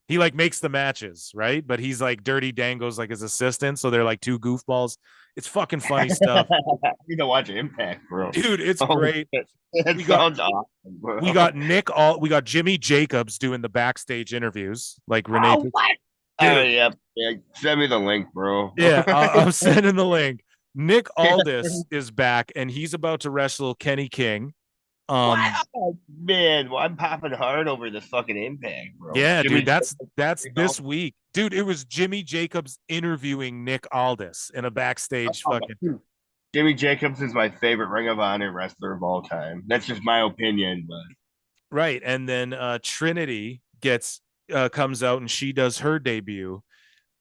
he like makes the matches, right? But he's like Dirty Dango's like his assistant, so they're like two goofballs. It's fucking funny stuff. I need to watch Impact, bro. Dude, it's great. It sounds awesome, bro. We got Jimmy Jacobs doing the backstage interviews, like Renee. Oh, what? Oh yeah. Send me the link, bro. Yeah, I'm sending the link. Nick Aldis is back, and he's about to wrestle Kenny King. Wow, man, well, I'm popping hard over this fucking Impact, bro. Yeah, dude, that's this week, dude. It was Jimmy Jacobs interviewing Nick Aldis in a backstage fucking. Jimmy Jacobs is my favorite Ring of Honor wrestler of all time. That's just my opinion, but right. And then Trinity comes out and she does her debut,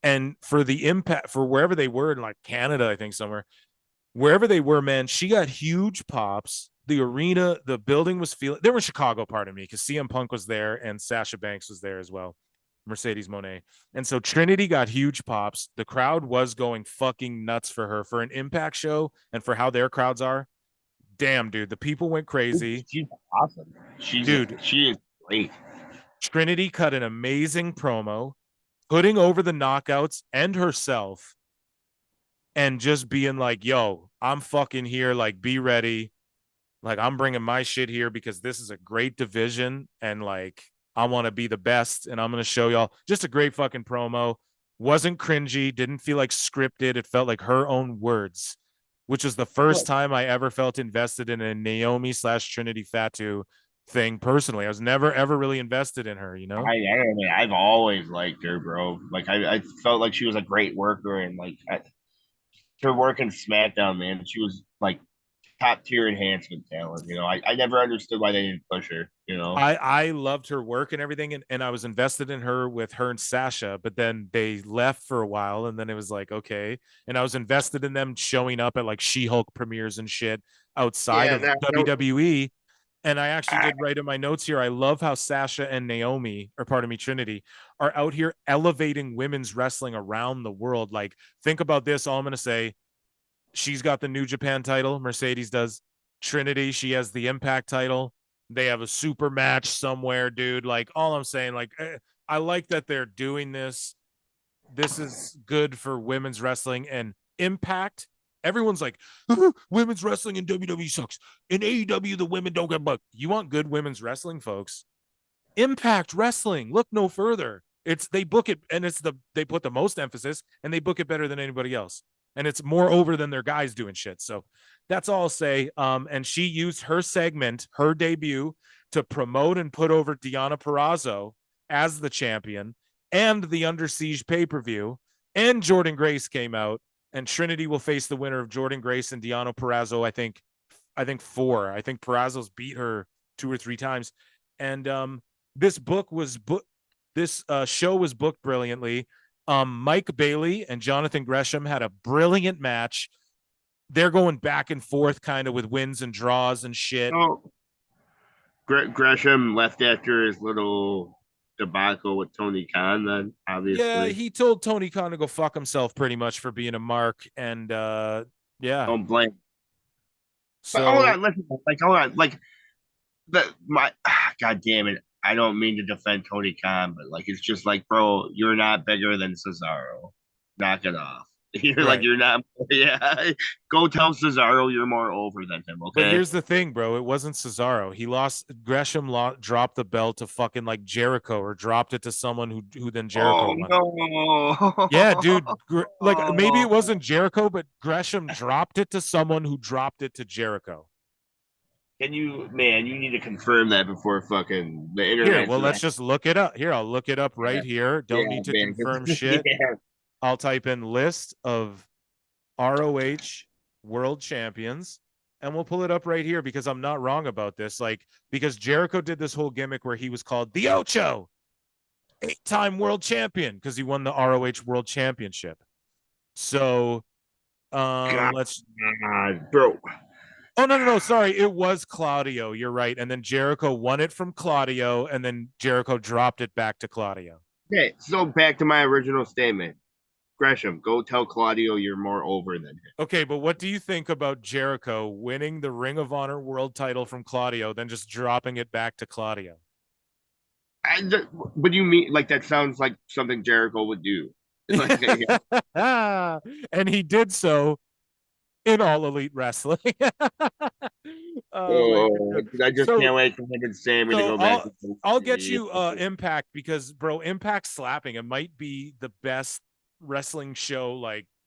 and for the Impact, for wherever they were in like Canada, I think somewhere, wherever they were, man, she got huge pops. The arena, the building was feeling. There was Chicago, pardon me, because CM Punk was there and Sasha Banks was there as well, Mercedes Moné, and so Trinity got huge pops. The crowd was going fucking nuts for her for an Impact show and for how their crowds are. Damn, dude, the people went crazy. She's awesome. She is great. Trinity cut an amazing promo, putting over the Knockouts and herself, and just being like, "Yo, I'm fucking here. Like, be ready." Like, I'm bringing my shit here because this is a great division and like I want to be the best and I'm going to show y'all. Just a great fucking promo. Wasn't cringy, didn't feel like scripted. It felt like her own words, which was the first time I ever felt invested in a Naomi/Trinity Fatu thing personally. I was never ever really invested in her, you know? I've always liked her, bro. Like I felt like she was a great worker and like her work in SmackDown, man. She was like top tier enhancement talent. You know, I never understood why they didn't push her. You know, I loved her work and everything, and I was invested in her with her and Sasha, but then they left for a while, and then it was like okay, and I was invested in them showing up at like She-Hulk premieres and shit outside of WWE. And I actually did write in my notes here. I love how Sasha and Naomi, or pardon me, Trinity, are out here elevating women's wrestling around the world. Like, think about this. All I'm going to say. She's got the New Japan title. Mercedes does. Trinity, she has the Impact title. They have a super match somewhere, dude. Like, all I'm saying, like, I like that they're doing this. This is good for women's wrestling and Impact. Everyone's like, women's wrestling in WWE sucks. In AEW, the women don't get booked. You want good women's wrestling, folks? Impact Wrestling. Look no further. They book it, and they put the most emphasis, and they book it better than anybody else. and it's more over than their guys doing shit. So that's all I'll say. And she used her segment, her debut, to promote and put over Deonna Purrazzo as the champion, and the Under Siege pay-per-view, and Jordynne Grace came out, and Trinity will face the winner of Jordynne Grace and Deonna Purrazzo. I think 4. I think Purrazzo's beat her 2 or 3 times. And this show was booked brilliantly. Mike Bailey and Jonathan Gresham had a brilliant match. They're going back and forth kind of with wins and draws and shit. Oh, Gresham left after his little debacle with Tony Khan, then obviously. Yeah, he told Tony Khan to go fuck himself pretty much for being a mark. And yeah. Don't blame. So but hold on, listen, hold on. God damn it. I don't mean to defend Tony Khan, but it's just bro, you're not bigger than Cesaro. Knock it off. You're right. You're not. Yeah, go tell Cesaro you're more over than him. Okay. But here's the thing, bro. It wasn't Cesaro. Gresham dropped the belt to fucking Jericho, or dropped it to someone who then Jericho won. No. Yeah, dude. Maybe it wasn't Jericho, but Gresham dropped it to someone who dropped it to Jericho. You need to confirm that before fucking the internet. Here, well, let's just look it up. Here, I'll look it up right here. Don't need to confirm shit. Yeah. I'll type in list of ROH World Champions, and we'll pull it up right here, because I'm not wrong about this. Because Jericho did this whole gimmick where he was called the Ocho, 8-time world champion, because he won the ROH World Championship. So, let's. God, bro. Oh, no. Sorry. It was Claudio. You're right. And then Jericho won it from Claudio, and then Jericho dropped it back to Claudio. Okay, so back to my original statement. Gresham, go tell Claudio you're more over than him. Okay, but what do you think about Jericho winning the Ring of Honor world title from Claudio, then just dropping it back to Claudio? What do you mean? That sounds like something Jericho would do. And he did so in All Elite Wrestling. I just can't wait for him and Sammy to go back. I'll get you Impact, because, bro, Impact slapping. It might be the best wrestling show.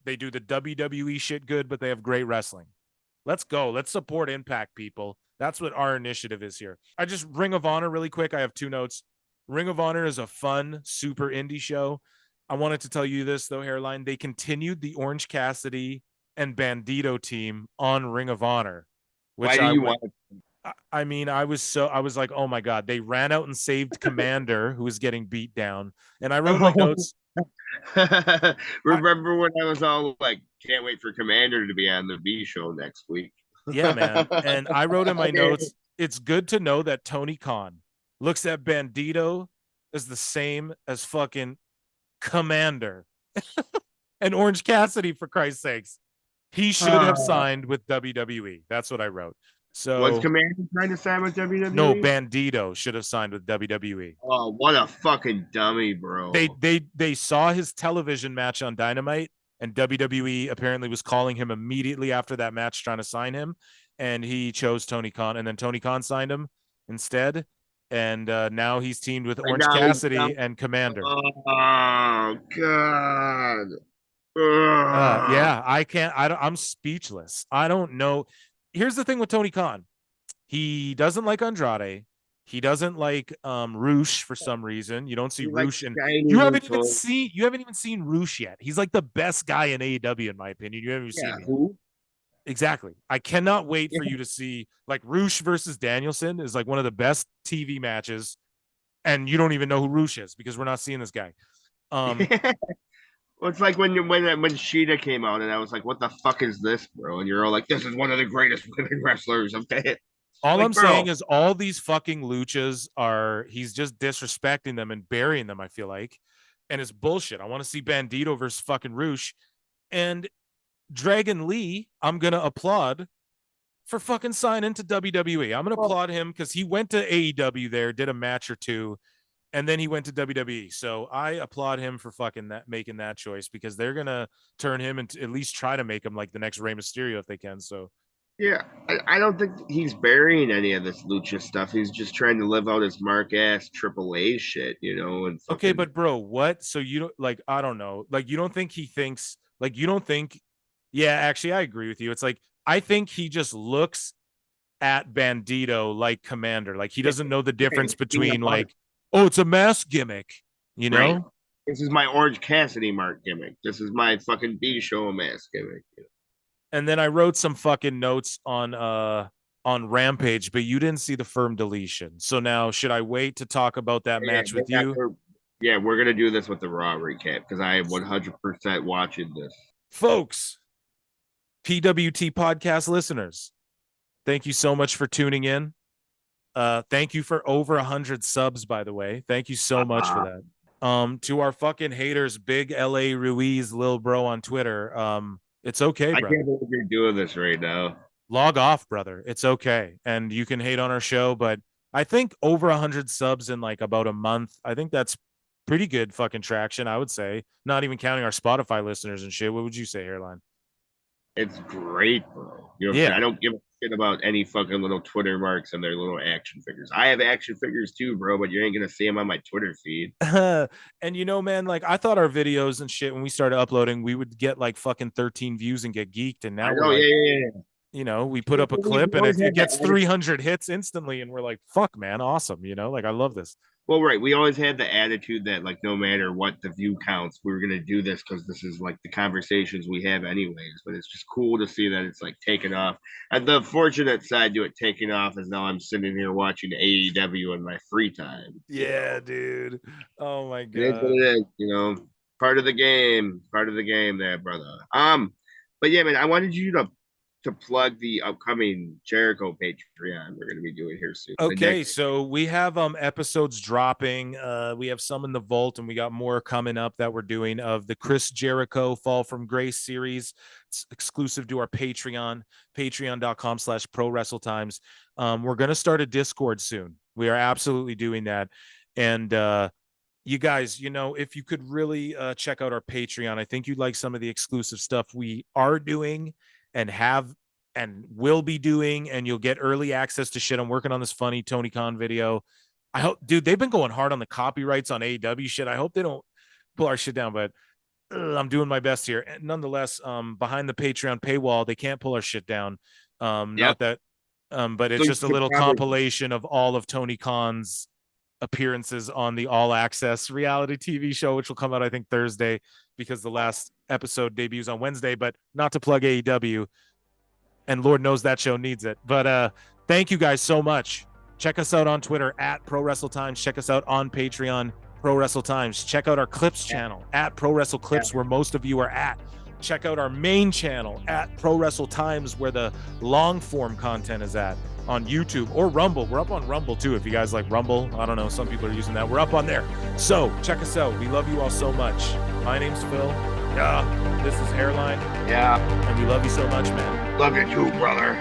They do the WWE shit good, but they have great wrestling. Let's go. Let's support Impact, people. That's what our initiative is here. Ring of Honor really quick. I have 2 notes. Ring of Honor is a fun, super indie show. I wanted to tell you this, though, Hairline. They continued the Orange Cassidy and Bandito team on Ring of Honor. Why do you want it? I mean, I was like, oh my God, they ran out and saved Commander, who was getting beat down. And I wrote my notes. Remember when I was all can't wait for Commander to be on the B show next week? Yeah, man. And I wrote in my notes, it's good to know that Tony Khan looks at Bandito as the same as fucking Commander and Orange Cassidy, for Christ's sakes. He should have signed with WWE. That's what I wrote. So was Commander trying to sign with WWE? No, Bandito should have signed with WWE. Oh, what a fucking dummy, bro. They saw his television match on Dynamite, and WWE apparently was calling him immediately after that match trying to sign him, and he chose Tony Khan, and then Tony Khan signed him instead, and now he's teamed with Orange Cassidy and Commander. Oh God. Yeah, I'm speechless. I don't know. Here's the thing with Tony Khan. He doesn't like Andrade. He doesn't like Roosh for some reason. You don't see Roosh, and you haven't even seen Roosh yet. He's like the best guy in AEW, in my opinion. You haven't seen who? Exactly. I cannot wait for you to see Roosh versus Danielson is one of the best TV matches, and you don't even know who Roosh is because we're not seeing this guy. Well, it's like when Sheeta came out, and I was like, "What the fuck is this, bro?" And you're all like, "This is one of the greatest women wrestlers." Okay. All I'm saying is all these fucking luchas he's just disrespecting them and burying them, I feel like. And it's bullshit. I want to see Bandito versus fucking Roosh. And Dragon Lee, I'm going to applaud for fucking signing to WWE. I'm going to applaud him because he went to AEW there, did a match or 2, and then he went to WWE. So I applaud him for fucking making that choice, because they're going to turn him and at least try to make him like the next Rey Mysterio if they can. So yeah, I don't think he's burying any of this lucha stuff. He's just trying to live out his mark-ass AAA shit, And fucking... Okay, but bro, what? So you don't I don't know. You don't think he thinks you don't think Yeah, actually, I agree with you. It's like, I think he just looks at Bandito like Commander. Like, he doesn't know the difference between like, oh, it's a mask gimmick, you know? Right. This is my Orange Cassidy mark gimmick. This is my fucking B show mask gimmick. And then I wrote some fucking notes on Rampage, but you didn't see the firm deletion. So now, should I wait to talk about that match with you? Yeah, we're gonna do this with the Raw recap because I am 100% watching this. Folks, PWT Podcast listeners, thank you so much for tuning in. Thank you for over 100 subs, by the way. Thank you so much for that. To our fucking haters, Big LA Ruiz, Lil Bro on Twitter. It's okay, brother. I can't believe you're doing this right now. Log off, brother. It's okay. And you can hate on our show, but I think over 100 subs in like about a month, I think that's pretty good fucking traction, I would say. Not even counting our Spotify listeners and shit. What would you say, Hairline? It's great, bro. You know, I don't give a shit about any fucking little Twitter marks and their little action figures. I have action figures too, bro, but you ain't gonna see them on my Twitter feed. And you know, man, like I thought our videos and shit when we started uploading, we would get like fucking 13 views and get geeked, and now we're like, you know, we put up a clip and it gets 300 hits instantly, and we're like, fuck, man, awesome, you know, like I love this. Well, right. We always had the attitude that, like, no matter what the view counts, we were going to do this because this is like the conversations we have, anyways. But it's just cool to see that it's like taking off. And the fortunate side to it taking off is now I'm sitting here watching AEW in my free time. Yeah, dude. Oh my god. It is what it is, you know. Part of the game. Part of the game there, brother. But yeah, man, I wanted you to plug the upcoming Jericho Patreon we're going to be doing here soon. Okay, so we have episodes dropping. We have some in the vault, and we got more coming up that we're doing of the Chris Jericho Fall from Grace series. It's exclusive to our Patreon, patreon.com/prowrestletimes. We're going to start a Discord soon. We are absolutely doing that. And you guys, you know, if you could really check out our Patreon, I think you'd like some of the exclusive stuff we are doing and have and will be doing, and you'll get early access to shit. I'm working on this funny Tony Khan video. I hope, dude, they've been going hard on the copyrights on AEW shit. I hope they don't pull our shit down, but I'm doing my best here. And nonetheless, behind the Patreon paywall, they can't pull our shit down. Not that, but it's just a little compilation of all of Tony Khan's appearances on the All Access reality TV show, which will come out, I think, Thursday, because the last episode debuts on Wednesday. But not to plug AEW, and Lord knows that show needs it. But thank you guys so much. Check us out on Twitter at Pro Wrestle Times. Check us out on Patreon, Pro Wrestle Times. Check out our Clips channel at Pro Wrestle Clips, where most of you are at. Check out our main channel at Pro Wrestle Times, where the long form content is at, on YouTube or Rumble. We're up on Rumble too. If you guys like Rumble, I don't know, some people are using that. We're up on there. So check us out. We love you all so much. My name's Phil. Yeah. This is Hairline. Yeah. And we love you so much, man. Love you too, brother.